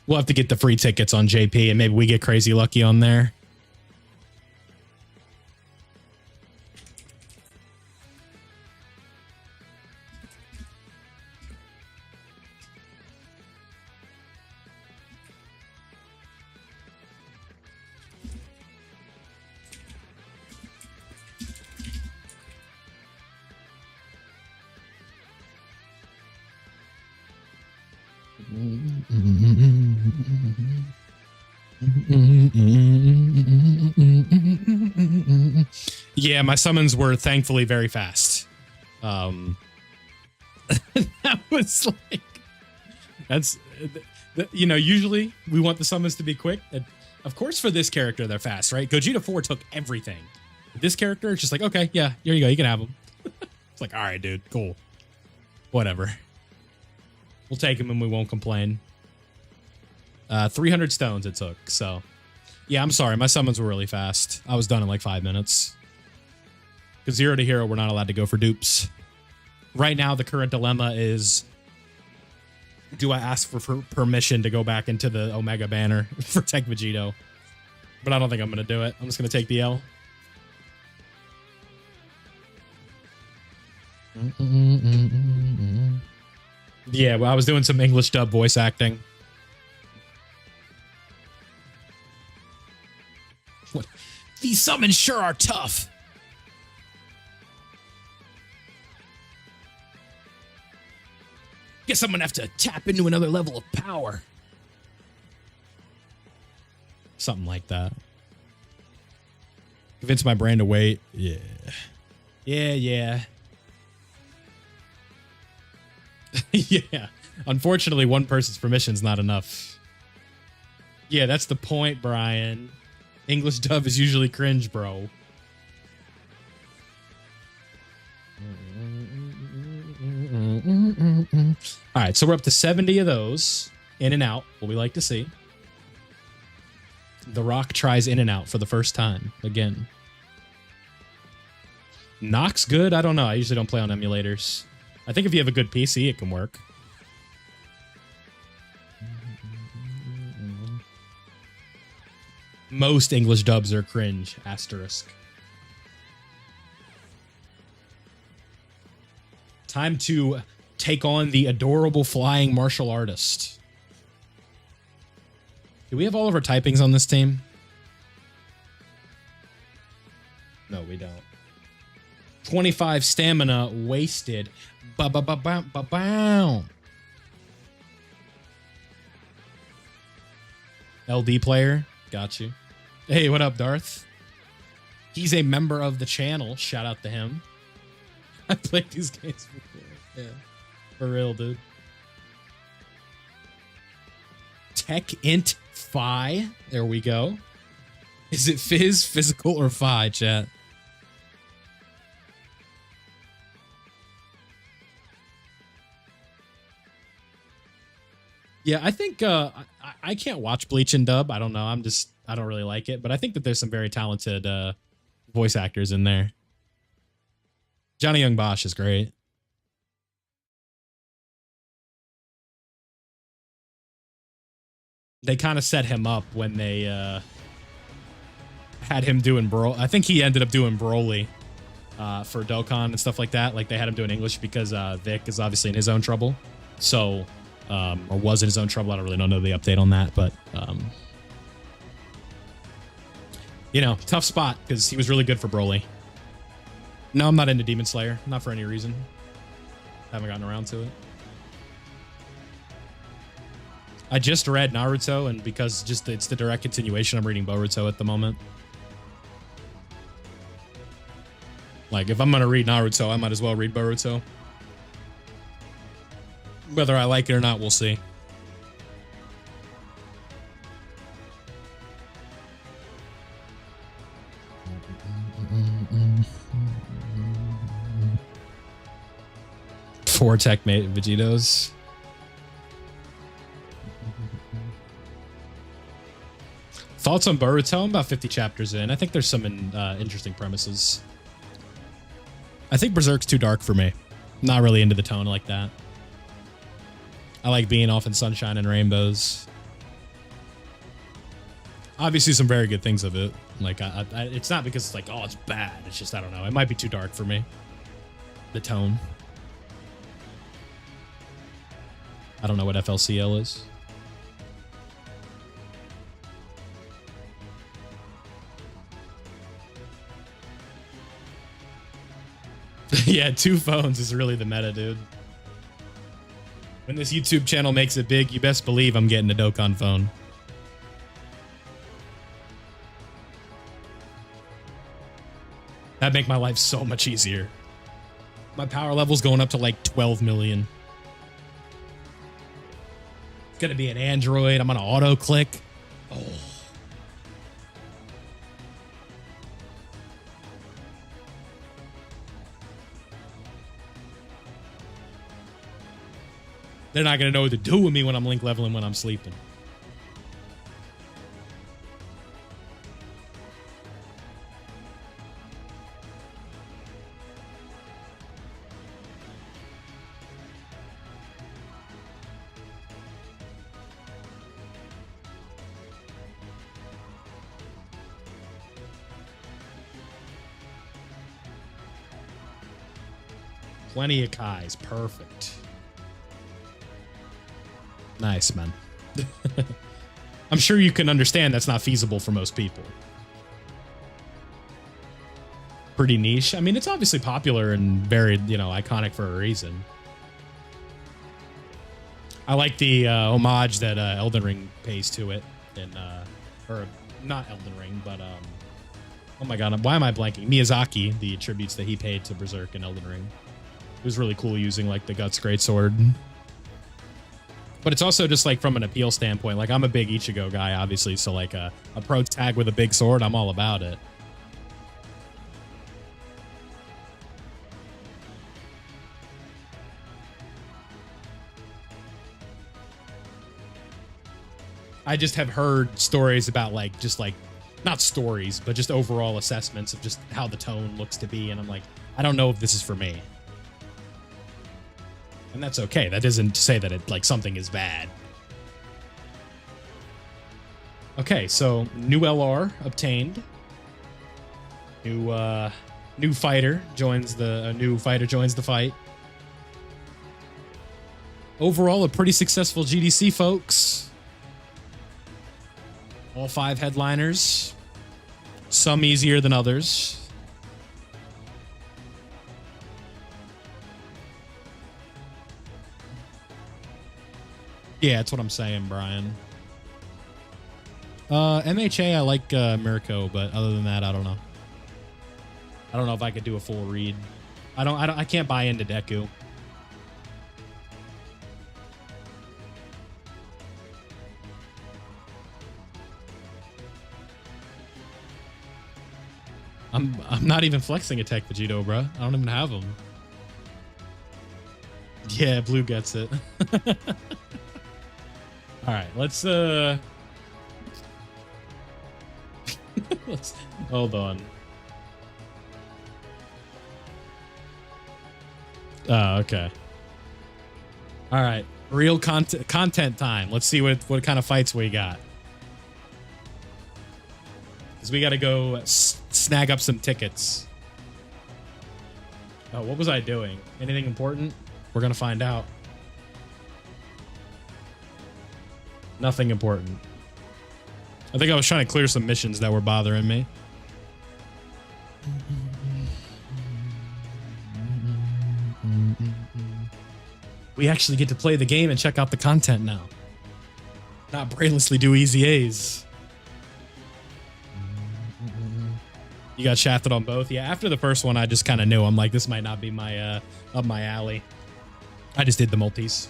We'll have to get the free tickets on JP, and maybe we get crazy lucky on there. Yeah, my summons were thankfully very fast. That was like, that's, you know, usually we want the summons to be quick. And of course, for this character, they're fast, right? Gogeta 4 took everything. This character, it's just like, okay, yeah, here you go. You can have them. It's like, all right, dude, cool. Whatever. We'll take him and we won't complain. 300 stones it took, so. Yeah, I'm sorry. My summons were really fast. I was done in like 5 minutes. Because 0 to hero, we're not allowed to go for dupes. Right now, the current dilemma is, do I ask for permission to go back into the Omega banner for Tech Vegito? But I don't think I'm going to do it. I'm just going to take the L. Yeah, well, I was doing some English dub voice acting. What? These summons sure are tough. Guess I'm gonna have to tap into another level of power. Something like that. Convince my brain to wait. Yeah. Yeah. Yeah. Unfortunately, one person's permission is not enough. Yeah, that's the point, Brian. English dub is usually cringe, bro. All right, so we're up to 70 of those. In and out, what we like to see. The Rock tries in and out for the first time again. Knock's good. I don't know. I usually don't play on emulators. I think if you have a good PC, it can work. Most English dubs are cringe. Asterisk. Time to take on the adorable flying martial artist. Do we have all of our typings on this team? No, we don't. 25 stamina wasted. Ba-ba-ba-ba-ba-bow. LD player. Got you. Hey, what up, Darth? He's a member of the channel. Shout out to him. I played these games before. Yeah. For real, dude. Tech Int Phi. There we go. Is it Fizz, Physical, or Phi, chat? Yeah, I think I can't watch Bleach and dub. I don't know. I don't really like it, but I think that there's some very talented voice actors in there. Johnny Young Bosch is great. They kind of set him up when they had him doing I think he ended up doing Broly for Dokkan and stuff like that. Like they had him doing English because Vic is obviously in his own trouble. So, or was in his own trouble. I don't really know the update on that, but you know, tough spot because he was really good for Broly. No, I'm not into Demon Slayer. Not for any reason. Haven't gotten around to it. I just read Naruto, and because it's the direct continuation, I'm reading Boruto at the moment. Like, if I'm going to read Naruto, I might as well read Boruto. Whether I like it or not, we'll see. Four tech mate Vegetos. Thoughts on Boruto? I'm about 50 chapters in. I think there's some interesting premises. I think Berserk's too dark for me. Not really into the tone like that. I like being off in sunshine and rainbows. Obviously, some very good things of it. Like, it's not because it's like, oh, it's bad. It's just, I don't know. It might be too dark for me. The tone. I don't know what FLCL is. Yeah, 2 phones is really the meta, dude. When this YouTube channel makes it big, you best believe I'm getting a Dokkan phone. That'd make my life so much easier. My power level's going up to like 12 million. It's gonna be an Android. I'm gonna auto-click. Oh. They're not going to know what to do with me when I'm link leveling when I'm sleeping. Plenty of Kais. Perfect. Nice, man. I'm sure you can understand that's not feasible for most people. pretty niche. I mean, it's obviously popular and very, you know, iconic for a reason. I like the homage that Elden Ring pays to it, and or not Elden Ring, but oh my god, why am I blanking? Miyazaki, the tributes that he paid to Berserk and Elden Ring. It was really cool using like the Guts Greatsword. But it's also just like from an appeal standpoint. Like I'm a big Ichigo guy, obviously, so like a pro tag with a big sword, I'm all about it. I just have heard stories about like just like not stories, but just overall assessments of just how the tone looks to be, and I'm like, I don't know if this is for me. And that's okay. That isn't to say that it like something is bad. Okay, so new LR obtained. New fighter joins the fight. Overall, a pretty successful GDC, folks. All 5 headliners. Some easier than others. Yeah, that's what I'm saying, Brian. MHA, I like Mirko, but other than that, I don't know. I don't know if I could do a full read. I can't buy into Deku. I'm not even flexing Attack Vegito, bro. I don't even have him. Yeah, Blue gets it. All right, let's hold on. Oh, okay. All right, real content time. Let's see what kind of fights we got. Because we got to go snag up some tickets. Oh, what was I doing? Anything important? We're going to find out. Nothing important. I think I was trying to clear some missions that were bothering me. We actually get to play the game and check out the content now. Not brainlessly do easy A's. You got shafted on both? Yeah, after the first one, I just kind of knew. I'm like, this might not be my up my alley. I just did the multis.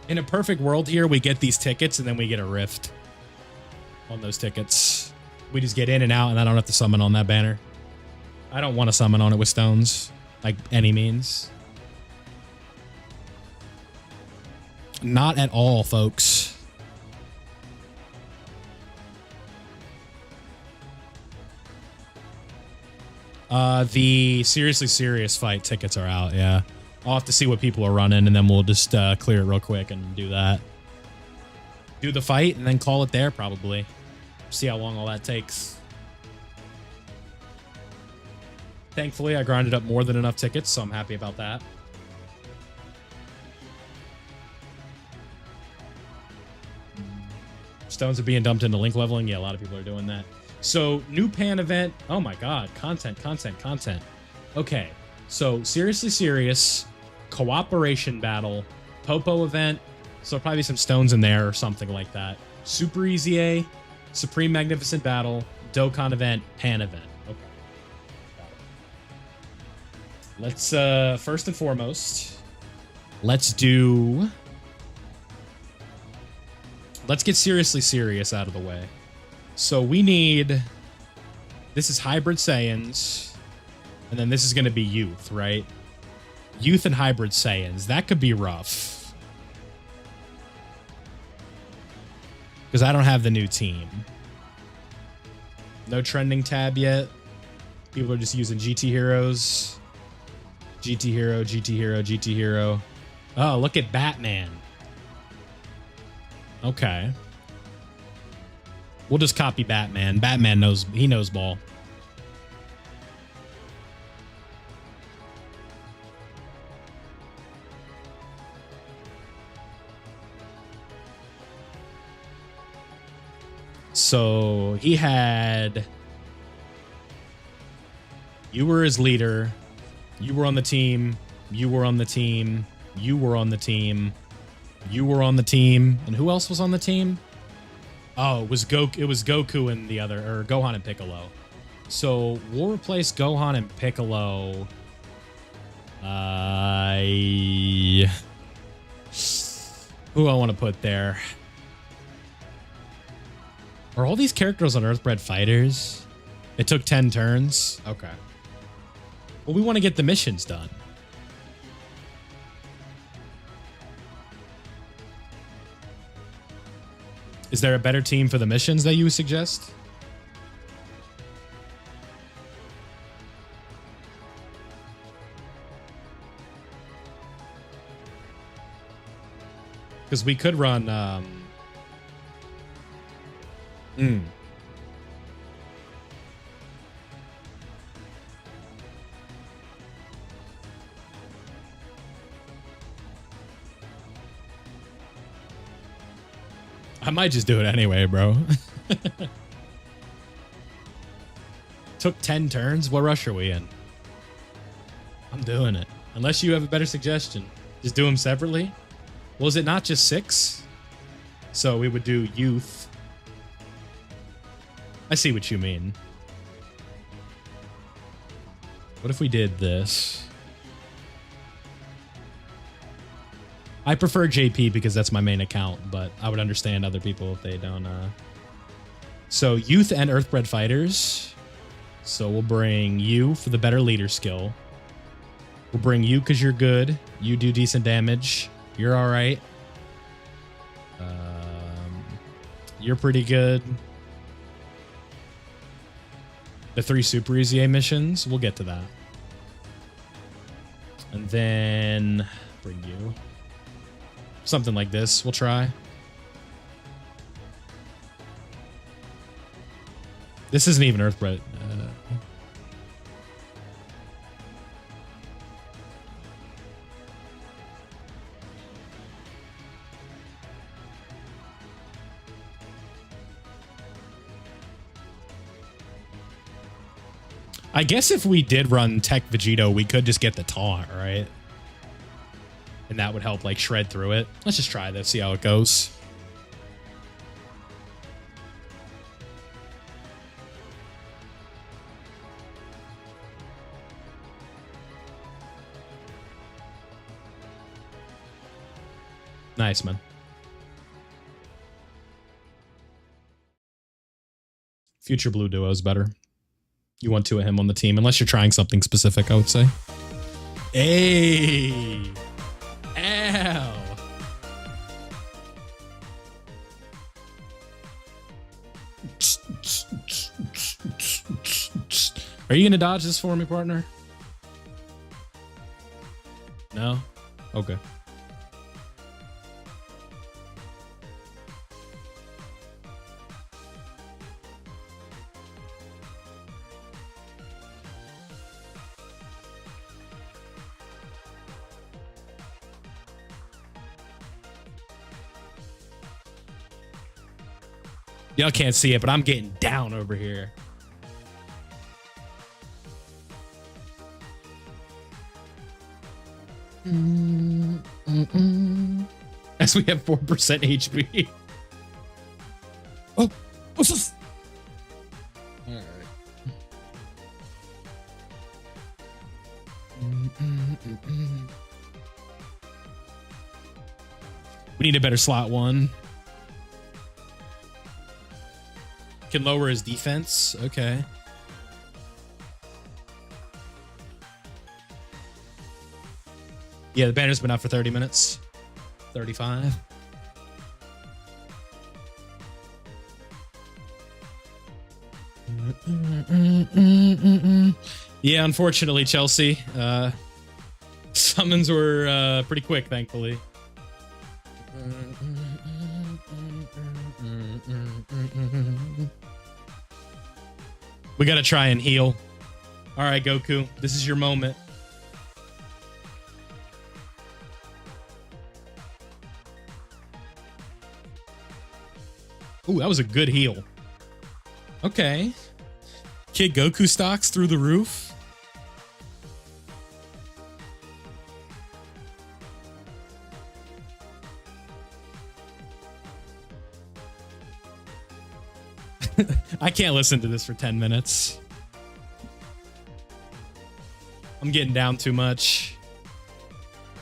In a perfect world here, we get these tickets and then we get a rift on those tickets. We just get in and out and I don't have to summon on that banner. I don't want to summon on it with stones, like any means. Not at all, folks. The seriously serious fight tickets are out, yeah. I'll have to see what people are running, and then we'll just clear it real quick and do that. Do the fight, and then call it there, probably. See how long all that takes. Thankfully, I grinded up more than enough tickets, so I'm happy about that. Stones are being dumped into link leveling. Yeah, a lot of people are doing that. So, new Pan event. Oh my god. Content. Okay. So, seriously serious. Cooperation battle. Popo event. So, probably some stones in there or something like that. Super easy A. Supreme Magnificent Battle. Dokkan event. Pan event. Okay. Let's, first and foremost, let's get seriously serious out of the way. So we need, this is Hybrid Saiyans, and then this is going to be Youth, right? Youth and Hybrid Saiyans. That could be rough. Because I don't have the new team. No trending tab yet. People are just using GT Heroes. GT Hero, GT Hero, GT Hero. Oh, look at Batman. Okay. We'll just copy Batman. Batman knows, he knows ball. So he had, you were his leader. You were on the team. You were on the team. You were on the team. You were on the team. And who else was on the team? Oh, it was Goku and the other, or Gohan and Piccolo. So we'll replace Gohan and Piccolo. Who I want to put there? Are all these characters on Earthbred fighters? It took 10 turns. Okay. Well, we want to get the missions done. Is there a better team for the missions that you would suggest? Because we could run I might just do it anyway, bro. Took 10 turns? What rush are we in? I'm doing it. Unless you have a better suggestion. Just do them separately? Was it not just 6? So we would do youth. I see what you mean. What if we did this? I prefer JP because that's my main account, but I would understand other people if they don't. So youth and Earthbred fighters. So we'll bring you for the better leader skill. We'll bring you because you're good. You do decent damage. You're all right. You're pretty good. The 3 super easy A missions, we'll get to that. And then bring you. Something like this, we'll try. This isn't even Earthbred. I guess if we did run Tech Vegito, we could just get the taunt, right? And that would help, like, shred through it. Let's just try this, see how it goes. Nice, man. Future Blue Duo is better. You want 2 of him on the team, unless you're trying something specific, I would say. Hey! Ow! Are you gonna dodge this for me, partner? No? Okay. Y'all can't see it, but I'm getting down over here. As we have 4% HP. Oh, what's this? All right. We need a better slot 1. Can lower his defense. Okay. Yeah, the banner's been out for 30 minutes. 35. Yeah, unfortunately, Chelsea. Summons were pretty quick, thankfully. We gotta try and heal. All right, Goku, this is your moment. Ooh, that was a good heal. Okay. Kid Goku stocks through the roof. I can't listen to this for 10 minutes. I'm getting down too much.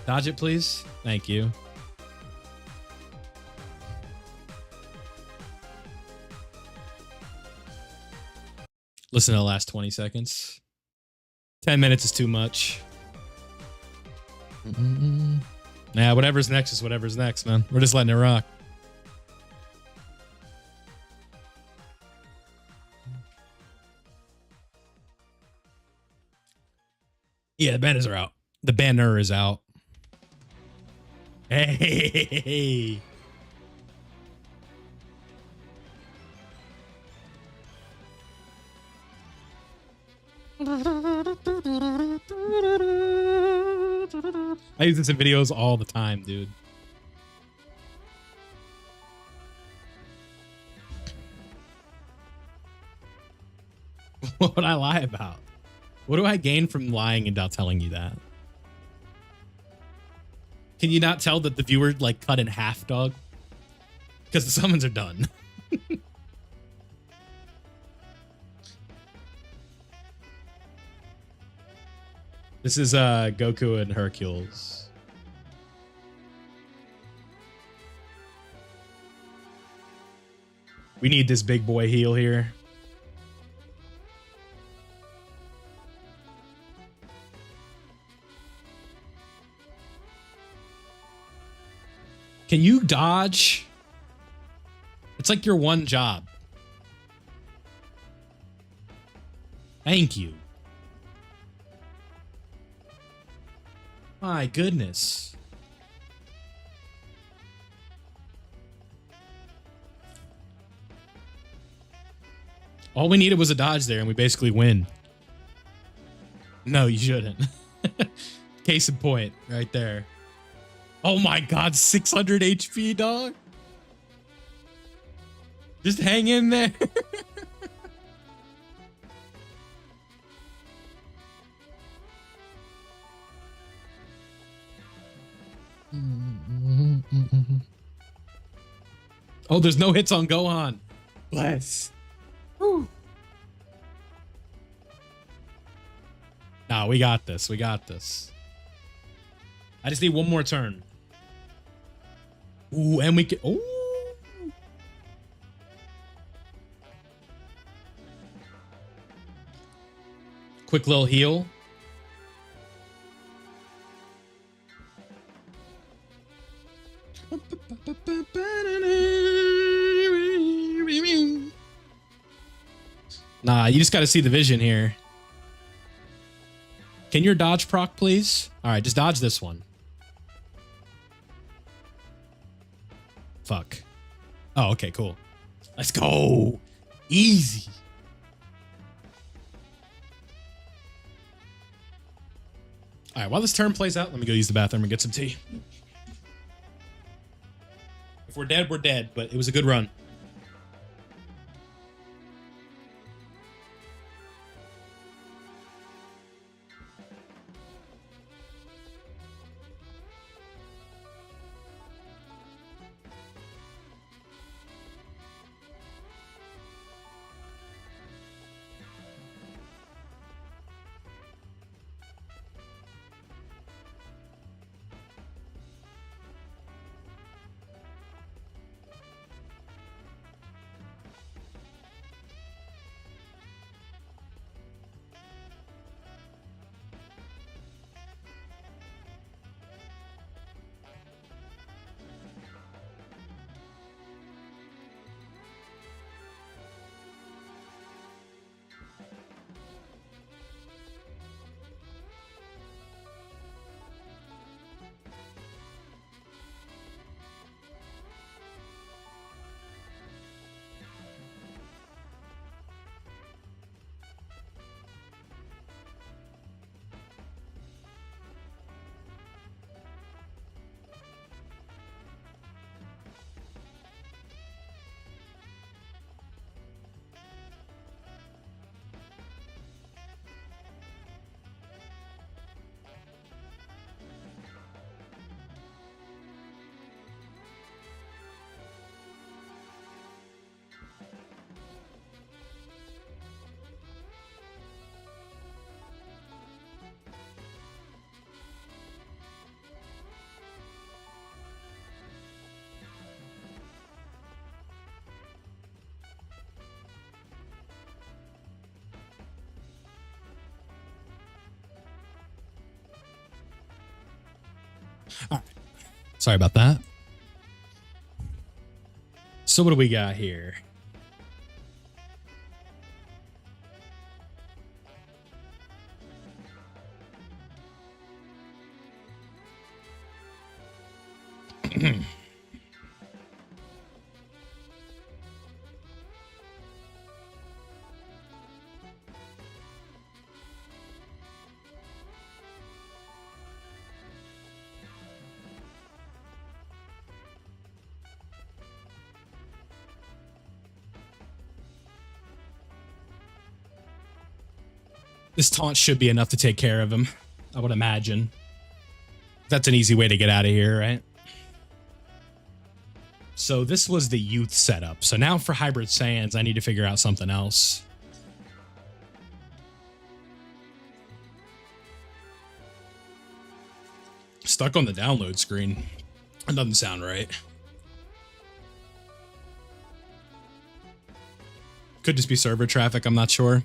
Dodge it, please. Thank you. Listen to the last 20 seconds. 10 minutes is too much. Nah, whatever's next is whatever's next, man. We're just letting it rock. Yeah, the banners are out. The banner is out. Hey. I use this in videos all the time, dude. What would I lie about? What do I gain from lying and not telling you that? Can you not tell that the viewer like cut in half, dog? Because the summons are done. This is Goku and Hercules. We need this big boy heal here. Can you dodge? It's like your one job. Thank you. My goodness. All we needed was a dodge there and we basically win. No, you shouldn't. Case in point, right there. Oh my god, 600 HP, dog. Just hang in there. Oh, there's no hits on Gohan. Bless. Whew. Nah, we got this. We got this. I just need one more turn. Ooh, and we can. Ooh. Quick little heal. Nah, you just got to see the vision here. Can your dodge proc, please? All right, just dodge this one. Fuck. Oh, okay, cool. Let's go. Easy. All right, while this turn plays out, let me go use the bathroom and get some tea. If we're dead, we're dead, but it was a good run. All right. Sorry about that. So what do we got here? This taunt should be enough to take care of him, I would imagine. That's an easy way to get out of here, right? So this was the youth setup. So now for Hybrid Saiyans, I need to figure out something else. Stuck on the download screen. That doesn't sound right. Could just be server traffic, I'm not sure.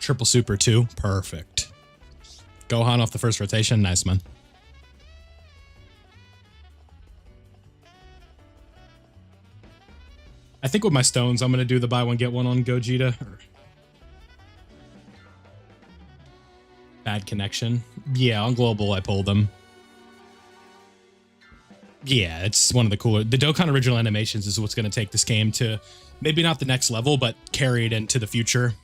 Triple Super 2. Perfect. Gohan off the first rotation. Nice, man. I think with my stones, I'm going to do the buy one, get one on Gogeta. Bad connection. Yeah, on global, I pulled them. Yeah, it's one of the cooler. The Dokkan original animations is what's going to take this game to maybe not the next level, but carry it into the future.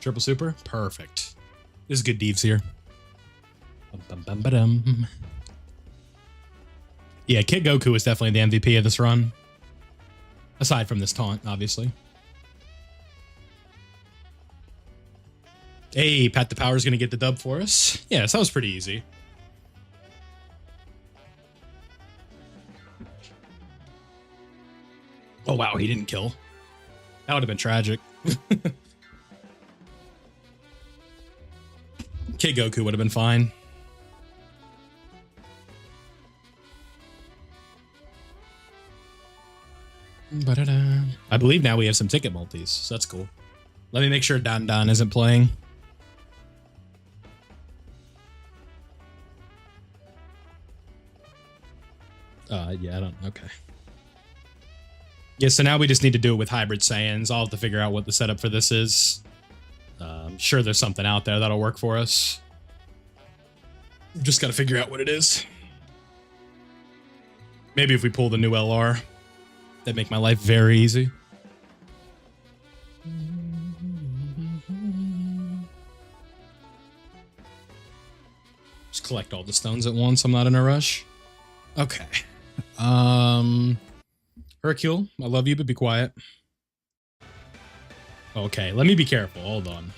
Triple Super? Perfect. This is good Deeves here. Yeah, Kid Goku is definitely the MVP of this run. Aside from this taunt, obviously. Hey, Pat the Power's going to get the dub for us. Yeah, so that was pretty easy. Oh, wow, he didn't kill. That would have been tragic. Kid Goku would have been fine. I believe now we have some ticket multis, so that's cool. Let me make sure Dan Dan isn't playing. Yeah, I don't. Okay. Yeah, so now we just need to do it with Hybrid Saiyans. I'll have to figure out what the setup for this is. I'm sure there's something out there that'll work for us. Just got to figure out what it is. Maybe if we pull the new LR, that'd make my life very easy. Just collect all the stones at once. I'm not in a rush. Okay. Hercule, I love you, but be quiet. Okay, let me be careful. Hold on.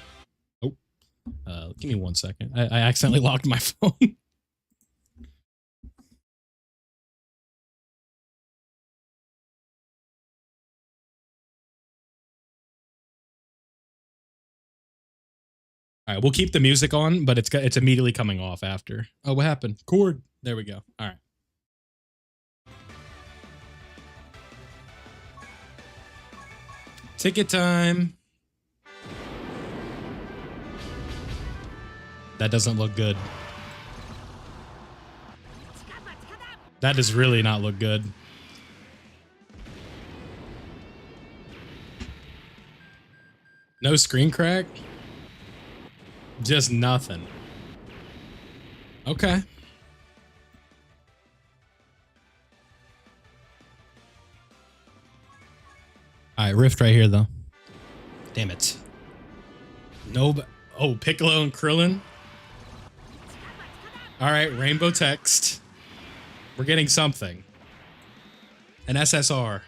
Oh, give me 1 second. I accidentally locked my phone. All right, we'll keep the music on, but it's immediately coming off after. Oh, what happened? Cord. There we go. All right. Ticket time. That doesn't look good. That does really not look good. No screen crack? Just nothing. Okay. All right, Rift right here, though. Damn it. No, oh, Piccolo and Krillin. All right, Rainbow Text. We're getting something. An SSR.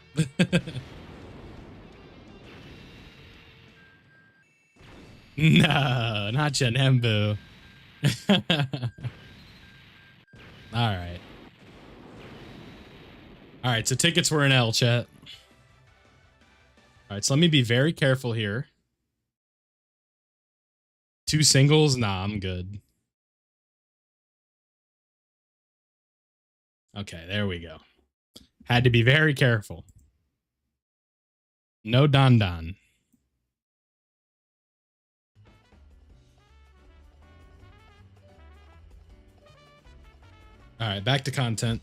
No, not Janembu. All right. All right, so tickets were in L, chat. All right, so let me be very careful here. 2 singles? Nah, I'm good. Okay, there we go. Had to be very careful. No Don Don. All right, back to content.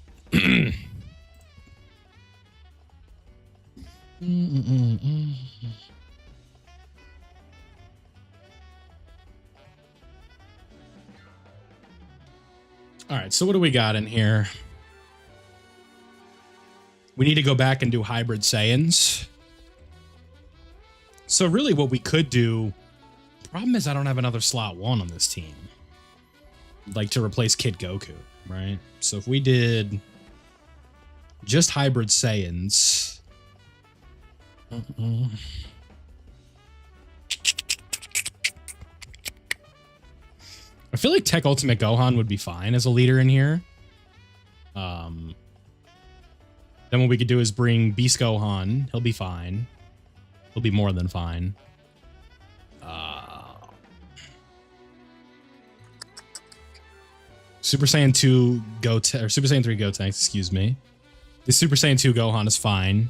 All right, so what do we got in here? We need to go back and do hybrid Saiyans. So really what we could do, problem is I don't have another slot 1 on this team. Like to replace Kid Goku, right? So if we did just hybrid Saiyans. I feel like Tech Ultimate Gohan would be fine as a leader in here. Then what we could do is bring Beast Gohan. He'll be fine. He'll be more than fine. Super Saiyan 2 or Super Saiyan 3 Gotenks, excuse me. The Super Saiyan 2 Gohan is fine.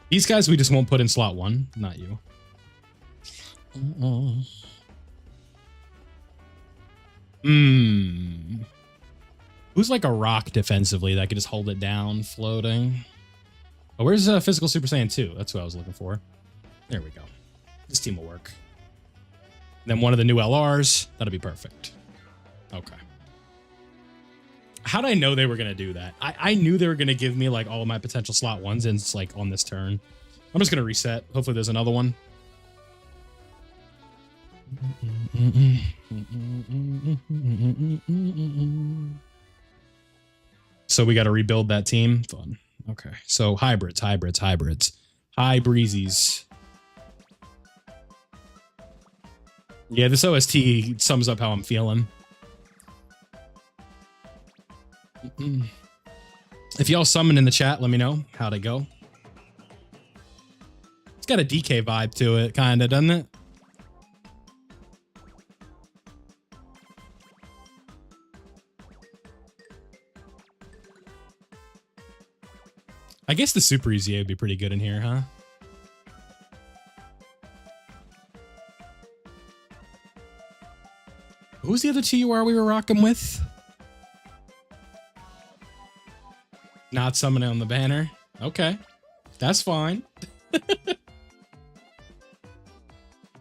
These guys we just won't put in slot 1, not you. Who's like a rock defensively that could just hold it down, floating? Oh, where's Physical Super Saiyan 2? That's what I was looking for. There we go. This team will work. Then one of the new LRs. That'll be perfect. Okay. How did I know they were going to do that? I knew they were going to give me like all of my potential slot 1s and it's like on this turn. I'm just going to reset. Hopefully there's another one. So we got to rebuild that team. Fun. Okay. So hybrids. Hi, breezies. Yeah, this OST sums up how I'm feeling. If y'all summon in the chat, let me know how'd it go. It's got a DK vibe to it, kind of, doesn't it? I guess the Super Easy would be pretty good in here, huh? Who's the other TUR we were rocking with? Not summoning on the banner. Okay. That's fine.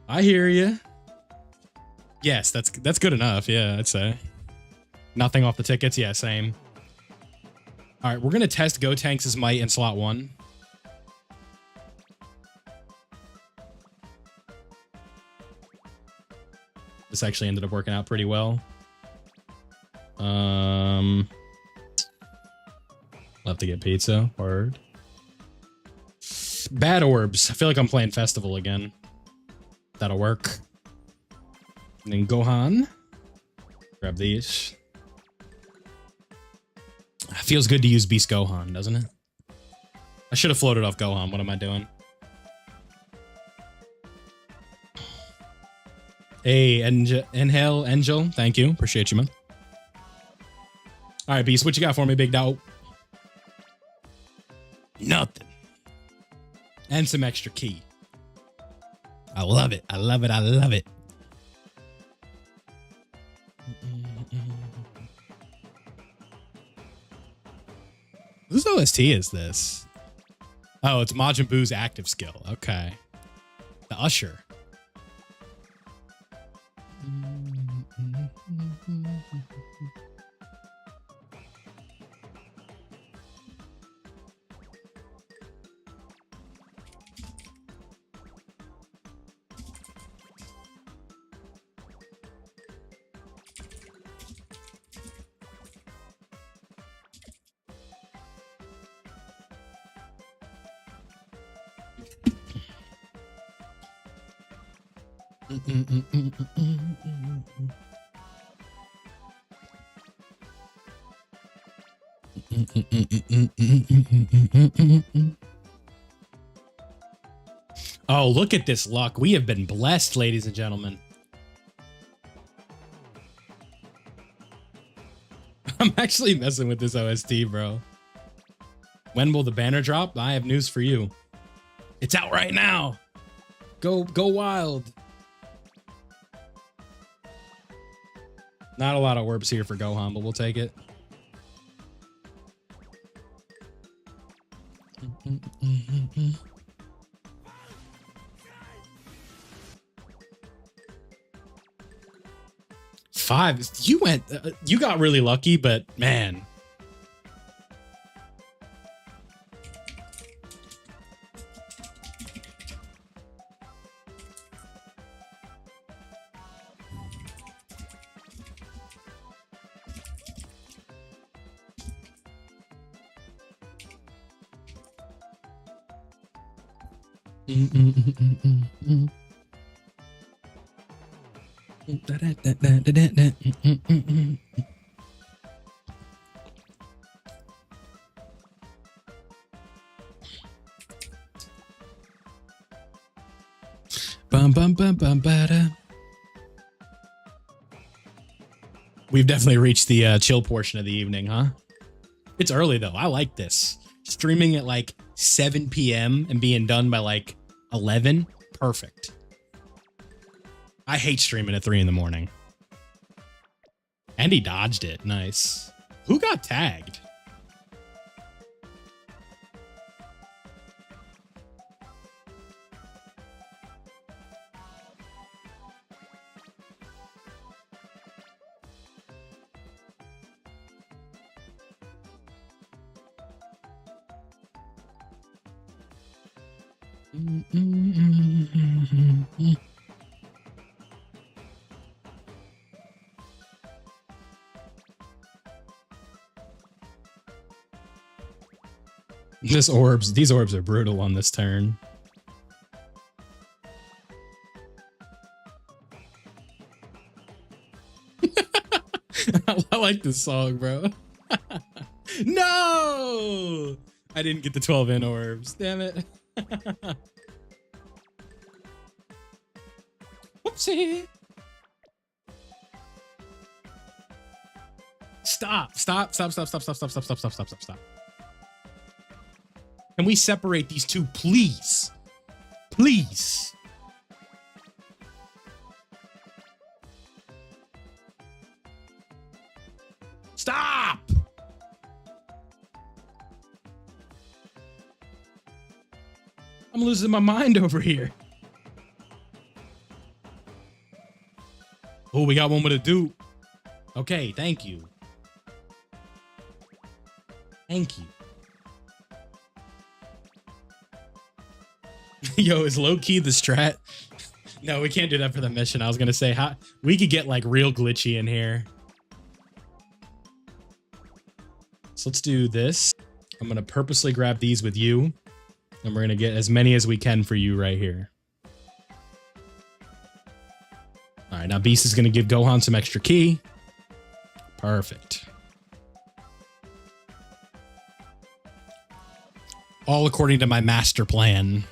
I hear you. Yes, that's good enough. Yeah, I'd say. Nothing off the tickets. Yeah, same. All right, we're going to test Gotenks' might in slot 1. This actually ended up working out pretty well. I'll have to get pizza. Word. Bad orbs. I feel like I'm playing Festival again. That'll work. And then Gohan. Grab these. Feels good to use Beast Gohan, doesn't it? I should have floated off Gohan. What am I doing? Hey, Inhale, Angel. Thank you. Appreciate you, man. All right, Beast. What you got for me, big dog? Nothing. And some extra key. I love it. I love it. I love it. Whose OST is this? Oh, it's Majin Buu's active skill. Okay. The Usher. Oh, look at this luck. We have been blessed, ladies and gentlemen. I'm actually messing with this OST, bro. When will the banner drop? I have news for you. It's out right now. Go wild. Not a lot of orbs here for Gohan, but we'll take it. Five. You got really lucky, but man. We've definitely reached the chill portion of the evening, huh? It's early though. I like this. Streaming at like 7 p.m. and being done by like 11. Perfect. I hate streaming at 3 in the morning. And he dodged it. Nice. Who got tagged? These orbs are brutal on this turn. I like this song, bro. No! I didn't get the 12 in orbs. Damn it. Whoopsie. Stop. Can we separate these two, please? Please. Stop. I'm losing my mind over here. Oh, we got one with a dupe. Okay, thank you. Thank you. Yo, is low key the strat? No, we can't do that for the mission. I was gonna say how we could get like real glitchy in here. So let's do this. I'm gonna purposely grab these with you, and we're gonna get as many as we can for you right here. All right, now Beast is gonna give Gohan some extra ki. Perfect. All according to my master plan.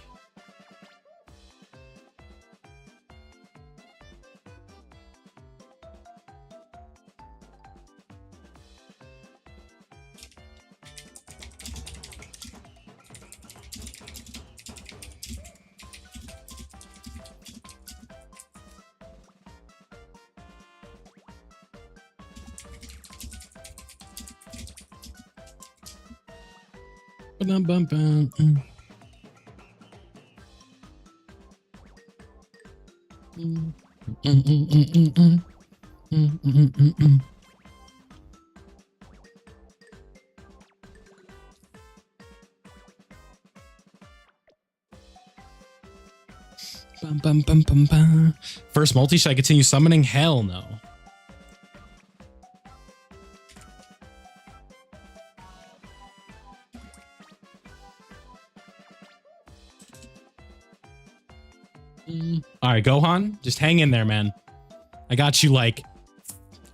First multi, should I continue summoning? Hell no. All right, Gohan, just hang in there, man. I got you like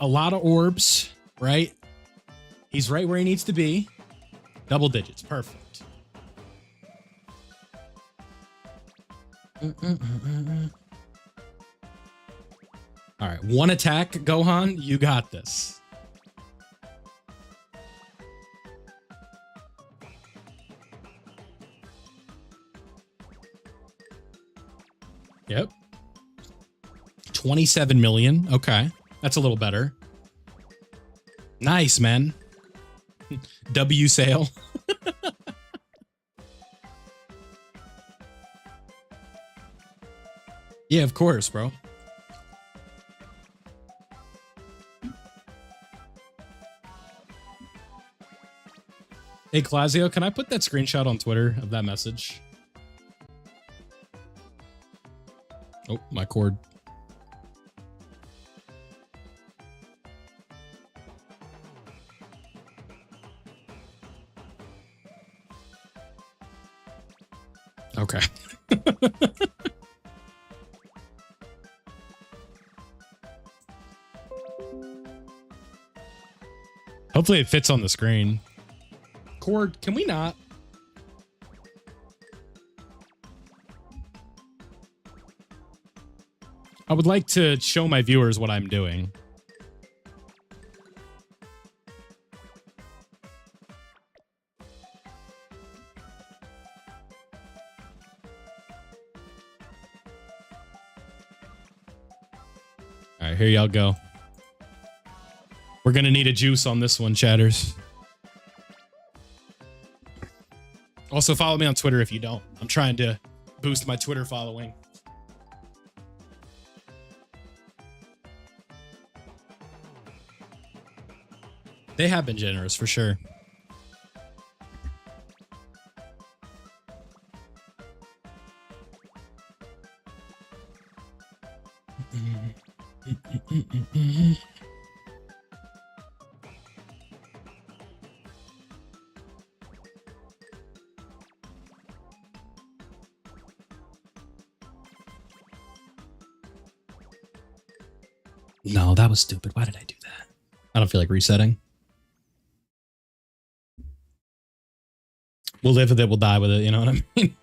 a lot of orbs, right? He's right where he needs to be. Double digits, perfect. All right, one attack, Gohan. You got this. Yep. 27 million. Okay. That's a little better. Nice, man. W sale. Yeah, of course, bro. Hey, Clausio, can I put that screenshot on Twitter of that message? Oh, my cord. Okay. Hopefully it fits on the screen. Cord, can we not? I would like to show my viewers what I'm doing. All right, here y'all go. We're going to need a juice on this one, chatters. Also, follow me on Twitter if you don't. I'm trying to boost my Twitter following. They have been generous, for sure. No, that was stupid. Why did I do that? I don't feel like resetting. We'll live with it. We'll die with it. You know what I mean?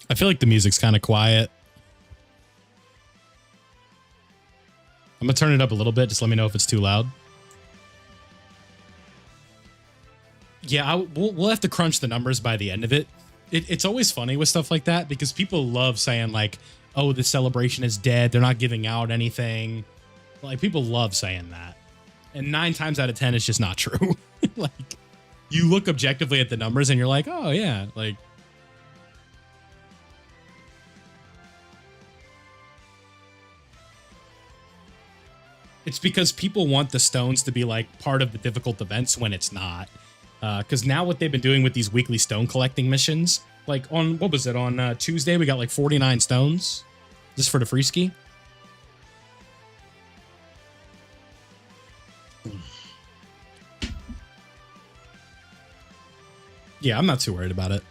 I feel like the music's kind of quiet. I'm gonna turn it up a little bit. Just let me know if it's too loud. Yeah, we'll have to crunch the numbers by the end of it. It's always funny with stuff like that because people love saying like, oh, the celebration is dead. They're not giving out anything. Like, people love saying that. And 9 times out of 10, it's just not true. Like, you look objectively at the numbers and you're like, oh, yeah, like, it's because people want the stones to be like part of the difficult events when it's not. Because now what they've been doing with these weekly stone collecting missions, like on, what was it, on Tuesday, we got like 49 stones just for the free ski. Yeah, I'm not too worried about it.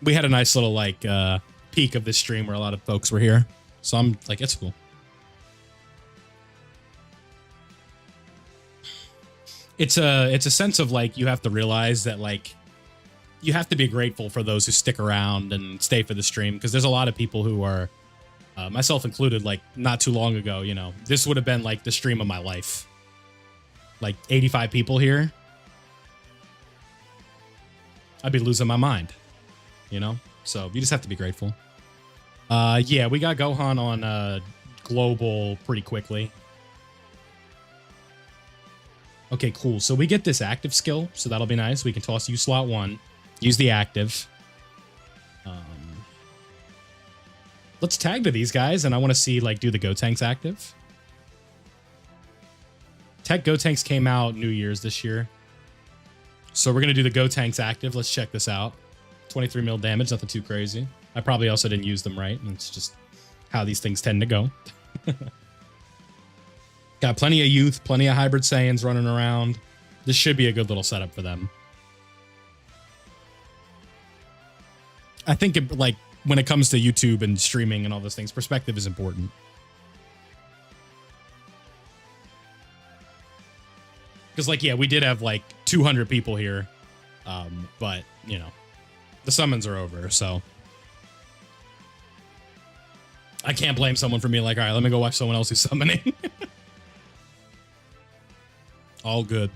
We had a nice little like peak of this stream where a lot of folks were here. So I'm like, it's cool. It's a sense of like, you have to realize that like, you have to be grateful for those who stick around and stay for the stream. Because there's a lot of people who are, myself included, like not too long ago, you know, this would have been like the stream of my life. Like 85 people here. I'd be losing my mind, you know? So you just have to be grateful. Yeah, we got Gohan on global pretty quickly. Okay, cool. So we get this active skill, so that'll be nice. We can toss you slot 1, use the active. Let's tag to these guys, and I want to see, like, do the Gotenks active. Tech Gotenks came out New Year's this year. So we're going to do the Gotenks active. Let's check this out. 23 mil damage, nothing too crazy. I probably also didn't use them right, and it's just how these things tend to go. Got plenty of youth, plenty of hybrid Saiyans running around. This should be a good little setup for them. I think it, like when it comes to YouTube and streaming and all those things, perspective is important. Because like, yeah, we did have like 200 people here. But you know, the summons are over, so I can't blame someone for being like, all right, let me go watch someone else who's summoning. All good.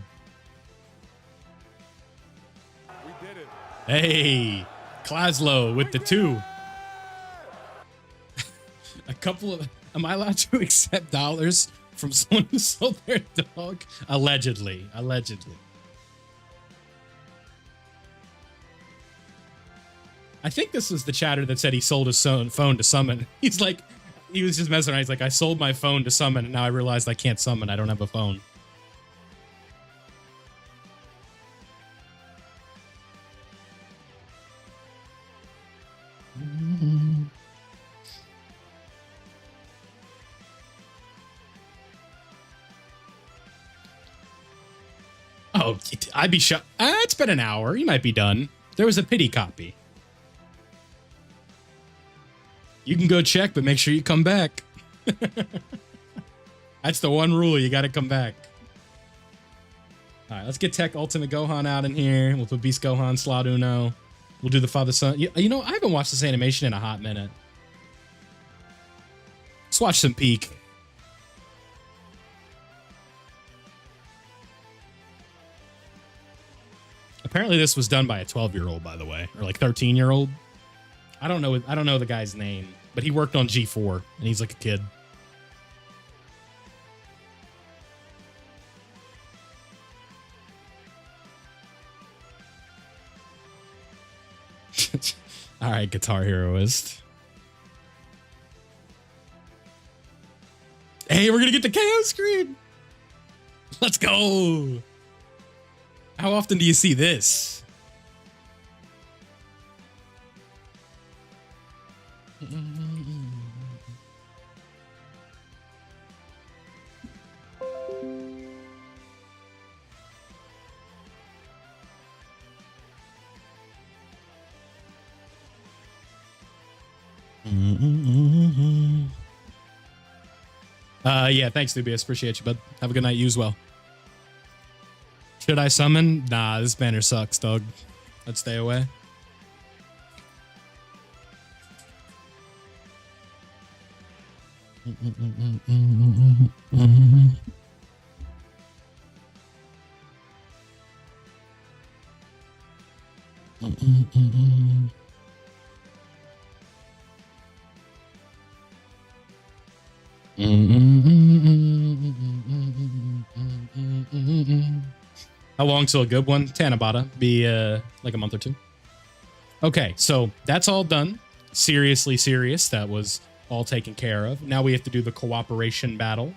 We did it. Hey, Klaslow with the 2. A couple of, am I allowed to accept dollars from someone who sold their dog? Allegedly. I think this was the chatter that said he sold his phone to summon. He's like, he was just messing around. He's like, I sold my phone to summon, and now I realized I can't summon. I don't have a phone. Oh, I'd be shocked. It's been an hour. You might be done. There was a pity copy. You can go check, but make sure you come back. That's the one rule. You got to come back. All right, let's get Tech Ultimate Gohan out in here. We'll put Beast Gohan, Slot Uno. We'll do the Father-Son. You know, I haven't watched this animation in a hot minute. Let's watch some Peak. Apparently this was done by a 12-year-old, by the way, or like 13-year-old. I don't know the guy's name, but he worked on G4 and he's like a kid. All right, Guitar Heroist. Hey, we're gonna get the KO screen. Let's go. How often do you see this? Yeah, thanks, Dubious. Appreciate you, bud. Have a good night. You as well. Should I summon? Nah, this banner sucks, dog. Let's stay away. How long till a good one? Tanabata. Be like a month or two. Okay, so that's all done. Seriously serious. That was all taken care of. Now we have to do the cooperation battle.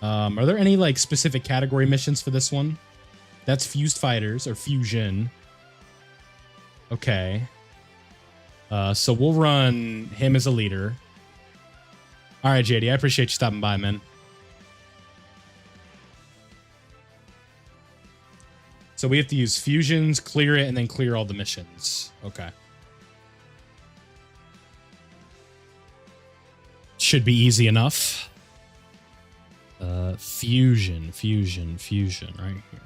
Are there any like specific category missions for this one? That's fused fighters or fusion. Okay. So we'll run him as a leader. All right, JD, I appreciate you stopping by, man. So we have to use fusions, clear it, and then clear all the missions. Okay. Should be easy enough. Fusion right here.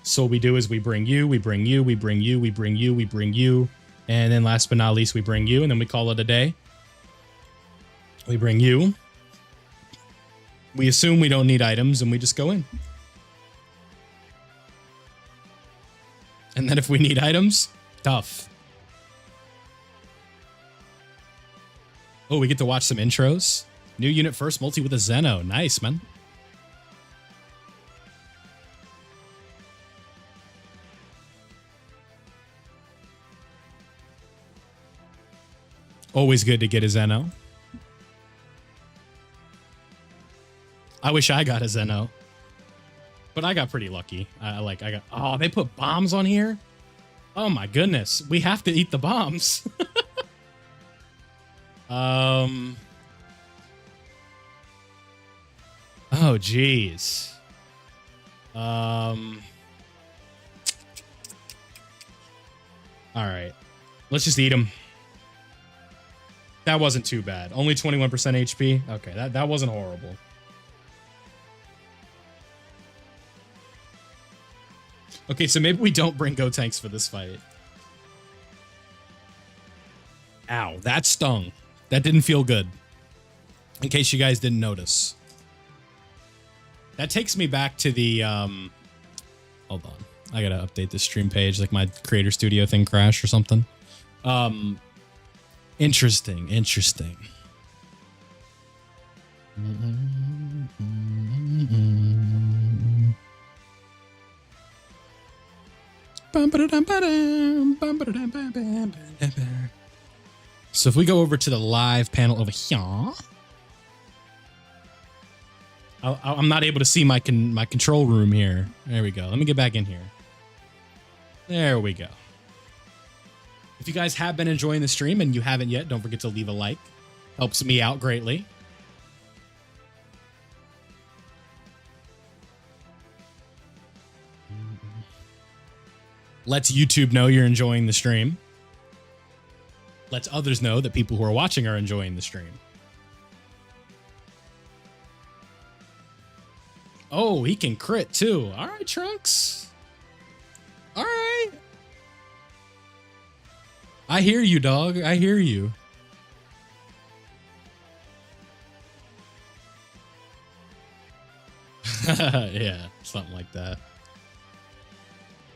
So what we do is we bring you, we bring you, we bring you, we bring you, we bring you. And then last but not least, we bring you, and then we call it a day. We bring you. We assume we don't need items, and we just go in. And then if we need items, tough. Oh, we get to watch some intros. New unit first, multi with a Zeno. Nice, man. Always good to get a Zeno. I wish I got a Zeno. But I got pretty lucky. Oh, they put bombs on here? Oh my goodness. We have to eat the bombs. Oh Oh, jeez. All right. Let's just eat him. That wasn't too bad. Only 21% HP. Okay, that wasn't horrible. Okay, so maybe we don't bring Gotenks for this fight. Ow, that stung. That didn't feel good. In case you guys didn't notice. That takes me back to the, hold on. I gotta update the stream page, like my Creator Studio thing crashed or something. Interesting. So if we go over to the live panel over here, I'm not able to see my control room here. There we go. Let me get back in here. There we go. If you guys have been enjoying the stream and you haven't yet, don't forget to leave a like. Helps me out greatly. Lets YouTube know you're enjoying the stream. Lets others know that people who are watching are enjoying the stream. Oh, he can crit too. All right, Trunks. All right. I hear you, dog. I hear you. Yeah, something like that.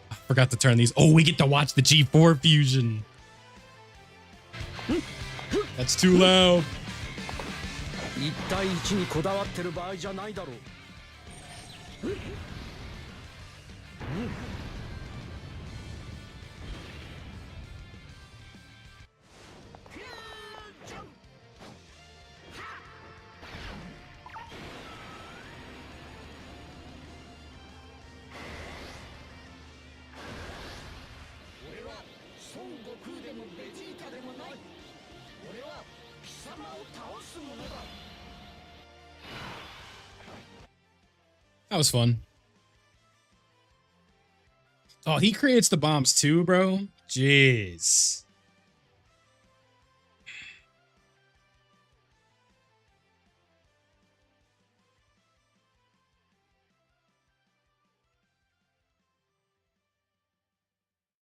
I forgot to turn these. Oh, we get to watch the G4 fusion. That's too loud. That was fun. Oh, he creates the bombs too, bro. Jeez.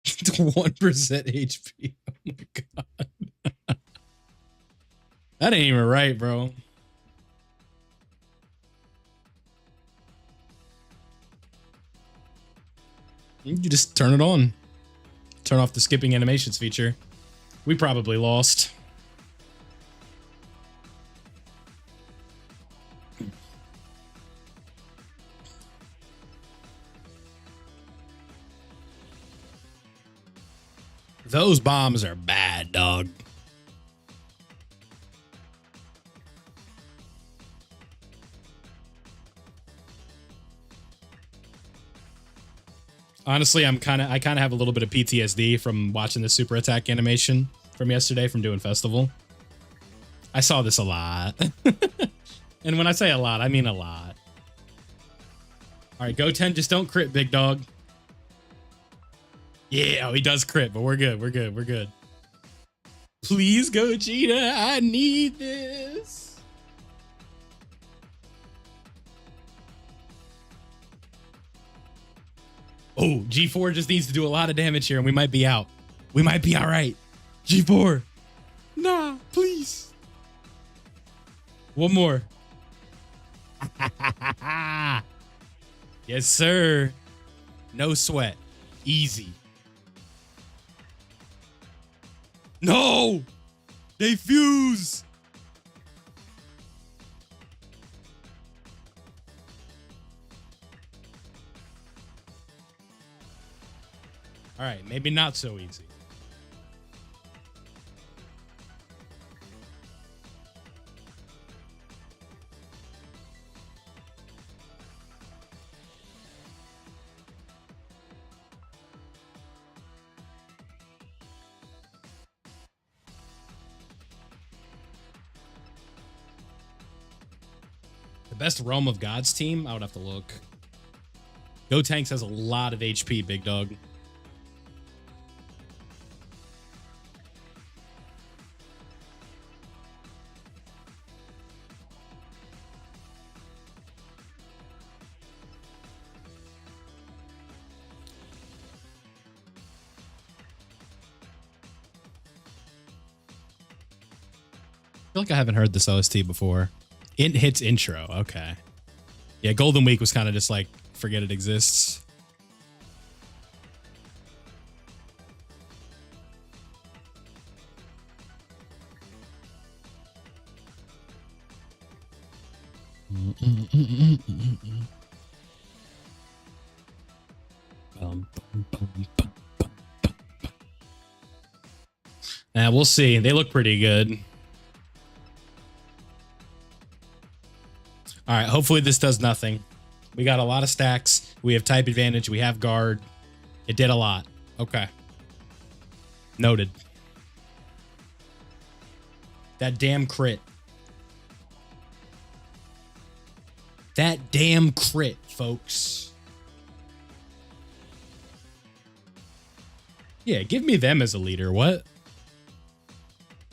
To 1% HP. Oh my god. That ain't even right, bro. You just turn it on. Turn off the skipping animations feature. We probably lost. Those bombs are bad, dog. Honestly, I kind of have a little bit of PTSD from watching the super attack animation from yesterday from doing festival. I saw this a lot. And when I say a lot, I mean a lot. All right, Goten, just don't crit, big dog. Yeah, oh, he does crit, but we're good. We're good. We're good. Please, Gogeta, I need this. Oh, G4 just needs to do a lot of damage here and we might be out. We might be all right. G4. Nah, please. One more. Yes, sir. No sweat. Easy. No! They fuse! All right, maybe not so easy. The best Realm of Gods team? I would have to look. Go Tanks has a lot of HP, big dog. I feel like I haven't heard this OST before. It hits intro. Okay. Yeah, Golden Week was kind of just like, forget it exists. We'll see. They look pretty good. All right, hopefully this does nothing. We got a lot of stacks. We have type advantage. We have guard. It did a lot. Okay. Noted. That damn crit. That damn crit, folks. Yeah, give me them as a leader. What?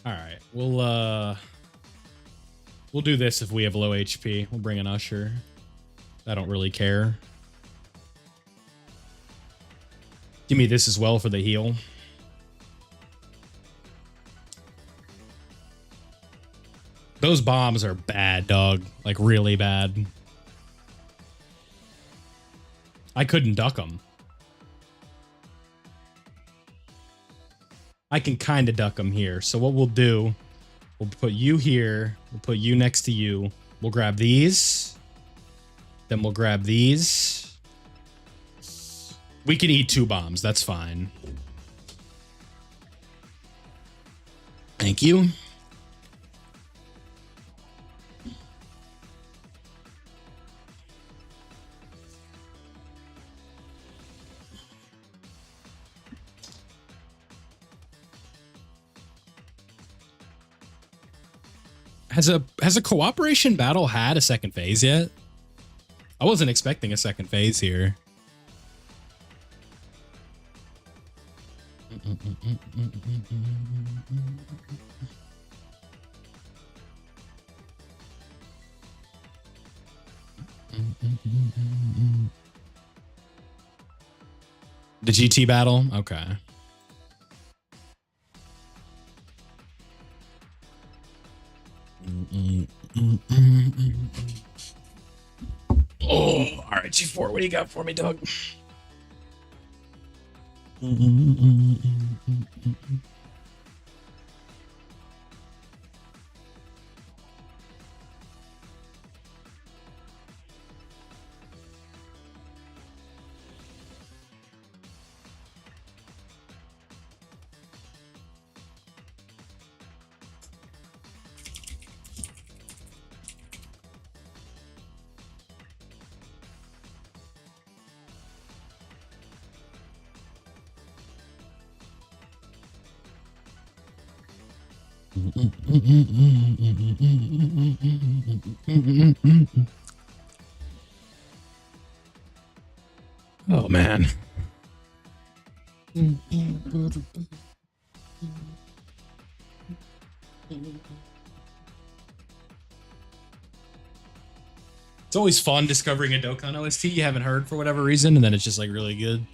All right, we'll do this if we have low HP. We'll bring an Usher. I don't really care. Give me this as well for the heal. Those bombs are bad, dog. Like, really bad. I couldn't duck them. I can kind of duck them here. So what we'll do, we'll put you here. We'll put you next to you. We'll grab these. Then we'll grab these. We can eat 2 bombs. That's fine. Thank you. Has a cooperation battle had a second phase yet? I wasn't expecting a second phase here. The GT battle? Okay. Oh, all right, G4, what do you got for me, Doug? Oh, man. It's always fun discovering a Dokkan OST you haven't heard for whatever reason, and then it's just like really good.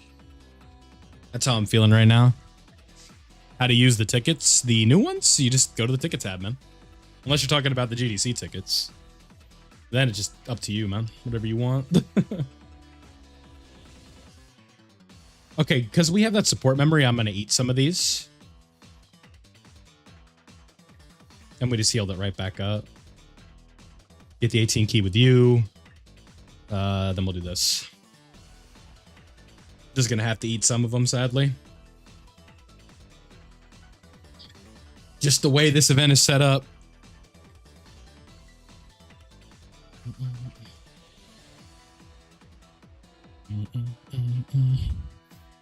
That's how I'm feeling right now. How to use the tickets, the new ones? You just go to the ticket tab, man. Unless you're talking about the GDC tickets. Then it's just up to you, man. Whatever you want. Okay, because we have that support memory, I'm going to eat some of these. And we just healed it right back up. Get the 18 key with you. Then we'll do this. Just going to have to eat some of them, sadly. Just the way this event is set up.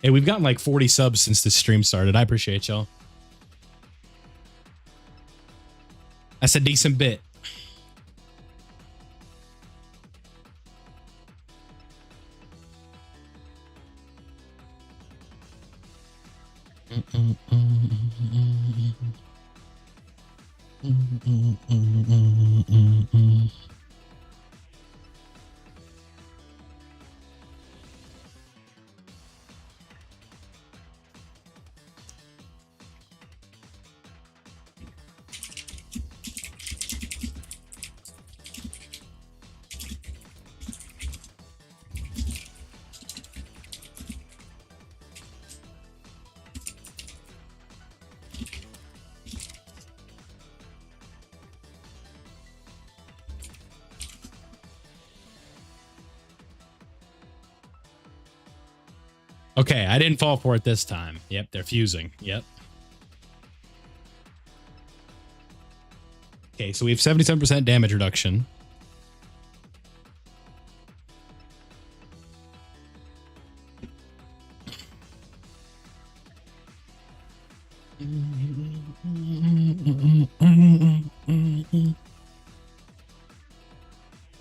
Hey, we've gotten like 40 subs since this stream started. I appreciate y'all. That's a decent bit. Okay, I didn't fall for it this time. Yep, they're fusing. Yep. Okay, so we have 77% damage reduction.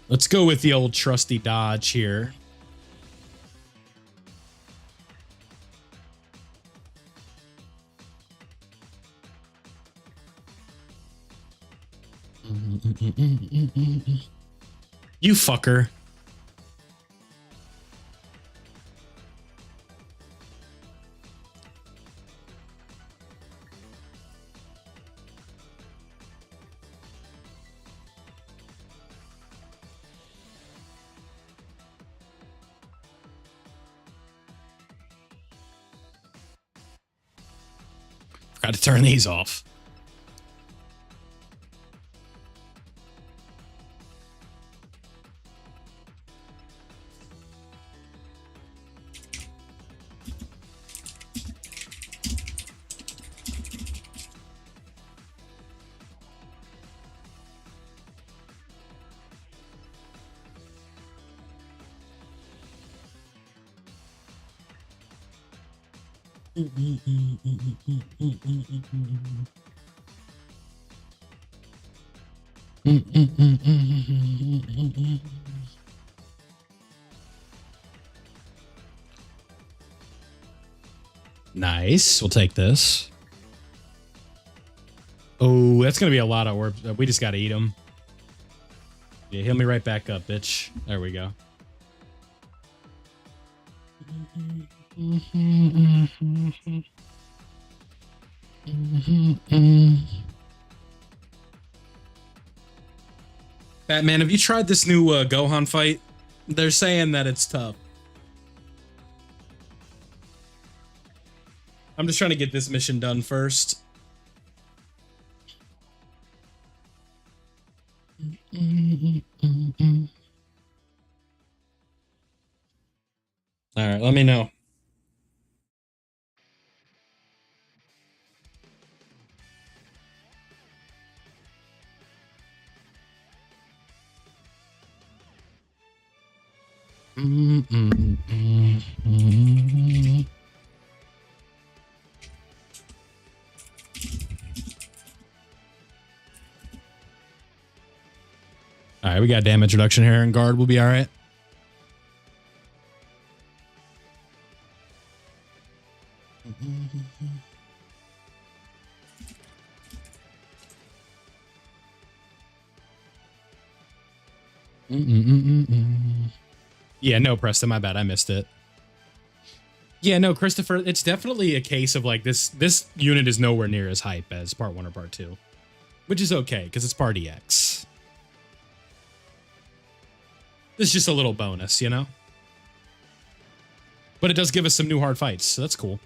Let's go with the old trusty dodge here. You fucker. Forgot to turn these off. Nice. We'll take this. Oh, that's going to be a lot of work. We just got to eat them. Yeah, heal me right back up, bitch. There we go. Batman, have you tried this new Gohan fight? They're saying that it's tough. I'm just trying to get this mission done first. All right, let me know. All right, we got damage reduction here, and guard will be all right. Yeah, no, Preston, my bad. I missed it. Yeah, no, Christopher, it's definitely a case of like this unit is nowhere near as hype as part 1 or part 2, which is okay because it's part EX. This is just a little bonus, you know? But it does give us some new hard fights, so that's cool.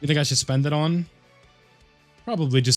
You think I should spend it on? Probably just